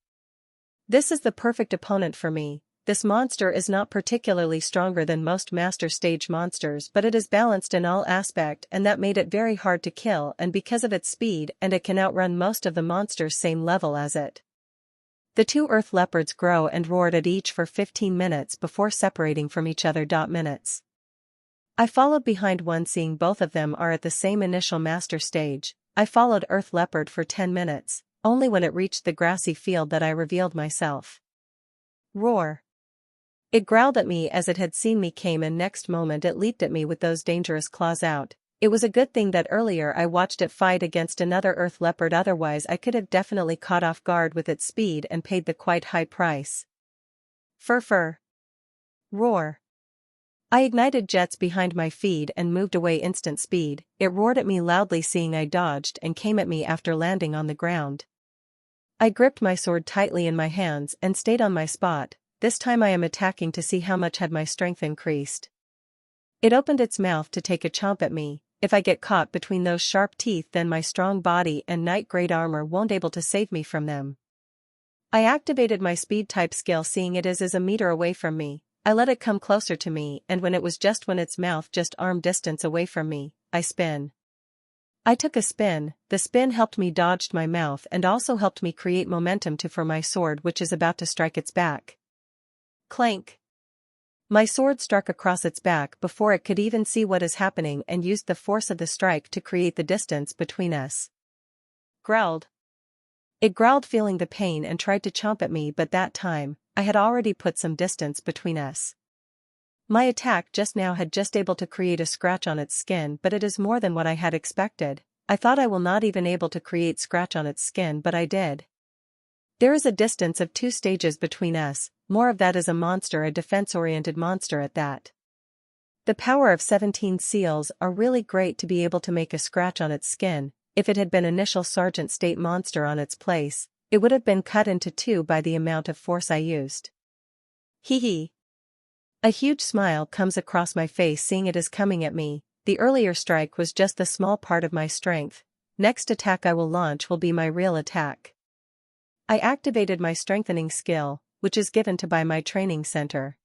This is the perfect opponent for me. This monster is not particularly stronger than most Master Stage monsters, but it is balanced in all aspect, and that made it very hard to kill, and because of its speed, and it can outrun most of the monsters same level as it. The two earth leopards grow and roared at each for 15 minutes before separating from each other. Minutes. I followed behind one. Seeing both of them are at the same initial master stage, I followed earth leopard for 10 minutes, only when it reached the grassy field that I revealed myself. Roar. It growled at me as it had seen me came, and next moment it leaped at me with those dangerous claws out. It was a good thing that earlier I watched it fight against another earth leopard, otherwise I could have definitely caught off guard with its speed and paid the quite high price. Fur. Roar. I ignited jets behind my feed and moved away instant speed. It roared at me loudly, seeing I dodged and came at me after landing on the ground. I gripped my sword tightly in my hands and stayed on my spot. This time I am attacking to see how much had my strength increased. It opened its mouth to take a chomp at me. If I get caught between those sharp teeth, then my strong body and night-grade armor won't able to save me from them. I activated my speed type skill. Seeing it is a meter away from me, I let it come closer to me, and when it was just when its mouth just arm distance away from me, I spin. I took a spin. The spin helped me dodged my mouth and also helped me create momentum for my sword, which is about to strike its back. Clank. My sword struck across its back before it could even see what is happening and used the force of the strike to create the distance between us. Growled. It growled, feeling the pain, and tried to chomp at me, but that time, I had already put some distance between us. My attack just now had just able to create a scratch on its skin, but it is more than what I had expected. I thought I will not even able to create scratch on its skin, but I did. There is a distance of 2 stages between us. More of that is a monster, a defense-oriented monster at that. The power of 17 seals are really great to be able to make a scratch on its skin. If it had been initial Sergeant State monster on its place, it would have been cut into 2 by the amount of force I used. Hee hee. A huge smile comes across my face seeing it is coming at me. The earlier strike was just the small part of my strength. Next attack I will launch will be my real attack. I activated my strengthening skill, which is given to by my training center.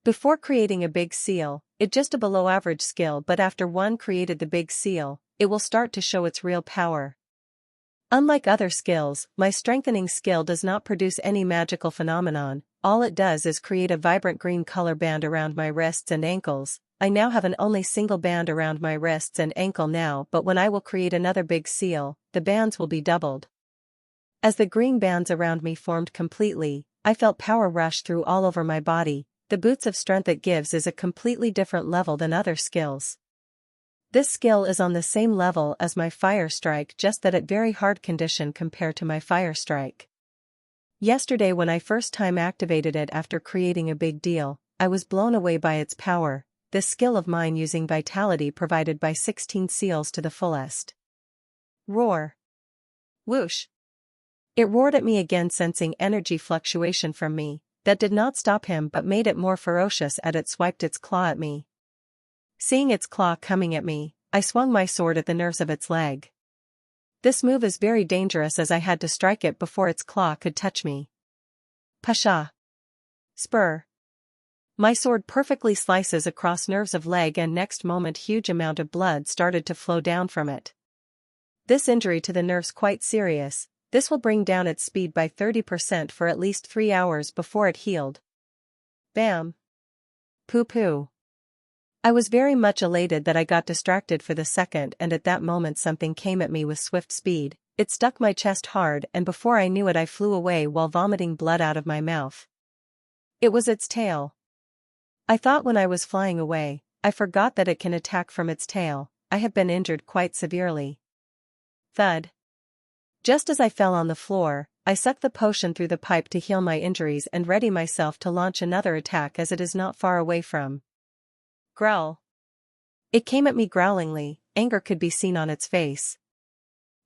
Before creating a big seal, it's just a below average skill, but after one created the big seal, it will start to show its real power. Unlike other skills, my strengthening skill does not produce any magical phenomenon. All it does is create a vibrant green color band around my wrists and ankles. I now have an only single band around my wrists and ankle now, but when I will create another big seal, the bands will be doubled. As the green bands around me formed completely, I felt power rush through all over my body. The boots of strength it gives is a completely different level than other skills. This skill is on the same level as my fire strike, just that at very hard condition compared to my fire strike. Yesterday when I first time activated it after creating a big deal, I was blown away by its power. This skill of mine using vitality provided by 16 seals to the fullest. Roar. Whoosh. It roared at me again, sensing energy fluctuation from me. That did not stop him but made it more ferocious as it swiped its claw at me. Seeing its claw coming at me, I swung my sword at the nerves of its leg. This move is very dangerous as I had to strike it before its claw could touch me. Pasha. Spur. My sword perfectly slices across nerves of leg, and next moment huge amount of blood started to flow down from it. This injury to the nerves quite serious. This will bring down its speed by 30% for at least 3 hours before it healed. Bam. Poo-poo. I was very much elated that I got distracted for the second, and at that moment something came at me with swift speed. It stuck my chest hard, and before I knew it I flew away while vomiting blood out of my mouth. It was its tail. I thought when I was flying away, I forgot that it can attack from its tail. I have been injured quite severely. Thud. Just as I fell on the floor, I sucked the potion through the pipe to heal my injuries and ready myself to launch another attack as it is not far away from. Growl. It came at me growlingly, anger could be seen on its face.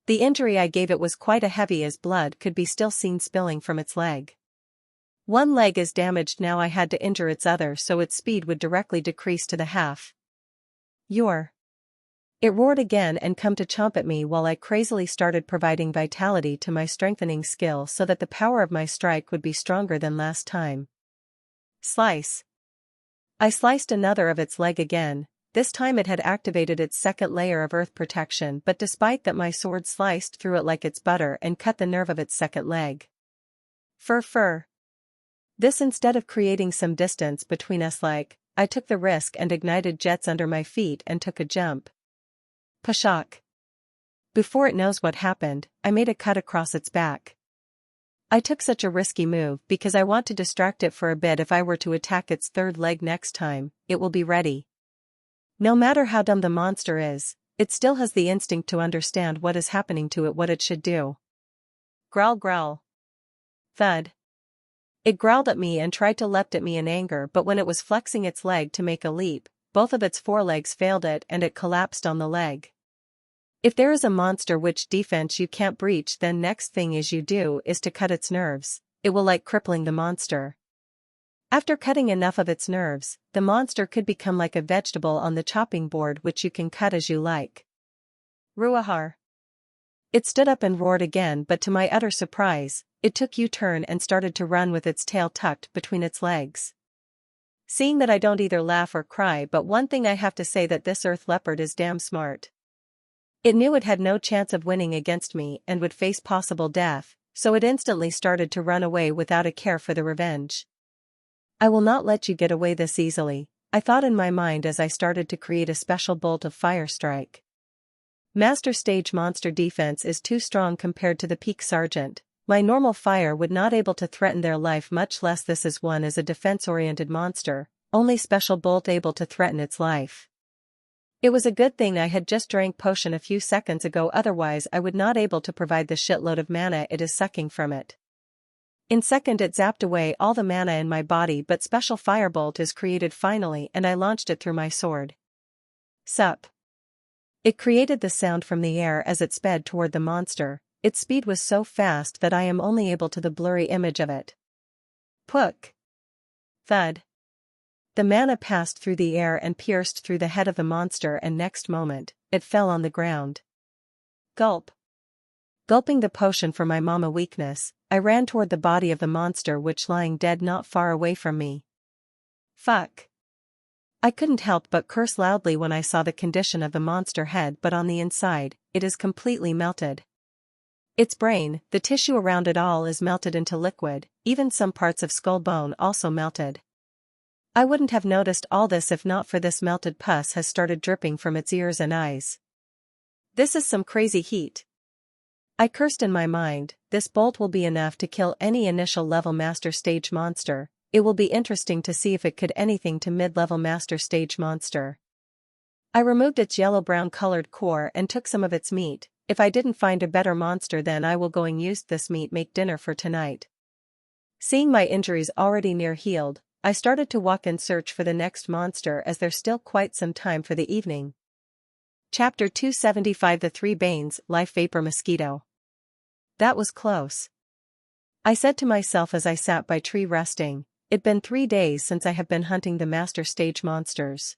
The injury I gave it was quite a heavy as blood could be still seen spilling from its leg. One leg is damaged now. I had to injure its other so its speed would directly decrease to the half. It roared again and come to chomp at me while I crazily started providing vitality to my strengthening skill so that the power of my strike would be stronger than last time. Slice. I sliced another of its leg again. This time it had activated its second layer of earth protection, but despite that my sword sliced through it like it's butter and cut the nerve of its second leg. Fur. This instead of creating some distance between us I took the risk and ignited jets under my feet and took a jump. Pashak. Before it knows what happened, I made a cut across its back. I took such a risky move because I want to distract it for a bit. If I were to attack its third leg next time, it will be ready. No matter how dumb the monster is, it still has the instinct to understand what is happening to it, what it should do. Growl. Thud. It growled at me and tried to leapt at me in anger, but when it was flexing its leg to make a leap, both of its forelegs failed it and it collapsed on the leg. If there is a monster which defense you can't breach, then next thing you do is to cut its nerves. It will like crippling the monster. After cutting enough of its nerves, the monster could become like a vegetable on the chopping board which you can cut as you like. Ruahar. It stood up and roared again, but to my utter surprise, it took U-turn and started to run with its tail tucked between its legs. Seeing that I don't either laugh or cry, but one thing I have to say, that this earth leopard is damn smart. It knew it had no chance of winning against me and would face possible death, so it instantly started to run away without a care for the revenge. I will not let you get away this easily, I thought in my mind as I started to create a special bolt of fire strike. Master Stage Monster defense is too strong compared to the Peak Sergeant. My normal fire would not able to threaten their life, much less this is one as a defense-oriented monster, only special bolt able to threaten its life. It was a good thing I had just drank potion a few seconds ago, otherwise I would not able to provide the shitload of mana it is sucking from it. In second it zapped away all the mana in my body, but special firebolt is created finally and I launched it through my sword. Sup. It created the sound from the air as it sped toward the monster. Its speed was so fast that I am only able to the blurry image of it. Puk. Thud. The mana passed through the air and pierced through the head of the monster, and next moment, it fell on the ground. Gulp. Gulping the potion for my mama weakness, I ran toward the body of the monster which lying dead not far away from me. Fuck. I couldn't help but curse loudly when I saw the condition of the monster head, but on the inside, it is completely melted. Its brain, the tissue around it all is melted into liquid, even some parts of skull bone also melted. I wouldn't have noticed all this if not for this melted pus has started dripping from its ears and eyes. This is some crazy heat. I cursed in my mind, this bolt will be enough to kill any initial level master stage monster. It will be interesting to see if it could anything to mid-level master stage monster. I removed its yellow-brown colored core and took some of its meat. If I didn't find a better monster, then I will going use this meat make dinner for tonight. Seeing my injuries already near healed, I started to walk and search for the next monster as there's still quite some time for the evening. Chapter 275 The Three Banes, Life Vapor Mosquito. That was close. I said to myself as I sat by tree resting, it'd been 3 days since I have been hunting the master stage monsters.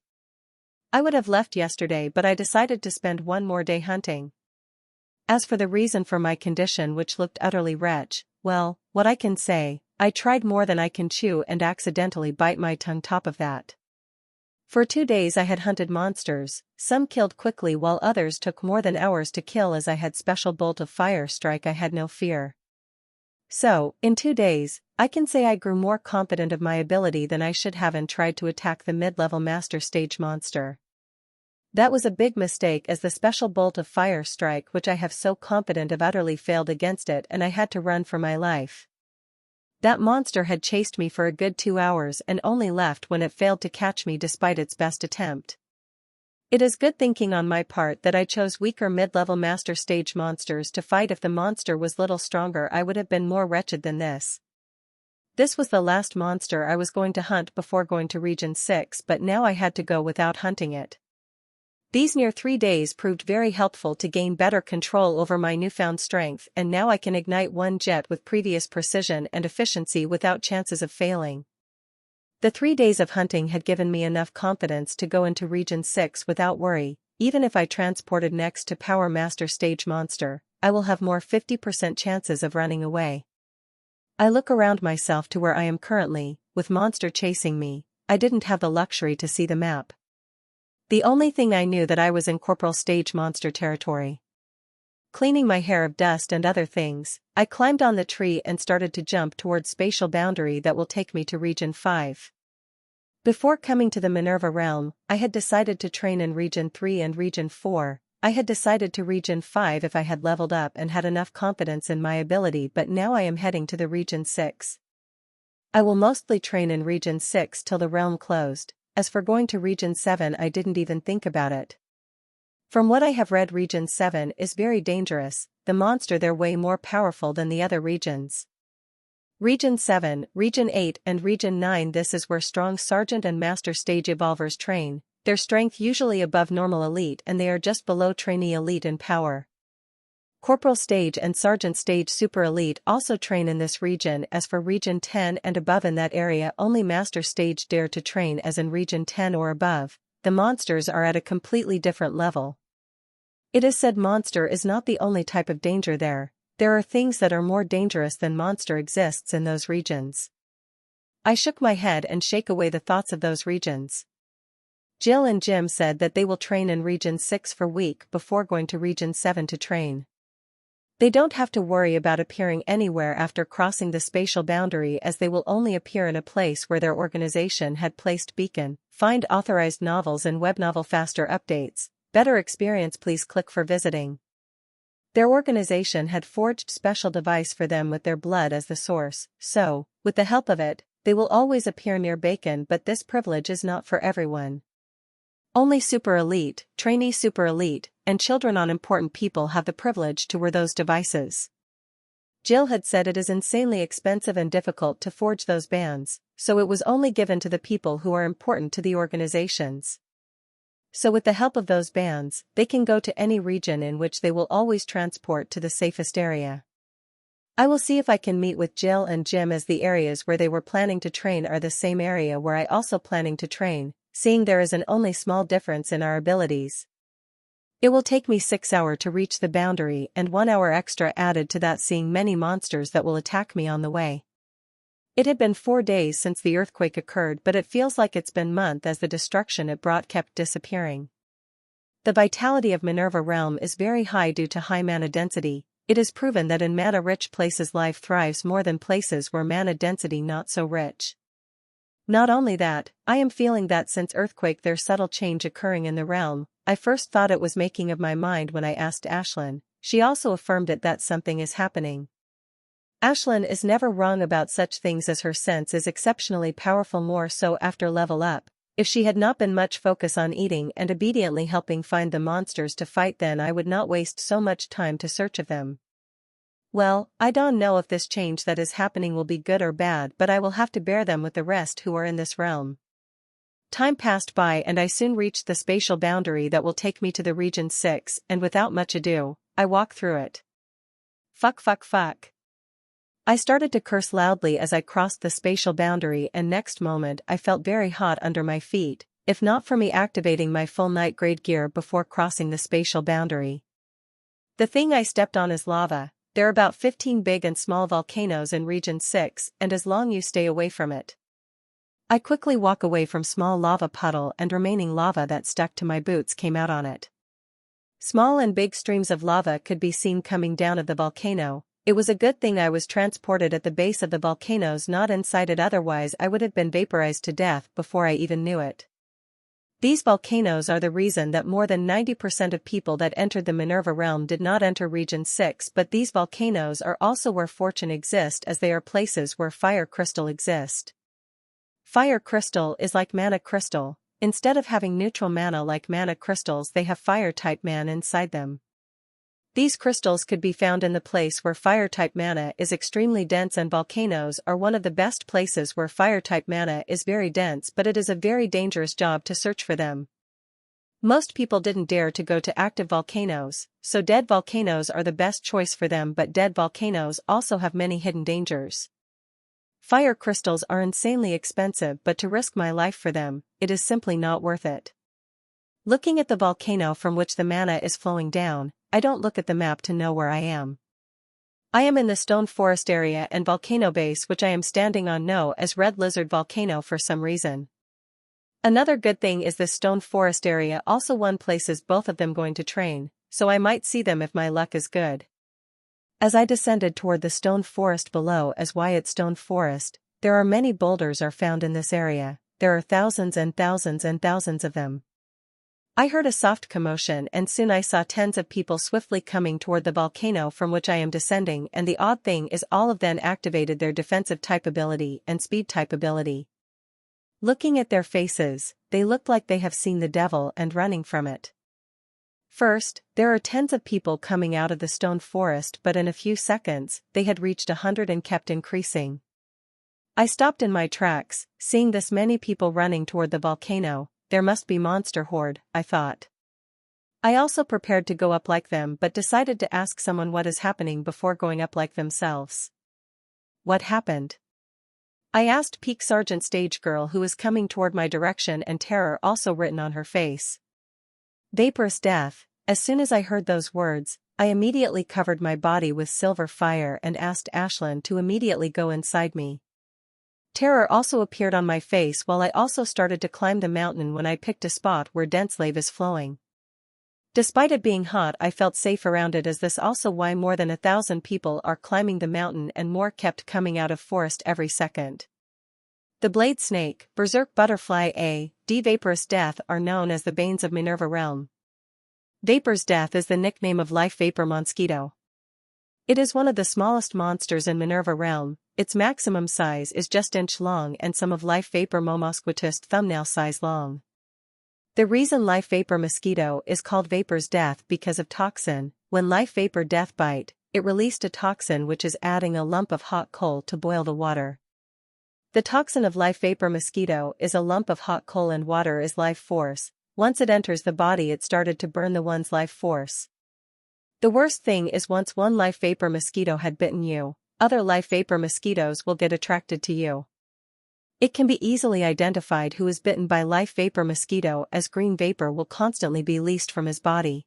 I would have left yesterday, but I decided to spend one more day hunting. As for the reason for my condition, which looked utterly wretched, well, what I can say, I tried more than I can chew and accidentally bite my tongue top of that. For 2 days I had hunted monsters, some killed quickly while others took more than hours to kill. As I had special bolt of fire strike, I had no fear. So, in 2 days, I can say I grew more confident of my ability than I should have and tried to attack the mid-level master stage monster. That was a big mistake, as the special bolt of fire strike which I have so confident of utterly failed against it and I had to run for my life. That monster had chased me for a good 2 hours and only left when it failed to catch me despite its best attempt. It is good thinking on my part that I chose weaker mid-level master stage monsters to fight. If the monster was little stronger, I would have been more wretched than this. This was the last monster I was going to hunt before going to Region 6, but now I had to go without hunting it. These near 3 days proved very helpful to gain better control over my newfound strength, and now I can ignite one jet with previous precision and efficiency without chances of failing. The 3 days of hunting had given me enough confidence to go into Region 6 without worry. Even if I transported next to Power Master Stage Monster, I will have more 50% chances of running away. I look around myself to where I am currently, with monster chasing me. I didn't have the luxury to see the map. The only thing I knew that I was in Corporal Stage Monster territory. Cleaning my hair of dust and other things, I climbed on the tree and started to jump towards spatial boundary that will take me to Region 5. Before coming to the Minerva realm, I had decided to train in Region 3 and Region 4. I had decided to Region 5 if I had leveled up and had enough confidence in my ability, but now I am heading to the Region 6. I will mostly train in Region 6 till the realm closed. As for going to Region 7, I didn't even think about it. From what I have read, Region 7 is very dangerous, the monster there way more powerful than the other regions. Region 7, Region 8 and Region 9, this is where strong Sergeant and Master Stage Evolvers train, their strength usually above normal elite and they are just below trainee elite in power. Corporal Stage and Sergeant Stage Super Elite also train in this region. As for Region 10 and above, in that area only Master Stage dare to train, as in Region 10 or above, the monsters are at a completely different level. It is said monster is not the only type of danger there are things that are more dangerous than monster exists in those regions. I shook my head and shake away the thoughts of those regions. Jill and Jim said that they will train in Region 6 for a week before going to Region 7 to train. They don't have to worry about appearing anywhere after crossing the spatial boundary, as they will only appear in a place where their organization had placed beacon. Find authorized novels and web novel faster updates. Better experience, please click for visiting. Their organization had forged special device for them with their blood as the source, so, with the help of it, they will always appear near bacon, but this privilege is not for everyone. Only super elite, trainee super elite, and children on important people have the privilege to wear those devices. Jill had said it is insanely expensive and difficult to forge those bands, so it was only given to the people who are important to the organizations. So with the help of those bands, they can go to any region in which they will always transport to the safest area. I will see if I can meet with Jill and Jim, as the areas where they were planning to train are the same area where I also planning to train, seeing there is an only small difference in our abilities. It will take me 6 hours to reach the boundary and 1 hour extra added to that, seeing many monsters that will attack me on the way. It had been 4 days since the earthquake occurred, but it feels like it's been months as the destruction it brought kept disappearing. The vitality of Minerva realm is very high due to high mana density. It is proven that in mana-rich places life thrives more than places where mana density not so rich. Not only that, I am feeling that since earthquake there's subtle change occurring in the realm. I first thought it was making of my mind when I asked Ashlyn. She also affirmed it that something is happening. Ashlyn is never wrong about such things, as her sense is exceptionally powerful, more so after level up. If she had not been much focus on eating and obediently helping find the monsters to fight, then I would not waste so much time to search of them. Well, I don't know if this change that is happening will be good or bad, but I will have to bear them with the rest who are in this realm. Time passed by and I soon reached the spatial boundary that will take me to the Region 6, and without much ado, I walk through it. Fuck. I started to curse loudly as I crossed the spatial boundary, and next moment I felt very hot under my feet, if not for me activating my full night grade gear before crossing the spatial boundary. The thing I stepped on is lava. There are about 15 big and small volcanoes in Region 6, and as long you stay away from it. I quickly walk away from small lava puddle, and remaining lava that stuck to my boots came out on it. Small and big streams of lava could be seen coming down of the volcano. It was a good thing I was transported at the base of the volcanoes, not inside it, otherwise I would have been vaporized to death before I even knew it. These volcanoes are the reason that more than 90% of people that entered the Minerva realm did not enter Region 6, but these volcanoes are also where fortune exists, as they are places where fire crystal exist. Fire crystal is like mana crystal. Instead of having neutral mana like mana crystals, they have fire-type mana inside them. These crystals could be found in the place where fire-type mana is extremely dense, and volcanoes are one of the best places where fire-type mana is very dense, but it is a very dangerous job to search for them. Most people didn't dare to go to active volcanoes, so dead volcanoes are the best choice for them, but dead volcanoes also have many hidden dangers. Fire crystals are insanely expensive, but to risk my life for them, it is simply not worth it. Looking at the volcano from which the mana is flowing down, I don't look at the map to know where I am. I am in the stone forest area, and volcano base which I am standing on know as Red Lizard Volcano for some reason. Another good thing is this stone forest area also one places both of them going to train, so I might see them if my luck is good. As I descended toward the stone forest below as Wyatt Stone Forest, there are many boulders are found in this area, there are thousands and thousands and thousands of them. I heard a soft commotion and soon I saw tens of people swiftly coming toward the volcano from which I am descending, and the odd thing is all of them activated their defensive type ability and speed type ability. Looking at their faces, they look like they have seen the devil and running from it. First, there are tens of people coming out of the stone forest, but in a few seconds, they had reached 100 and kept increasing. I stopped in my tracks, seeing this many people running toward the volcano. There must be monster horde, I thought. I also prepared to go up like them but decided to ask someone what is happening before going up like themselves. What happened? I asked Peak Sergeant Stage Girl, who was coming toward my direction and terror also written on her face. Vaporous death. As soon as I heard those words, I immediately covered my body with silver fire and asked Ashlyn to immediately go inside me. Terror also appeared on my face while I also started to climb the mountain when I picked a spot where dense lava is flowing. Despite it being hot, I felt safe around it, as this also why more than 1,000 people are climbing the mountain and more kept coming out of forest every second. The blade snake, berserk butterfly A.D. Vaporous death are known as the banes of Minerva realm. Vapor's death is the nickname of life vapor mosquito. It is one of the smallest monsters in Minerva realm. Its maximum size is just inch long and some of life vapor mosquito's thumbnail size long. The reason life vapor mosquito is called vapor's death because of toxin. When life vapor death bite, it released a toxin which is adding a lump of hot coal to boil the water. The toxin of life vapor mosquito is a lump of hot coal and water is life force. Once it enters the body, it started to burn the one's life force. The worst thing is once one life vapor mosquito had bitten you, other life vapor mosquitoes will get attracted to you. It can be easily identified who is bitten by life vapor mosquito, as green vapor will constantly be released from his body.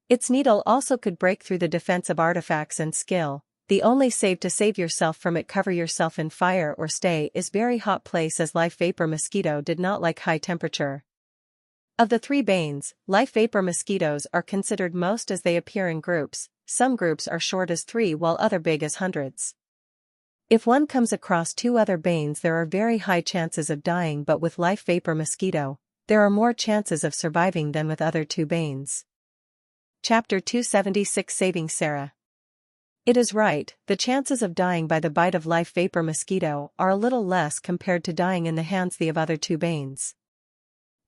Its needle also could break through the defense of artifacts and skill. The only save to save yourself from it, cover yourself in fire or stay is very hot place, as life vapor mosquito did not like high temperature. Of the three banes, life vapor mosquitoes are considered most as they appear in groups. Some groups are short as 3 while other big as hundreds. If one comes across 2 other banes, there are very high chances of dying, but with life vapor mosquito, there are more chances of surviving than with other 2 banes. Chapter 276 Saving Sarah. It is right, the chances of dying by the bite of life vapor mosquito are a little less compared to dying in the hands of other 2 banes.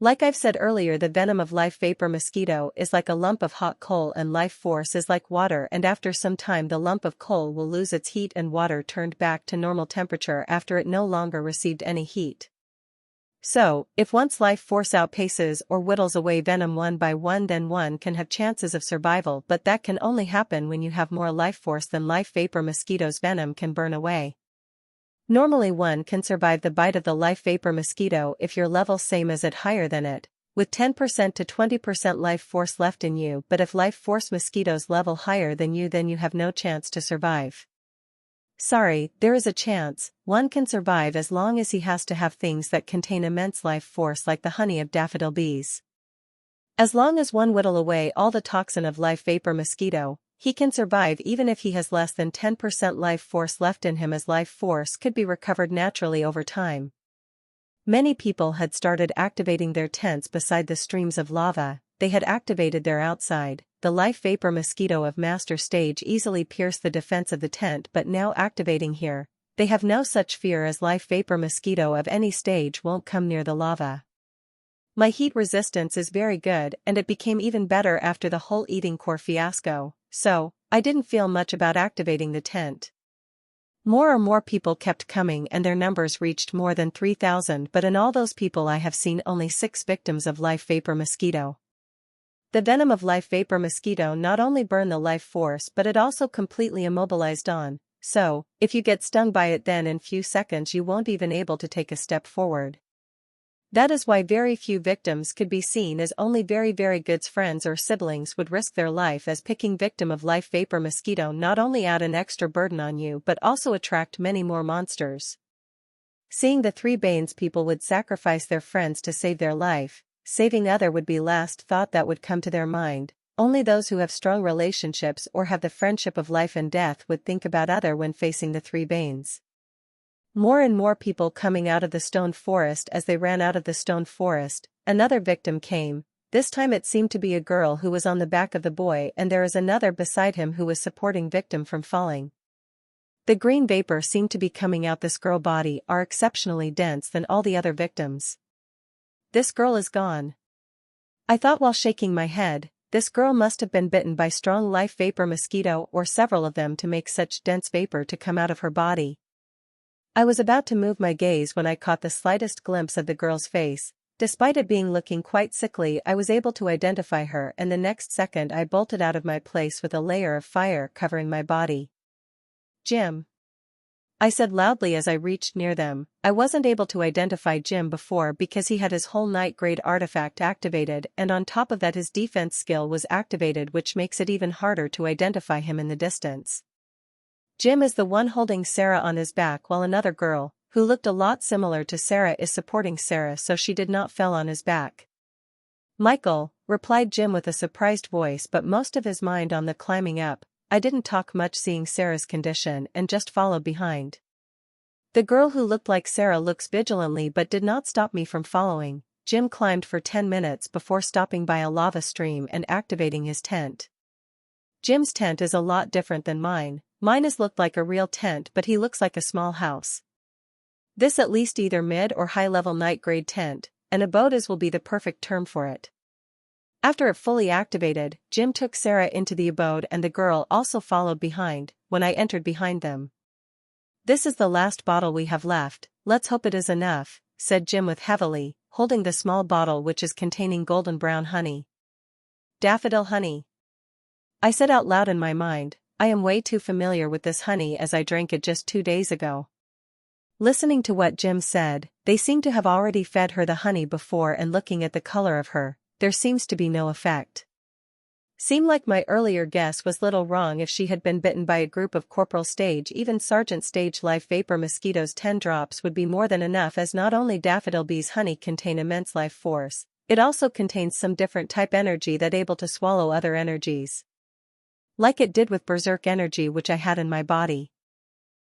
Like I've said earlier, the venom of life vapor mosquito is like a lump of hot coal and life force is like water, and after some time the lump of coal will lose its heat and water turned back to normal temperature after it no longer received any heat. So, if one's life force outpaces or whittles away venom one by one, then one can have chances of survival, but that can only happen when you have more life force than life vapor mosquito's venom can burn away. Normally one can survive the bite of the life vapor mosquito if your level same as it higher than it, with 10% to 20% life force left in you, but if life force mosquito's level higher than you, then you have no chance to survive. Sorry, there is a chance. One can survive as long as he has to have things that contain immense life force like the honey of daffodil bees. As long as one whittle away all the toxin of life vapor mosquito, he can survive even if he has less than 10% life force left in him, as life force could be recovered naturally over time. Many people had started activating their tents beside the streams of lava. They had activated their outside. The life vapor mosquito of master stage easily pierced the defense of the tent, but now activating here, they have no such fear, as life vapor mosquito of any stage won't come near the lava. My heat resistance is very good, and it became even better after the whole eating core fiasco, so I didn't feel much about activating the tent. More and more people kept coming and their numbers reached more than 3,000, but in all those people I have seen only 6 victims of life vapor mosquito. The venom of life vapor mosquito not only burned the life force, but it also completely immobilized on, so if you get stung by it, then in few seconds you won't even able to take a step forward. That is why very few victims could be seen, as only very good friends or siblings would risk their life, as picking victim of life vapor mosquito not only add an extra burden on you but also attract many more monsters. Seeing the 3 banes people would sacrifice their friends to save their life, saving other would be last thought that would come to their mind. Only those who have strong relationships or have the friendship of life and death would think about other when facing the three banes. More and more people coming out of the stone forest. As they ran out of the stone forest, another victim came. This time it seemed to be a girl who was on the back of the boy, and there is another beside him who was supporting victim from falling. The green vapor seemed to be coming out this girl body are exceptionally dense than all the other victims. This girl is gone. I thought while shaking my head, this girl must have been bitten by strong life vapor mosquito or several of them to make such dense vapor to come out of her body. I was about to move my gaze when I caught the slightest glimpse of the girl's face. Despite it being looking quite sickly, I was able to identify her, and the next second I bolted out of my place with a layer of fire covering my body. Jim, I said loudly as I reached near them. I wasn't able to identify Jim before because he had his whole night grade artifact activated, and on top of that his defense skill was activated, which makes it even harder to identify him in the distance. Jim is the one holding Sarah on his back while another girl, who looked a lot similar to Sarah, is supporting Sarah so she did not fall on his back. Michael, replied Jim with a surprised voice but most of his mind on the climbing up. I didn't talk much seeing Sarah's condition and just followed behind. The girl who looked like Sarah looks vigilantly but did not stop me from following. Jim climbed for 10 minutes before stopping by a lava stream and activating his tent. Jim's tent is a lot different than mine. Mine is looked like a real tent, but he looks like a small house. This at least either mid or high level night grade tent, an abode as will be the perfect term for it. After it fully activated, Jim took Sarah into the abode and the girl also followed behind. When I entered behind them. This is the last bottle we have left, let's hope it is enough, said Jim with heavily, holding the small bottle which is containing golden brown honey. Daffodil honey. I said out loud in my mind, I am way too familiar with this honey as I drank it just 2 days ago. Listening to what Jim said, they seem to have already fed her the honey before, and looking at the color of her, there seems to be no effect. Seemed like my earlier guess was little wrong. If she had been bitten by a group of corporal stage, even sergeant stage life vapor mosquitoes, 10 drops would be more than enough, as not only daffodil bees honey contain immense life force, it also contains some different type energy that able to swallow other energies. Like it did with berserk energy which I had in my body.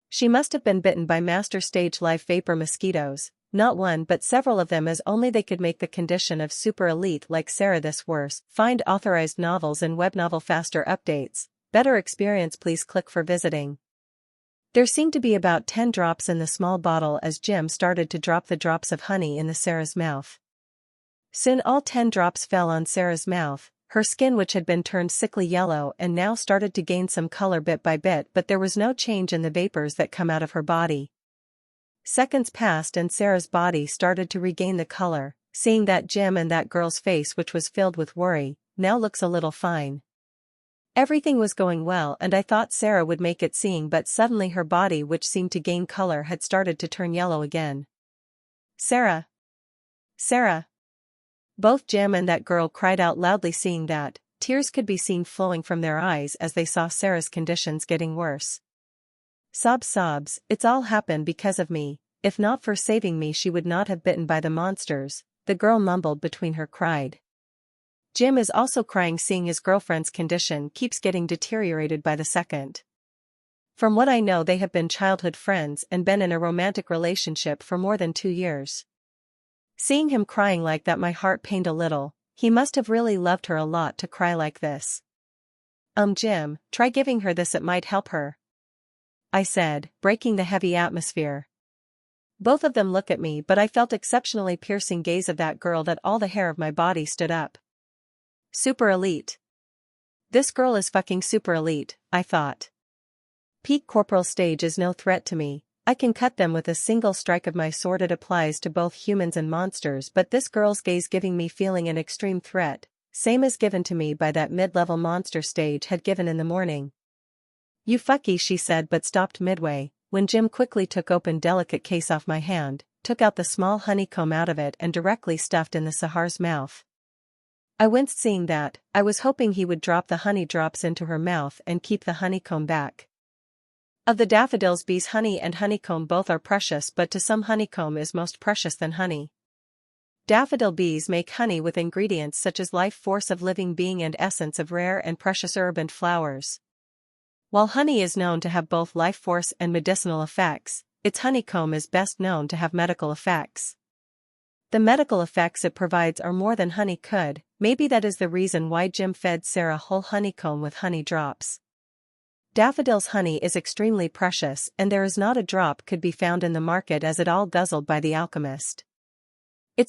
She must have been bitten by master stage life vapor mosquitoes, not one but several of them, as only they could make the condition of super elite like Sarah this worse. Find authorized novels and web novel faster updates. Better experience, please click for visiting. There seemed to be about 10 drops in the small bottle as Jim started to drop the drops of honey in the Sarah's mouth. Soon all 10 drops fell on Sarah's mouth. Her skin, which had been turned sickly yellow and now started to gain some color bit by bit, but there was no change in the vapors that come out of her body. Seconds passed and Sarah's body started to regain the color. Seeing that, Jim and that girl's face, which was filled with worry, now looks a little fine. Everything was going well and I thought Sarah would make it seeing, but suddenly her body, which seemed to gain color, had started to turn yellow again. Sarah! Sarah! Both Jim and that girl cried out loudly. Seeing that, tears could be seen flowing from their eyes as they saw Sarah's conditions getting worse. Sobs, it's all happened because of me. If not for saving me she would not have bitten by the monsters, the girl mumbled between her cried. Jim is also crying, seeing his girlfriend's condition keeps getting deteriorated by the second. From what I know, they have been childhood friends and been in a romantic relationship for more than 2 years. Seeing him crying like that, my heart pained a little. He must have really loved her a lot to cry like this. Jim, try giving her this, it might help her, I said, breaking the heavy atmosphere. Both of them look at me, but I felt exceptionally piercing gaze of that girl that all the hair of my body stood up. Super elite. This girl is fucking super elite, I thought. Peak corporal stage is no threat to me. I can cut them with a single strike of my sword. It applies to both humans and monsters, but this girl's gaze giving me feeling an extreme threat, same as given to me by that mid-level monster stage had given in the morning. You fucky, she said, but stopped midway, when Jim quickly took open delicate case off my hand, took out the small honeycomb out of it and directly stuffed in the Sahar's mouth. I winced seeing that. I was hoping he would drop the honey drops into her mouth and keep the honeycomb back. Of the daffodils, bees honey and honeycomb both are precious, but to some honeycomb is most precious than honey. Daffodil bees make honey with ingredients such as life force of living being and essence of rare and precious herb and flowers. While honey is known to have both life force and medicinal effects, its honeycomb is best known to have medical effects. The medical effects it provides are more than honey could. Maybe that is the reason why Jim fed Sarah whole honeycomb with honey drops. Daffodil's honey is extremely precious and there is not a drop could be found in the market as it all guzzled by the alchemist.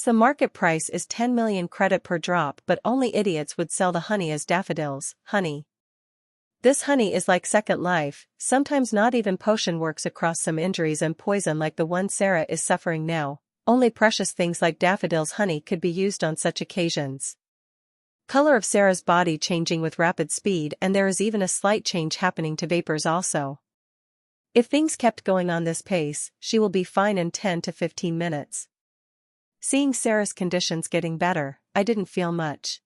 The market price is 10 million credit per drop, but only idiots would sell the honey as daffodils, honey. This honey is like second life, sometimes not even potion works across some injuries and poison like the one Sarah is suffering now. Only precious things like daffodil's honey could be used on such occasions. Color of Sarah's body changing with rapid speed, and there is even a slight change happening to vapors also. If things kept going on this pace, she will be fine in 10 to 15 minutes. Seeing Sarah's conditions getting better, I didn't feel much.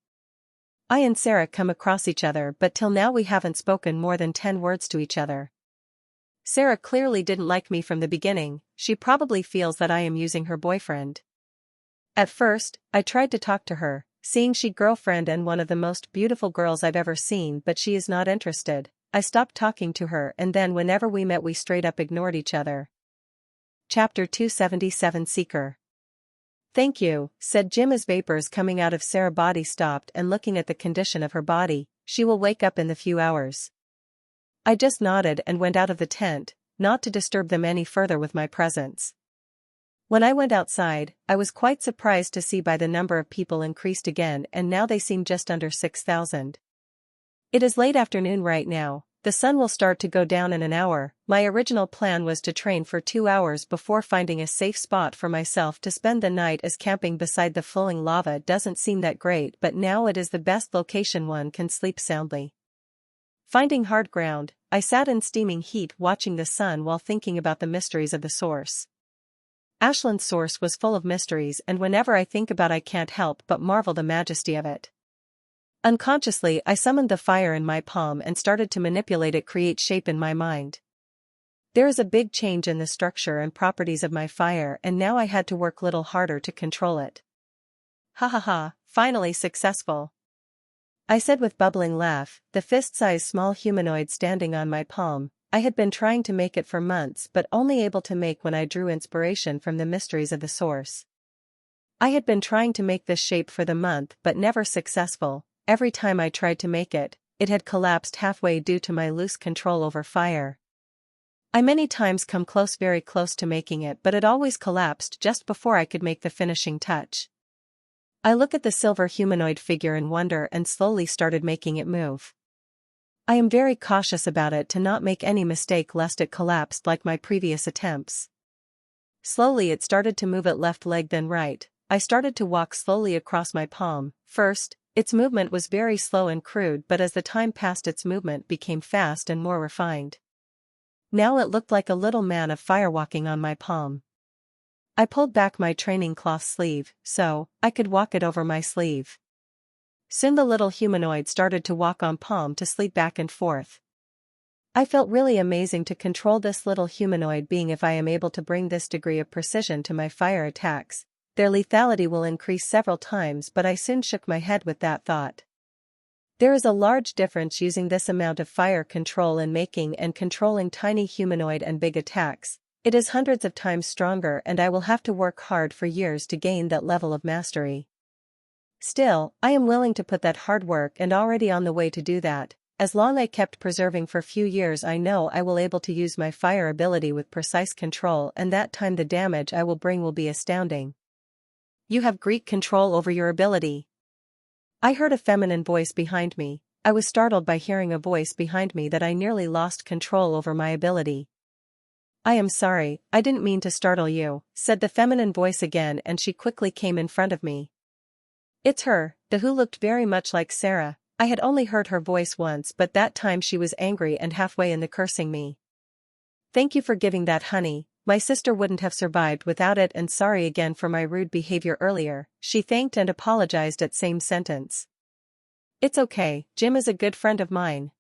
I and Sarah come across each other, but till now we haven't spoken more than 10 words to each other. Sarah clearly didn't like me from the beginning. She probably feels that I am using her boyfriend. At first, I tried to talk to her, seeing she girlfriend and one of the most beautiful girls I've ever seen, but she is not interested. I stopped talking to her, and then whenever we met we straight up ignored each other. Chapter 277 Seeker. Thank you, said Jim as vapors coming out of Sarah's body stopped, and looking at the condition of her body, she will wake up in the few hours. I just nodded and went out of the tent, not to disturb them any further with my presence. When I went outside, I was quite surprised to see by the number of people increased again, and now they seem just under 6,000. It is late afternoon right now, the sun will start to go down in an hour. My original plan was to train for 2 hours before finding a safe spot for myself to spend the night, as camping beside the flowing lava doesn't seem that great, but now it is the best location one can sleep soundly. Finding hard ground, I sat in steaming heat watching the sun while thinking about the mysteries of the source. Ashland's source was full of mysteries, and whenever I think about it I can't help but marvel the majesty of it. Unconsciously I summoned the fire in my palm and started to manipulate it, create shape in my mind. There is a big change in the structure and properties of my fire, and now I had to work a little harder to control it. Ha ha ha, finally successful, I said with bubbling laugh, the fist-sized small humanoid standing on my palm. I had been trying to make it for months but only able to make when I drew inspiration from the mysteries of the source. I had been trying to make this shape for the month but never successful. Every time I tried to make it, it had collapsed halfway due to my loose control over fire. I many times come close, very close to making it, but it always collapsed just before I could make the finishing touch. I look at the silver humanoid figure in wonder and slowly started making it move. I am very cautious about it to not make any mistake lest it collapsed like my previous attempts. Slowly it started to move its left leg, then right. I started to walk slowly across my palm. First, its movement was very slow and crude, but as the time passed its movement became fast and more refined. Now it looked like a little man of fire walking on my palm. I pulled back my training cloth sleeve, so I could walk it over my sleeve. Soon the little humanoid started to walk on palm to sleep back and forth. I felt really amazing to control this little humanoid being. If I am able to bring this degree of precision to my fire attacks, their lethality will increase several times, but I soon shook my head with that thought. There is a large difference using this amount of fire control in making and controlling tiny humanoid and big attacks. It is hundreds of times stronger, and I will have to work hard for years to gain that level of mastery. Still, I am willing to put that hard work and already on the way to do that. As long I kept preserving for few years, I know I will able to use my fire ability with precise control, and that time the damage I will bring will be astounding. You have great control over your ability. I heard a feminine voice behind me. I was startled by hearing a voice behind me that I nearly lost control over my ability. I am sorry, I didn't mean to startle you, said the feminine voice again, and she quickly came in front of me. It's her, the who looked very much like Sarah. I had only heard her voice once, but that time she was angry and halfway in the cursing me. Thank you for giving that honey, my sister wouldn't have survived without it, and sorry again for my rude behavior earlier, she thanked and apologized at same sentence. It's okay, Jim is a good friend of mine,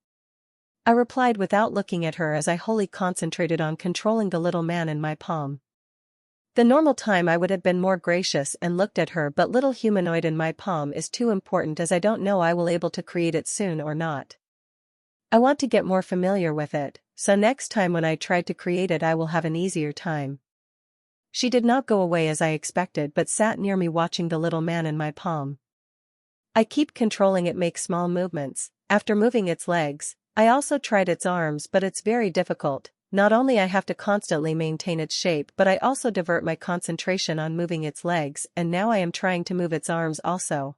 I replied without looking at her as I wholly concentrated on controlling the little man in my palm. The normal time I would have been more gracious and looked at her, but little humanoid in my palm is too important, as I don't know I will able to create it soon or not. I want to get more familiar with it, so next time when I try to create it I will have an easier time. She did not go away as I expected, but sat near me watching the little man in my palm. I keep controlling it, make small movements. After moving its legs, I also tried its arms, but it's very difficult. Not only I have to constantly maintain its shape, but I also divert my concentration on moving its legs, and now I am trying to move its arms also.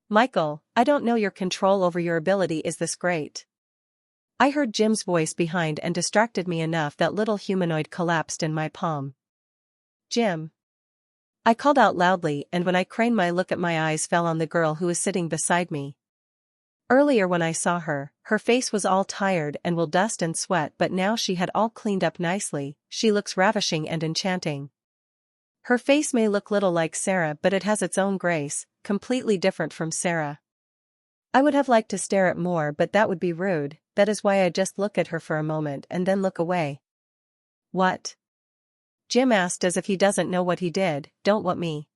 Michael, I don't know, your control over your ability is this great. I heard Jim's voice behind and distracted me enough that little humanoid collapsed in my palm. Jim. I called out loudly, and when I craned my look, my eyes fell on the girl who was sitting beside me. Earlier when I saw her, her face was all tired and will dust and sweat, but now she had all cleaned up nicely. She looks ravishing and enchanting. Her face may look little like Sarah, but it has its own grace, completely different from Sarah. I would have liked to stare at more, but that would be rude. That is why I just look at her for a moment and then look away. What? Jim asked as if he doesn't know what he did. Don't want me?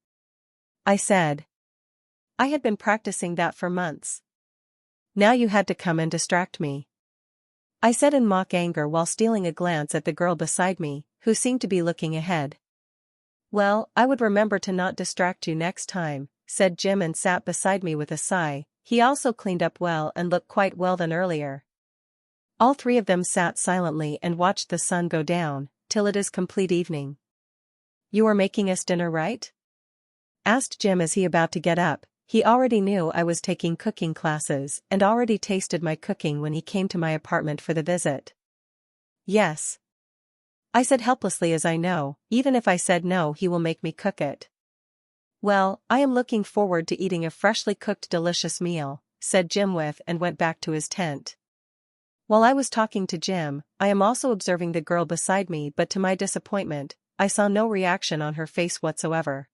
I said. I had been practicing that for months. Now you had to come and distract me. I said in mock anger while stealing a glance at the girl beside me, who seemed to be looking ahead. Well, I would remember to not distract you next time, said Jim and sat beside me with a sigh. He also cleaned up well and looked quite well than earlier. All three of them sat silently and watched the sun go down, till it is complete evening. You are making us dinner, right? Asked Jim as he about to get up. He already knew I was taking cooking classes and already tasted my cooking when he came to my apartment for the visit. Yes. I said helplessly, as I know, even if I said no he will make me cook it. Well, I am looking forward to eating a freshly cooked delicious meal, said Jim and went back to his tent. While I was talking to Jim, I am also observing the girl beside me, but to my disappointment, I saw no reaction on her face whatsoever.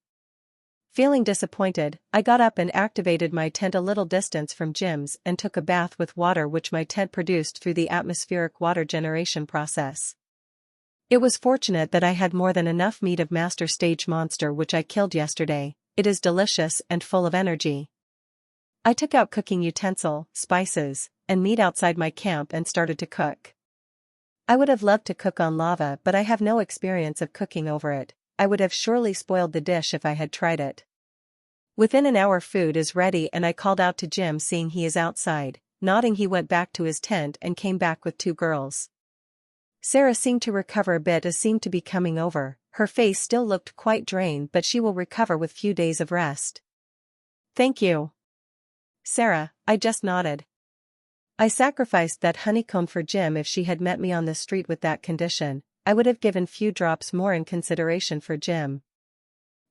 Feeling disappointed, I got up and activated my tent a little distance from Jim's and took a bath with water which my tent produced through the atmospheric water generation process. It was fortunate that I had more than enough meat of master stage monster which I killed yesterday. It is delicious and full of energy. I took out cooking utensil, spices, and meat outside my camp and started to cook. I would have loved to cook on lava, but I have no experience of cooking over it. I would have surely spoiled the dish if I had tried it. Within an hour food is ready, and I called out to Jim, seeing he is outside. Nodding, he went back to his tent and came back with two girls. Sarah seemed to recover a bit, as seemed to be coming over. Her face still looked quite drained, but she will recover with few days of rest. Thank you, Sarah, I just nodded. I sacrificed that honeycomb for Jim. If she had met me on the street with that condition, I would have given few drops more in consideration for Jim.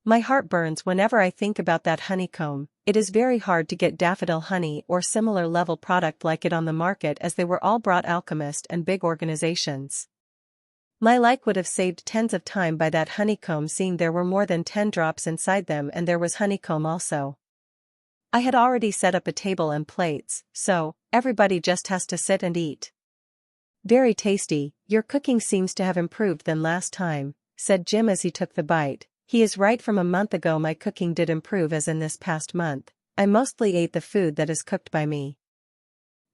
My heart burns whenever I think about that honeycomb. It is very hard to get daffodil honey or similar level product like it on the market, as they were all brought alchemist and big organizations. My like would have saved tens of time by that honeycomb, seeing there were more than 10 drops inside them, and there was honeycomb also. I had already set up a table and plates, so everybody just has to sit and eat. Very tasty. Your cooking seems to have improved than last time, said Jim as he took the bite. He is right. From a month ago my cooking did improve, as in this past month, I mostly ate the food that is cooked by me.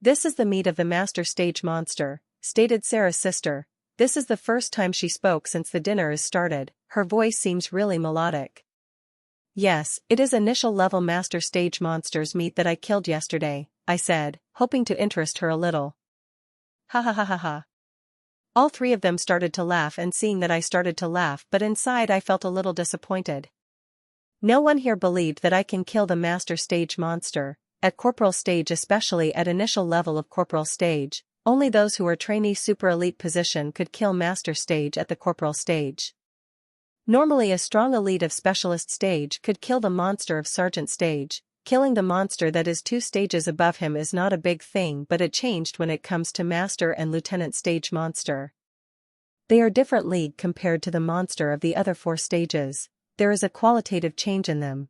This is the meat of the master stage monster, stated Sarah's sister. This is the first time she spoke since the dinner is started. Her voice seems really melodic. Yes, it is initial level master stage monster's meat that I killed yesterday, I said, hoping to interest her a little. Ha ha ha ha ha. All three of them started to laugh, and seeing that I started to laugh, but inside I felt a little disappointed. No one here believed that I can kill the master stage monster, at corporal stage, especially at initial level of corporal stage. Only those who are trainee super elite position could kill master stage at the corporal stage. Normally a strong elite of specialist stage could kill the monster of sergeant stage. Killing the monster that is 2 stages above him is not a big thing, but it changed when it comes to master and lieutenant stage monster. They are different league compared to the monster of the other 4 stages. There is a qualitative change in them.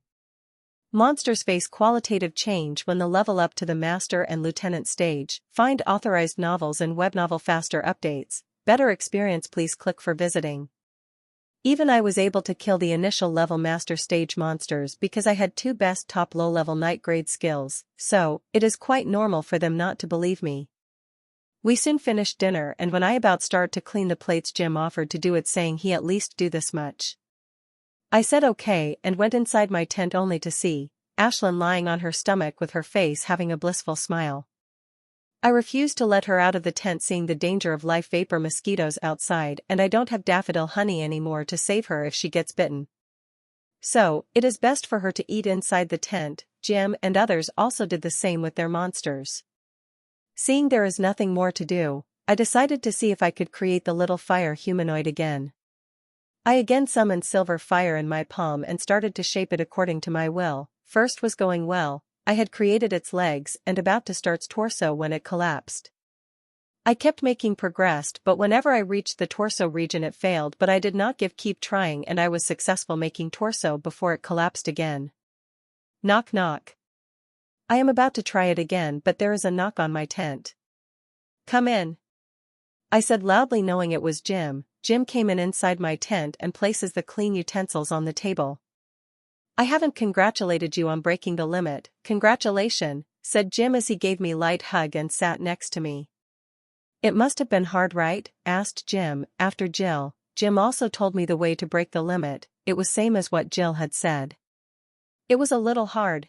Monsters face qualitative change when they level up to the master and lieutenant stage. Find authorized novels and web novel faster updates. Better experience, please click for visiting. Even I was able to kill the initial level master stage monsters because I had 2 best top low-level night grade skills, so it is quite normal for them not to believe me. We soon finished dinner, and when I about started to clean the plates, Jim offered to do it, saying he at least do this much. I said okay and went inside my tent only to see Ashlyn lying on her stomach with her face having a blissful smile. I refused to let her out of the tent, seeing the danger of live vapor mosquitoes outside, and I don't have daffodil honey anymore to save her if she gets bitten. So, it is best for her to eat inside the tent. Jim and others also did the same with their monsters. Seeing there is nothing more to do, I decided to see if I could create the little fire humanoid again. I again summoned silver fire in my palm and started to shape it according to my will. First was going well. I had created its legs and about to start its torso when it collapsed. I kept making progress, but whenever I reached the torso region it failed, but I did not keep trying, and I was successful making torso before it collapsed again. Knock knock. I am about to try it again, but there is a knock on my tent. Come in, I said loudly, knowing it was Jim. Jim came in inside my tent and places the clean utensils on the table. I haven't congratulated you on breaking the limit. Congratulations, said Jim as he gave me a light hug and sat next to me. It must have been hard, right? Asked Jim, after Jill. Jim also told me the way to break the limit. It was same as what Jill had said. It was a little hard,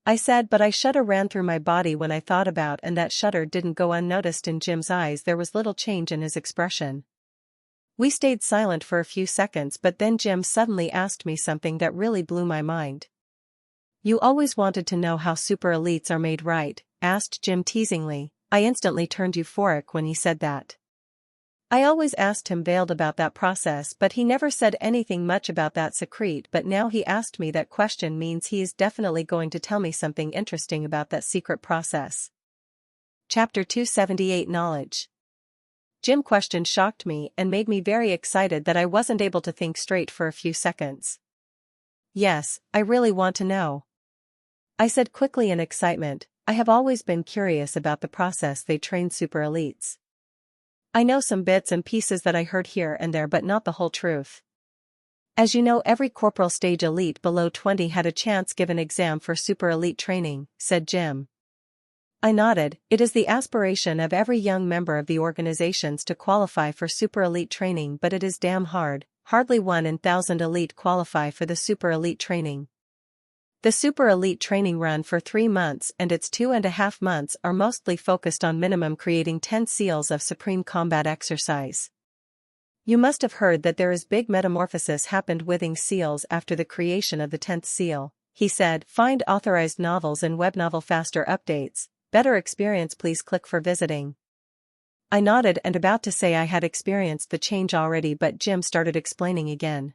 I said, but a shudder ran through my body when I thought about, and that shudder didn't go unnoticed. In Jim's eyes there was little change in his expression. We stayed silent for a few seconds, but then Jim suddenly asked me something that really blew my mind. You always wanted to know how super elites are made, right? Asked Jim teasingly. I instantly turned euphoric when he said that. I always asked him veiled about that process, but he never said anything much about that secret, but now he asked me that question means he is definitely going to tell me something interesting about that secret process. Chapter 278 Knowledge. Jim's question shocked me and made me very excited that I wasn't able to think straight for a few seconds. Yes, I really want to know, I said quickly in excitement. I have always been curious about the process they train super elites. I know some bits and pieces that I heard here and there, but not the whole truth. As you know, every corporal stage elite below 20 had a chance given exam for super elite training, said Jim. I nodded. It is the aspiration of every young member of the organizations to qualify for super elite training, but it is damn hard. Hardly 1 in 1,000 elite qualify for the super elite training. The super elite training run for 3 months, and its 2.5 months are mostly focused on minimum creating 10 seals of supreme combat exercise. You must have heard that there is big metamorphosis happened within seals after the creation of the 10th seal, he said. Find authorized novels and web novel faster updates. Better experience, please click for visiting. I nodded and about to say I had experienced the change already, but Jim started explaining again.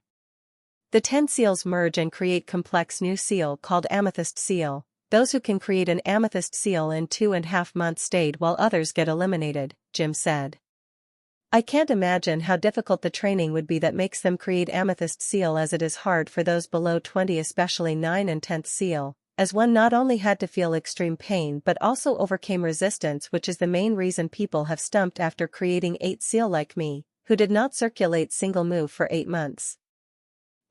The 10 seals merge and create complex new seal called amethyst seal. Those who can create an amethyst seal in 2.5 months stayed while others get eliminated, Jim said. I can't imagine how difficult the training would be that makes them create amethyst seal, as it is hard for those below 20, especially 9 and 10th seal, as one not only had to feel extreme pain but also overcame resistance, which is the main reason people have stumped after creating 8 seal like me, who did not circulate single move for 8 months.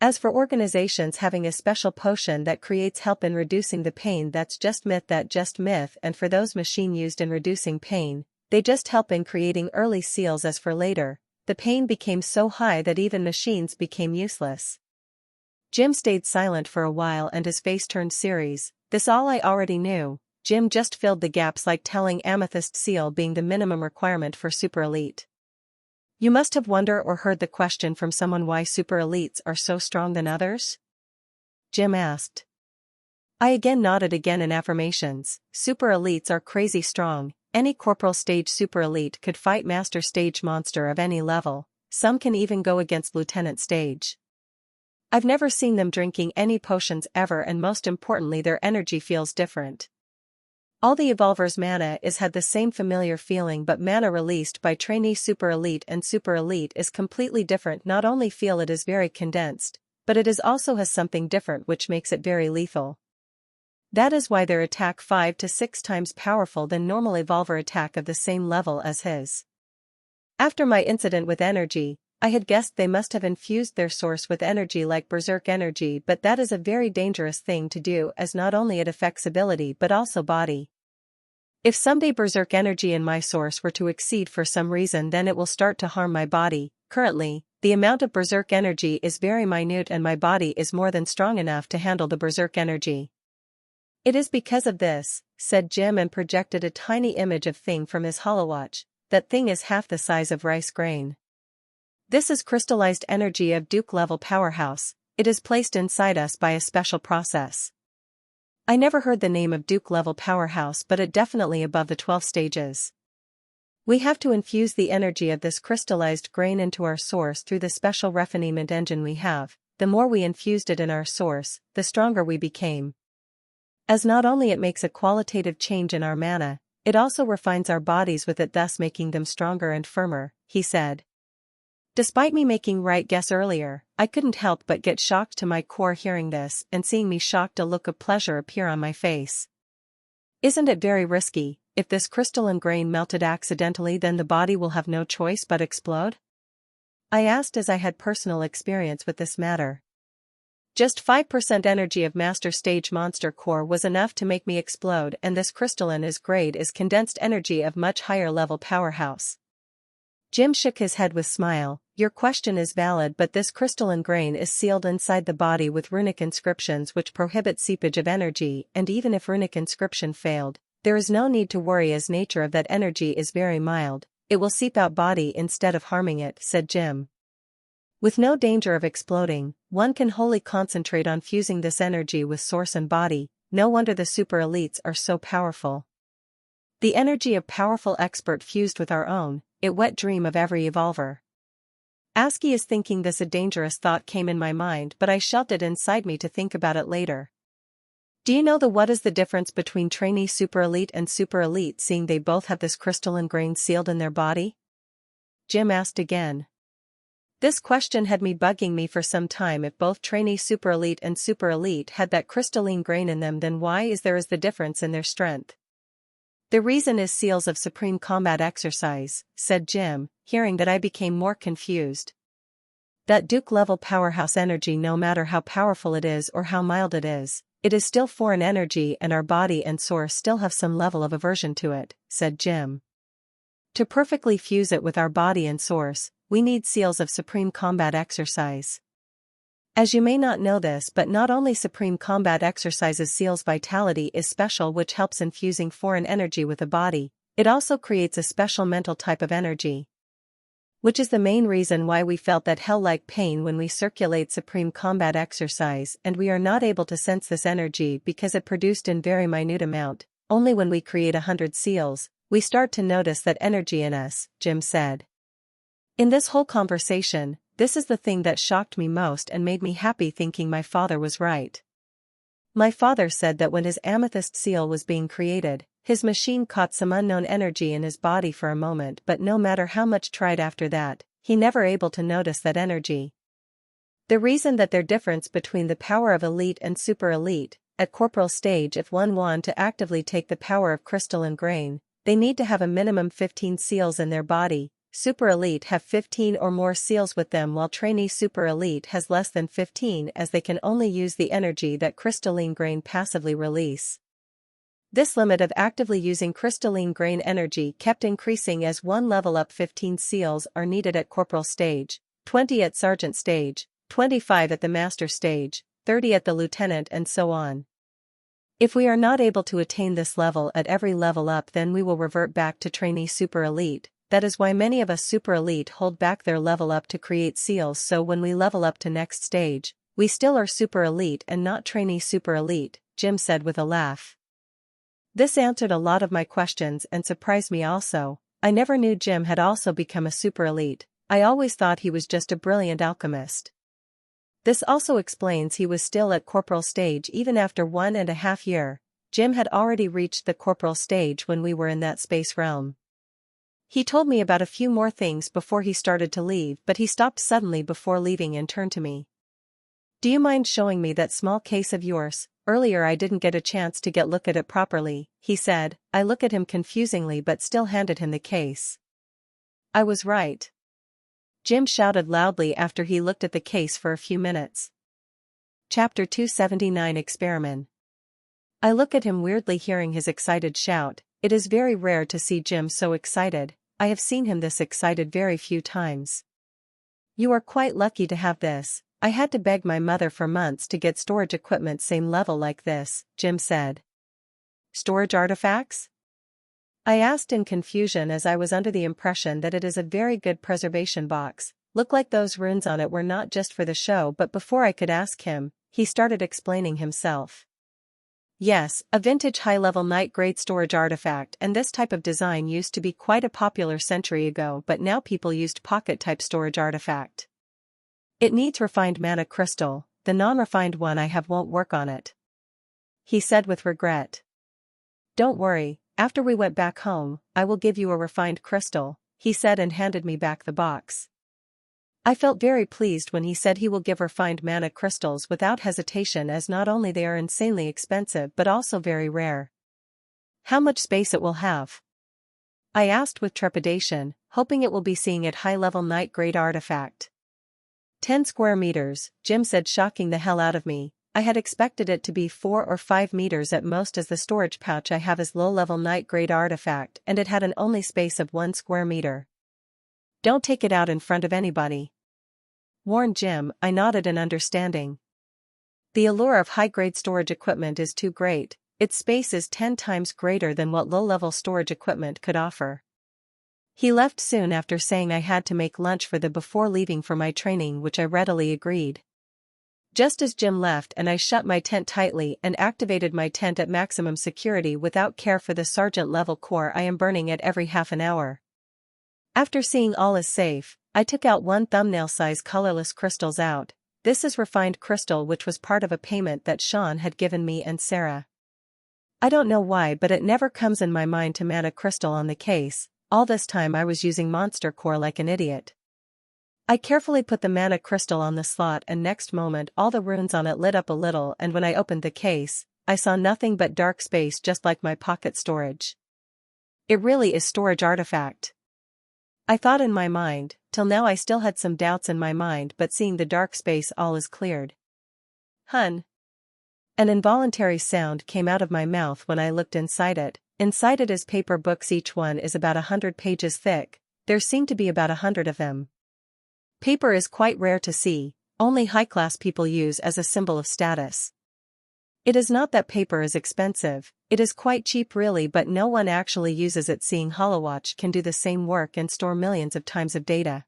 As for organizations having a special potion that creates help in reducing the pain, that's just myth, and for those machine used in reducing pain, they just help in creating early seals. As for later, the pain became so high that even machines became useless. Jim stayed silent for a while and his face turned serious. This all I already knew. Jim just filled the gaps, like telling amethyst seal being the minimum requirement for super elite. You must have wondered or heard the question from someone why super elites are so strong than others? Jim asked. I again nodded again in affirmations. Super elites are crazy strong. Any corporal stage super elite could fight master stage monster of any level. Some can even go against lieutenant stage. I've never seen them drinking any potions ever, and most importantly their energy feels different. All the evolvers' mana is had the same familiar feeling, but mana released by trainee super elite and super elite is completely different. Not only feel it is very condensed, but it is also has something different which makes it very lethal. That is why their attack 5 to 6 times powerful than normal evolver attack of the same level as his. After my incident with energy, I had guessed they must have infused their source with energy like berserk energy, but that is a very dangerous thing to do, as not only it affects ability but also body. If someday berserk energy in my source were to exceed for some reason, then it will start to harm my body. Currently, the amount of berserk energy is very minute and my body is more than strong enough to handle the berserk energy. It is because of this, said Jim, and projected a tiny image of thing from his holowatch. That thing is half the size of rice grain. This is crystallized energy of Duke-level powerhouse. It is placed inside us by a special process. I never heard the name of Duke-level powerhouse, but it definitely above the 12 stages. We have to infuse the energy of this crystallized grain into our source through the special refinement engine we have. The more we infused it in our source, the stronger we became. As not only it makes a qualitative change in our mana, it also refines our bodies with it, thus making them stronger and firmer, he said. Despite me making right guess earlier, I couldn't help but get shocked to my core hearing this and seeing me shocked, a look of pleasure appear on my face. Isn't it very risky? If this crystalline grain melted accidentally, then the body will have no choice but explode? I asked, as I had personal experience with this matter. Just 5% energy of master stage monster core was enough to make me explode, and this crystalline grade is condensed energy of much higher level powerhouse. Jim shook his head with smile. Your question is valid, but this crystalline grain is sealed inside the body with runic inscriptions which prohibit seepage of energy, and even if runic inscription failed, there is no need to worry, as nature of that energy is very mild. It will seep out body instead of harming it, said Jim. With no danger of exploding, one can wholly concentrate on fusing this energy with source and body. No wonder the super elites are so powerful. The energy of powerful expert fused with our own, it wet dream of every evolver. Aski is thinking this. A dangerous thought came in my mind, but I shelved it inside me to think about it later. Do you know what is the difference between trainee super elite and super elite, seeing they both have this crystalline grain sealed in their body? Jim asked again. This question had me bugging me for some time. If both trainee super elite and super elite had that crystalline grain in them, then why is the difference in their strength? The reason is seals of supreme combat exercise, said Jim, hearing that I became more confused. That Duke-level powerhouse energy, no matter how powerful it is or how mild it is still foreign energy, and our body and source still have some level of aversion to it, said Jim. To perfectly fuse it with our body and source, we need seals of supreme combat exercise. As you may not know this, but not only supreme combat exercises seals vitality is special, which helps infusing foreign energy with the body, it also creates a special mental type of energy. Which is the main reason why we felt that hell-like pain when we circulate supreme combat exercise, and we are not able to sense this energy because it produced in very minute amount. Only when we create 100 seals, we start to notice that energy in us, Jim said. In this whole conversation, this is the thing that shocked me most and made me happy, thinking my father was right. My father said that when his amethyst seal was being created, his machine caught some unknown energy in his body for a moment, but no matter how much tried after that, he never able to notice that energy. The reason that their difference between the power of elite and super elite, at corporal stage, if one want to actively take the power of crystalline grain, they need to have a minimum 15 seals in their body. Super elite have 15 or more seals with them, while trainee super elite has less than 15, as they can only use the energy that crystalline grain passively release. This limit of actively using crystalline grain energy kept increasing as one level up. 15 seals are needed at corporal stage, 20 at sergeant stage, 25 at the master stage, 30 at the lieutenant, and so on. If we are not able to attain this level at every level up, then we will revert back to trainee super elite. That is why many of us super elite hold back their level up to create seals, so when we level up to next stage, we still are super elite and not trainee super elite, Jim said with a laugh. This answered a lot of my questions and surprised me also. I never knew Jim had also become a super elite. I always thought he was just a brilliant alchemist. This also explains he was still at corporal stage even after 1.5 years. Jim had already reached the corporal stage when we were in that space realm. He told me about a few more things before he started to leave, but he stopped suddenly before leaving and turned to me. Do you mind showing me that small case of yours? Earlier I didn't get a chance to look at it properly, he said. I looked at him confusingly but still handed him the case. I was right. Jim shouted loudly after he looked at the case for a few minutes. Chapter 279 Experiment. I look at him weirdly, hearing his excited shout. It is very rare to see Jim so excited. I have seen him this excited very few times. You are quite lucky to have this. I had to beg my mother for months to get storage equipment same level like this, Jim said. Storage artifacts? I asked in confusion, as I was under the impression that it is a very good preservation box. Looked like those runes on it were not just for the show, but before I could ask him, he started explaining himself. Yes, a vintage high-level night-grade storage artifact, and this type of design used to be quite a popular century ago, but now people used pocket-type storage artifact. It needs refined mana crystal, the non-refined one I have won't work on it. He said with regret. Don't worry, after we went back home, I will give you a refined crystal, he said and handed me back the box. I felt very pleased when he said he will give refined mana crystals without hesitation, as not only they are insanely expensive but also very rare. How much space it will have? I asked with trepidation, hoping it will be seeing it high-level night-grade artifact. 10 square meters, Jim said, shocking the hell out of me. I had expected it to be 4 or 5 meters at most, as the storage pouch I have is low-level night-grade artifact and it had an only space of 1 square meter. Don't take it out in front of anybody, warned Jim. I nodded in understanding. The allure of high-grade storage equipment is too great. Its space is 10 times greater than what low-level storage equipment could offer. He left soon after, saying I had to make lunch for the before leaving for my training, which I readily agreed. Just as Jim left and I shut my tent tightly and activated my tent at maximum security without care for the sergeant-level core I am burning at every half an hour. After seeing all is safe, I took out 1 thumbnail-size colorless crystals out. This is refined crystal, which was part of a payment that Sean had given me and Sarah. I don't know why, but it never comes in my mind to mana crystal on the case. All this time I was using monster core like an idiot. I carefully put the mana crystal on the slot, and next moment all the runes on it lit up a little, and when I opened the case, I saw nothing but dark space, just like my pocket storage. It really is storage artifact, I thought in my mind. Till now I still had some doubts in my mind, but seeing the dark space, all is cleared. Hun. An involuntary sound came out of my mouth when I looked inside it. Inside it is paper books. Each one is about 100 pages thick. There seem to be about 100 of them. Paper is quite rare to see, only high-class people use as a symbol of status. It is not that paper is expensive, it is quite cheap really, but no one actually uses it. Seeing HoloWatch can do the same work and store millions of times of data.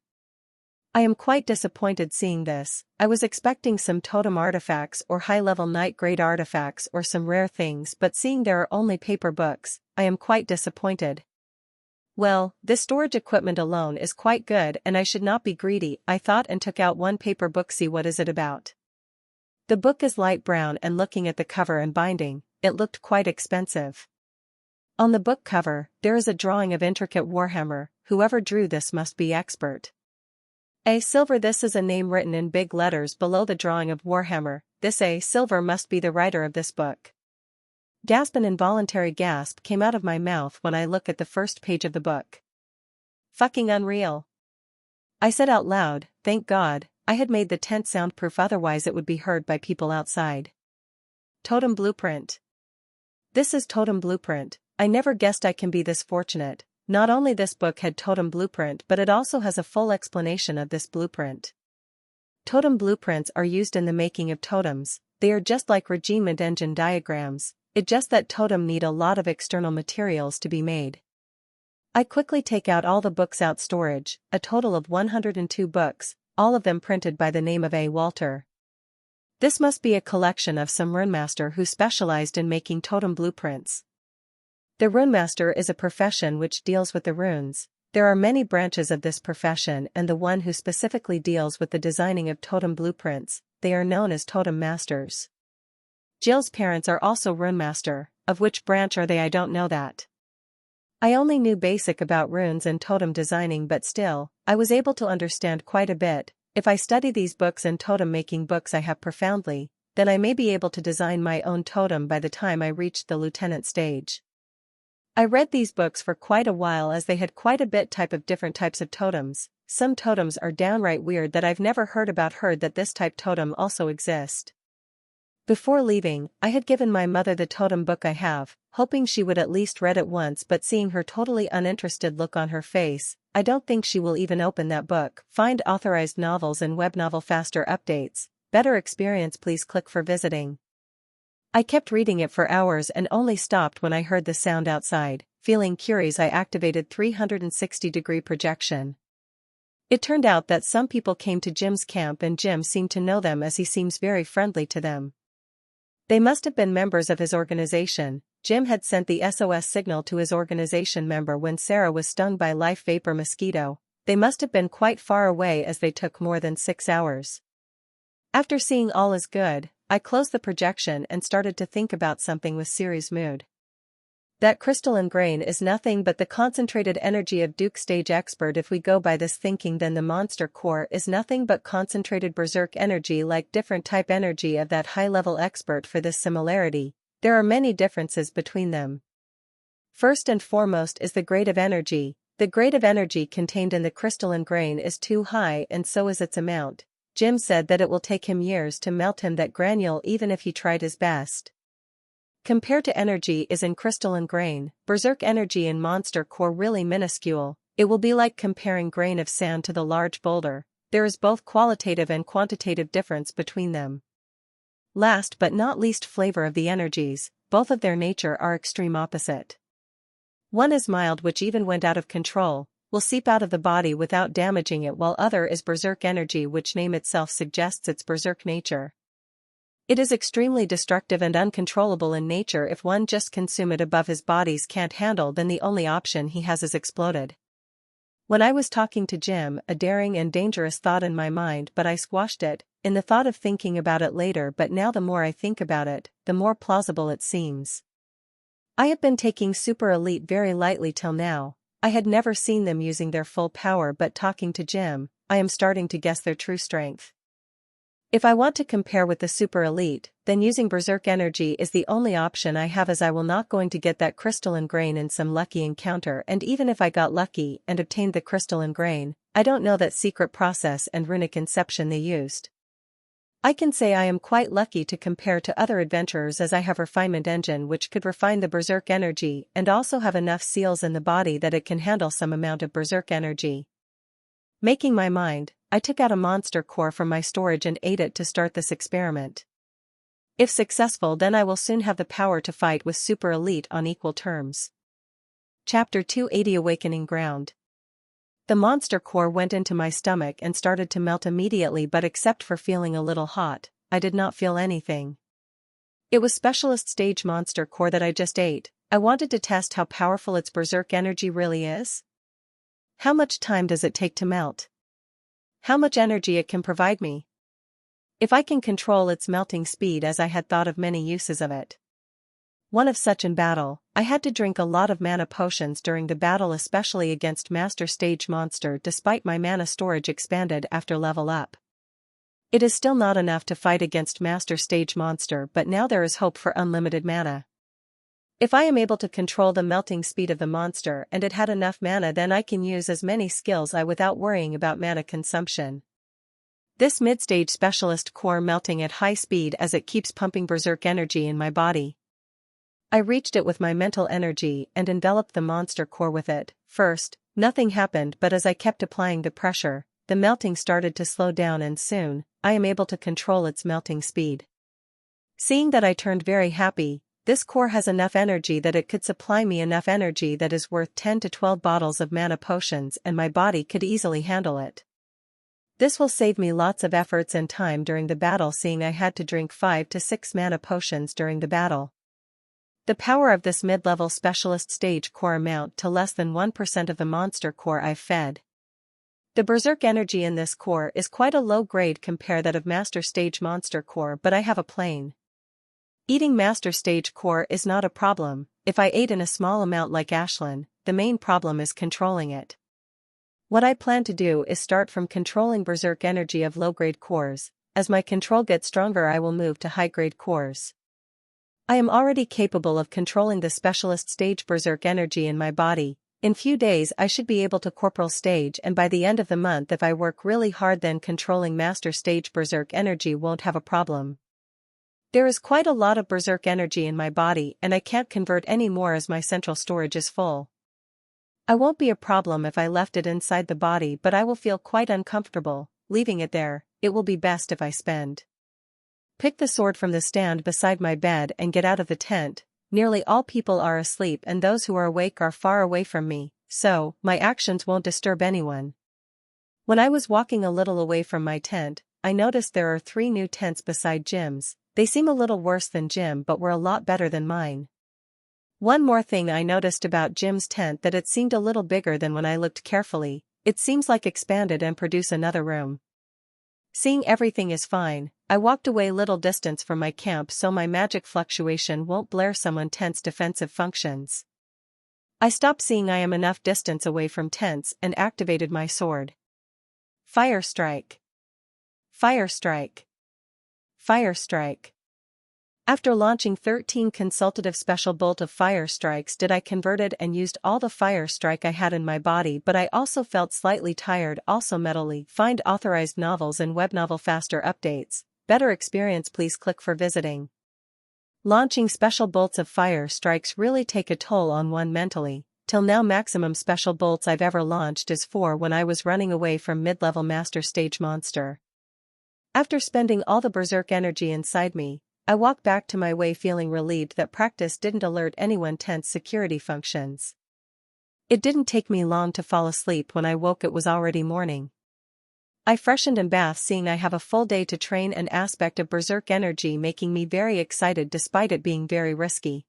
I am quite disappointed seeing this. I was expecting some totem artifacts or high-level night-grade artifacts or some rare things, but seeing there are only paper books, I am quite disappointed. Well, this storage equipment alone is quite good and I should not be greedy, I thought, and took out 1 paper book. See, what is it about? The book is light brown, and looking at the cover and binding, it looked quite expensive. On the book cover, there is a drawing of intricate warhammer. Whoever drew this must be expert. A silver. This is a name written in big letters below the drawing of warhammer. This A silver must be the writer of this book. Gasp! An involuntary gasp came out of my mouth when I look at the first page of the book. Fucking unreal, I said out loud. Thank God, I had made the tent soundproof, otherwise it would be heard by people outside. Totem blueprint. This is totem blueprint. I never guessed I can be this fortunate. Not only this book had totem blueprint, but it also has a full explanation of this blueprint. Totem blueprints are used in the making of totems. They are just like regiment engine diagrams. It's just that totem need a lot of external materials to be made. I quickly take out all the books out storage, a total of 102 books, all of them printed by the name of A. Walter. This must be a collection of some runemaster who specialized in making totem blueprints. The runemaster is a profession which deals with the runes. There are many branches of this profession, and the one who specifically deals with the designing of totem blueprints, they are known as totem masters. Jill's parents are also runemaster. Of which branch are they? I don't know that. I only knew basic about runes and totem designing, but still, I was able to understand quite a bit. If I study these books and totem making books I have profoundly, then I may be able to design my own totem by the time I reach the lieutenant stage. I read these books for quite a while as they had quite a bit of different types of totems. Some totems are downright weird that I've never heard that this type totem also exists. Before leaving, I had given my mother the totem book I have, hoping she would at least read it once, but seeing her totally uninterested look on her face, I don't think she will even open that book. Find authorized novels and web novel faster updates. Better experience, please click for visiting. I kept reading it for hours and only stopped when I heard the sound outside. Feeling curious, I activated 360-degree projection. It turned out that some people came to Jim's camp and Jim seemed to know them as he seems very friendly to them. They must have been members of his organization. Jim had sent the SOS signal to his organization member when Sarah was stung by life vapor mosquito. They must have been quite far away as they took more than 6 hours. After seeing all is good, I closed the projection and started to think about something with serious mood. That crystalline grain is nothing but the concentrated energy of Duke Stage Expert. If we go by this thinking, then the monster core is nothing but concentrated berserk energy, like different type energy of that high-level expert. For this similarity, there are many differences between them. First and foremost is the grade of energy. The grade of energy contained in the crystalline grain is too high, and so is its amount. Jim said that it will take him years to melt him that granule even if he tried his best. Compared to energy is in crystalline grain, berserk energy in monster core really minuscule. It will be like comparing grain of sand to the large boulder. There is both qualitative and quantitative difference between them. Last but not least, flavor of the energies. Both of their nature are extreme opposite. One is mild, which even when out of control, will seep out of the body without damaging it, while other is berserk energy, which name itself suggests its berserk nature. It is extremely destructive and uncontrollable in nature. If one just consume it above his body's can't handle, then the only option he has is exploded. When I was talking to Jim, a daring and dangerous thought in my mind, but I squashed it, in the thought of thinking about it later. But now the more I think about it, the more plausible it seems. I have been taking Super Elite very lightly till now. I had never seen them using their full power, but talking to Jim, I am starting to guess their true strength. If I want to compare with the Super Elite, then using berserk energy is the only option I have, as I will not going to get that crystalline grain in some lucky encounter. And even if I got lucky and obtained the crystalline grain, I don't know that secret process and runic inception they used. I can say I am quite lucky to compare to other adventurers, as I have refinement engine which could refine the berserk energy and also have enough seals in the body that it can handle some amount of berserk energy. Making my mind, I took out a monster core from my storage and ate it to start this experiment. If successful, then I will soon have the power to fight with Super Elite on equal terms. Chapter 280 Awakening Ground. The monster core went into my stomach and started to melt immediately, but except for feeling a little hot, I did not feel anything. It was specialist stage monster core that I just ate. I wanted to test how powerful its berserk energy really is. How much time does it take to melt? How much energy it can provide me? If I can control its melting speed, as I had thought of many uses of it. One of such in battle, I had to drink a lot of mana potions during the battle, especially against Master Stage Monster, despite my mana storage expanded after level up. It is still not enough to fight against Master Stage Monster, but now there is hope for unlimited mana. If I am able to control the melting speed of the monster and it had enough mana, then I can use as many skills without worrying about mana consumption. This mid-stage specialist core melting at high speed as it keeps pumping berserk energy in my body. I reached it with my mental energy and enveloped the monster core with it. First, nothing happened, but as I kept applying the pressure, the melting started to slow down and soon, I am able to control its melting speed. Seeing that, I turned very happy. This core has enough energy that it could supply me enough energy that is worth 10 to 12 bottles of mana potions, and my body could easily handle it. This will save me lots of efforts and time during the battle, seeing I had to drink 5 to 6 mana potions during the battle. The power of this mid-level specialist stage core amount to less than 1% of the monster core I've fed. The berserk energy in this core is quite a low grade compared that of Master Stage Monster core, but I have a plane. Eating Master Stage core is not a problem. If I ate in a small amount like Ashlyn, the main problem is controlling it. What I plan to do is start from controlling berserk energy of low-grade cores. As my control gets stronger, I will move to high-grade cores. I am already capable of controlling the specialist stage berserk energy in my body. In few days I should be able to corporal stage, and by the end of the month if I work really hard then controlling master stage berserk energy won't have a problem. There is quite a lot of berserk energy in my body and I can't convert any more as my central storage is full. I won't be a problem if I left it inside the body, but I will feel quite uncomfortable leaving it there. It will be best if I pick the sword from the stand beside my bed and get out of the tent. Nearly all people are asleep and those who are awake are far away from me, so my actions won't disturb anyone. When I was walking a little away from my tent, I noticed there are 3 new tents beside Jim's. They seem a little worse than Jim but were a lot better than mine. One more thing I noticed about Jim's tent, that it seemed a little bigger than when I looked carefully. It seems like expanded and produce another room. Seeing everything is fine, I walked away little distance from my camp so my magic fluctuation won't blare someone tent's defensive functions. I stopped seeing I am enough distance away from tents and activated my sword. Fire strike. Fire strike. Fire strike. After launching 13 consultative special bolt of fire strikes I converted and used all the fire strike I had in my body, but I also felt slightly tired. Also mentally, find authorized novels and web novel faster updates. Better experience, please click for visiting. Launching special bolts of fire strikes really take a toll on one mentally. Till now maximum special bolts I've ever launched is 4 when I was running away from mid-level master stage monster. After spending all the berserk energy inside me, I walked back to my way feeling relieved that practice didn't alert anyone tent's security functions. It didn't take me long to fall asleep. When I woke it was already morning. I freshened and bathed, seeing I have a full day to train, an aspect of berserk energy making me very excited despite it being very risky.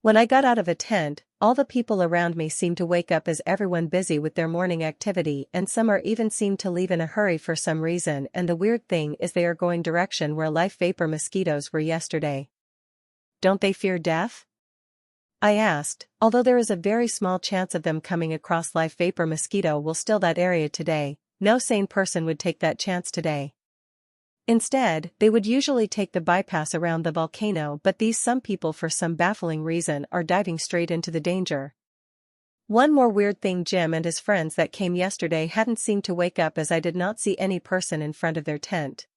When I got out of a tent, all the people around me seemed to wake up as everyone busy with their morning activity, and some are even seemed to leave in a hurry for some reason, and the weird thing is they are going direction where life vapor mosquitoes were yesterday. Don't they fear death? I asked, although there is a very small chance of them coming across life vapor mosquito will still that area today. No sane person would take that chance today. Instead, they would usually take the bypass around the volcano, but some people for some baffling reason are diving straight into the danger. One more weird thing, Jim and his friends that came yesterday hadn't seemed to wake up, as I did not see any person in front of their tent.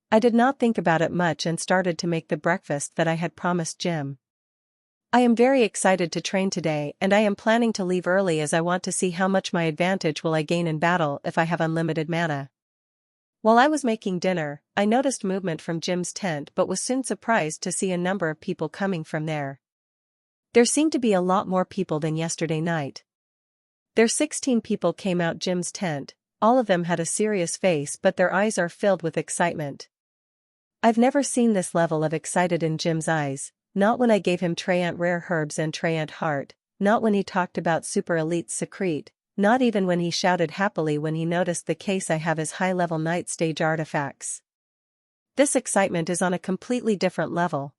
I did not think about it much and started to make the breakfast that I had promised Jim. I am very excited to train today, and I am planning to leave early as I want to see how much my advantage will I gain in battle if I have unlimited mana. While I was making dinner, I noticed movement from Jim's tent but was soon surprised to see a number of people coming from there. There seemed to be a lot more people than yesterday night. 16 people came out Jim's tent. All of them had a serious face but their eyes are filled with excitement. I've never seen this level of excited in Jim's eyes, not when I gave him Treyant rare herbs and Treyant heart, not when he talked about super elite secrete, not even when he shouted happily when he noticed the case I have as high-level night stage artifacts. This excitement is on a completely different level.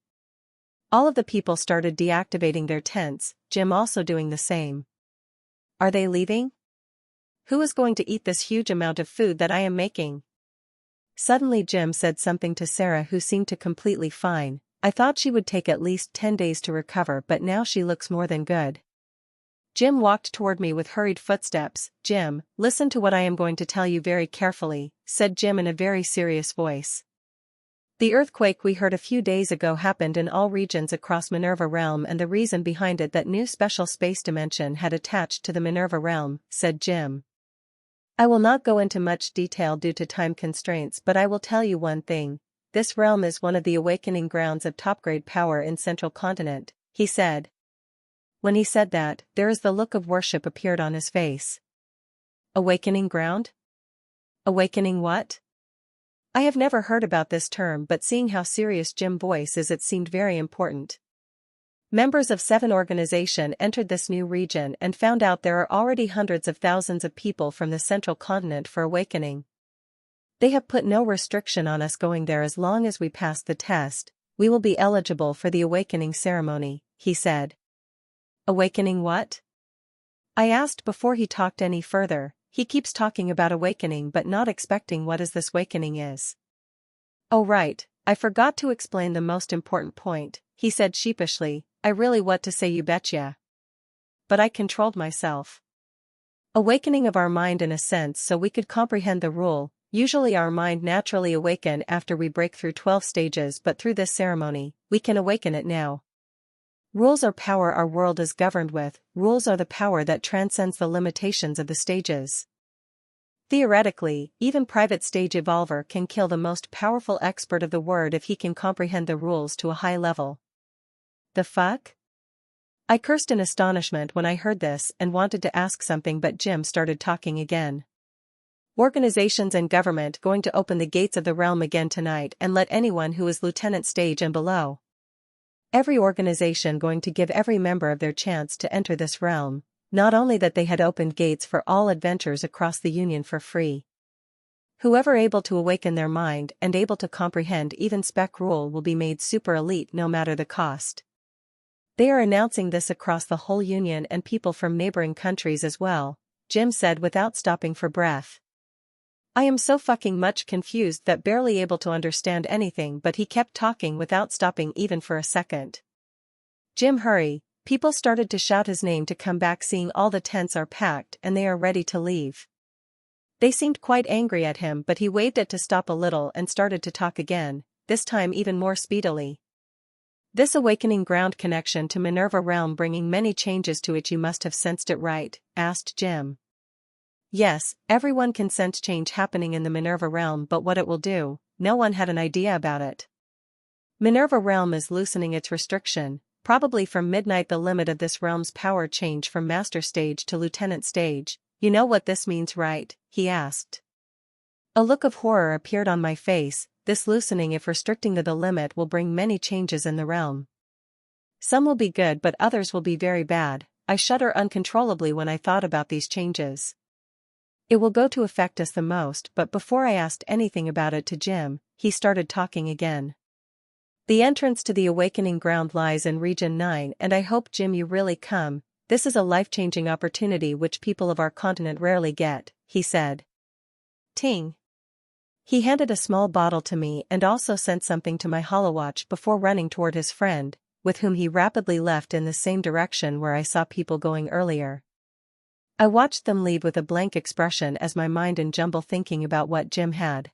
All of the people started deactivating their tents, Jim also doing the same. Are they leaving? Who is going to eat this huge amount of food that I am making? Suddenly Jim said something to Sarah, who seemed to completely fine. I thought she would take at least 10 days to recover, but now she looks more than good. Jim walked toward me with hurried footsteps. Jim, listen to what I am going to tell you very carefully, said Jim in a very serious voice. The earthquake we heard a few days ago happened in all regions across Minerva Realm, and the reason behind it that new special space dimension had attached to the Minerva Realm, said Jim. I will not go into much detail due to time constraints, but I will tell you one thing. This realm is one of the awakening grounds of top-grade power in Central Continent, he said. When he said that, there is the look of worship appeared on his face. Awakening ground? Awakening what? I have never heard about this term, but seeing how serious Jim's voice is, it seemed very important. Members of 7 organization entered this new region and found out there are already hundreds of thousands of people from the Central Continent for awakening. They have put no restriction on us going there as long as we pass the test. We will be eligible for the awakening ceremony, he said. Awakening what? I asked before he talked any further. He keeps talking about awakening but not expecting what this awakening is. Oh right, I forgot to explain the most important point. he said sheepishly, I really what to say you betcha. But I controlled myself. Awakening of our mind in a sense so we could comprehend the rule. Usually our mind naturally awaken after we break through 12 stages, but through this ceremony, we can awaken it now. Rules are power our world is governed with, rules are the power that transcends the limitations of the stages. Theoretically, even private stage evolver can kill the most powerful expert of the word if he can comprehend the rules to a high level. The fuck? I cursed in astonishment when I heard this and wanted to ask something, but Jim started talking again. Organizations and government going to open the gates of the realm again tonight and let anyone who is lieutenant stage and below. Every organization going to give every member of their chance to enter this realm. Not only that, they had opened gates for all adventures across the Union for free. Whoever able to awaken their mind and able to comprehend even spec rule will be made super elite no matter the cost. They are announcing this across the whole Union and people from neighboring countries as well, Jim said without stopping for breath. I am so fucking much confused that barely able to understand anything, but he kept talking without stopping even for a second. Jim, hurry. People started to shout his name to come back, seeing all the tents are packed and they are ready to leave. They seemed quite angry at him, but he waved it to stop a little and started to talk again, this time even more speedily. This awakening ground connection to Minerva realm bringing many changes to it. You must have sensed it, right? Asked Jim. Yes, everyone can sense change happening in the Minerva realm, but what it will do, no one had an idea about it. Minerva realm is loosening its restriction. Probably from midnight the limit of this realm's power change from master stage to lieutenant stage. You know what this means, right? He asked. A look of horror appeared on my face. This loosening, if restricting the limit, will bring many changes in the realm. Some will be good but others will be very bad. I shudder uncontrollably when I thought about these changes. It will go to affect us the most, but before I asked anything about it to Jim, he started talking again. The entrance to the awakening ground lies in Region 9, and I hope, Jim, you really come. This is a life-changing opportunity which people of our continent rarely get, he said. Ting. He handed a small bottle to me and also sent something to my holowatch before running toward his friend, with whom he rapidly left in the same direction where I saw people going earlier. I watched them leave with a blank expression as my mind in jumble thinking about what Jim had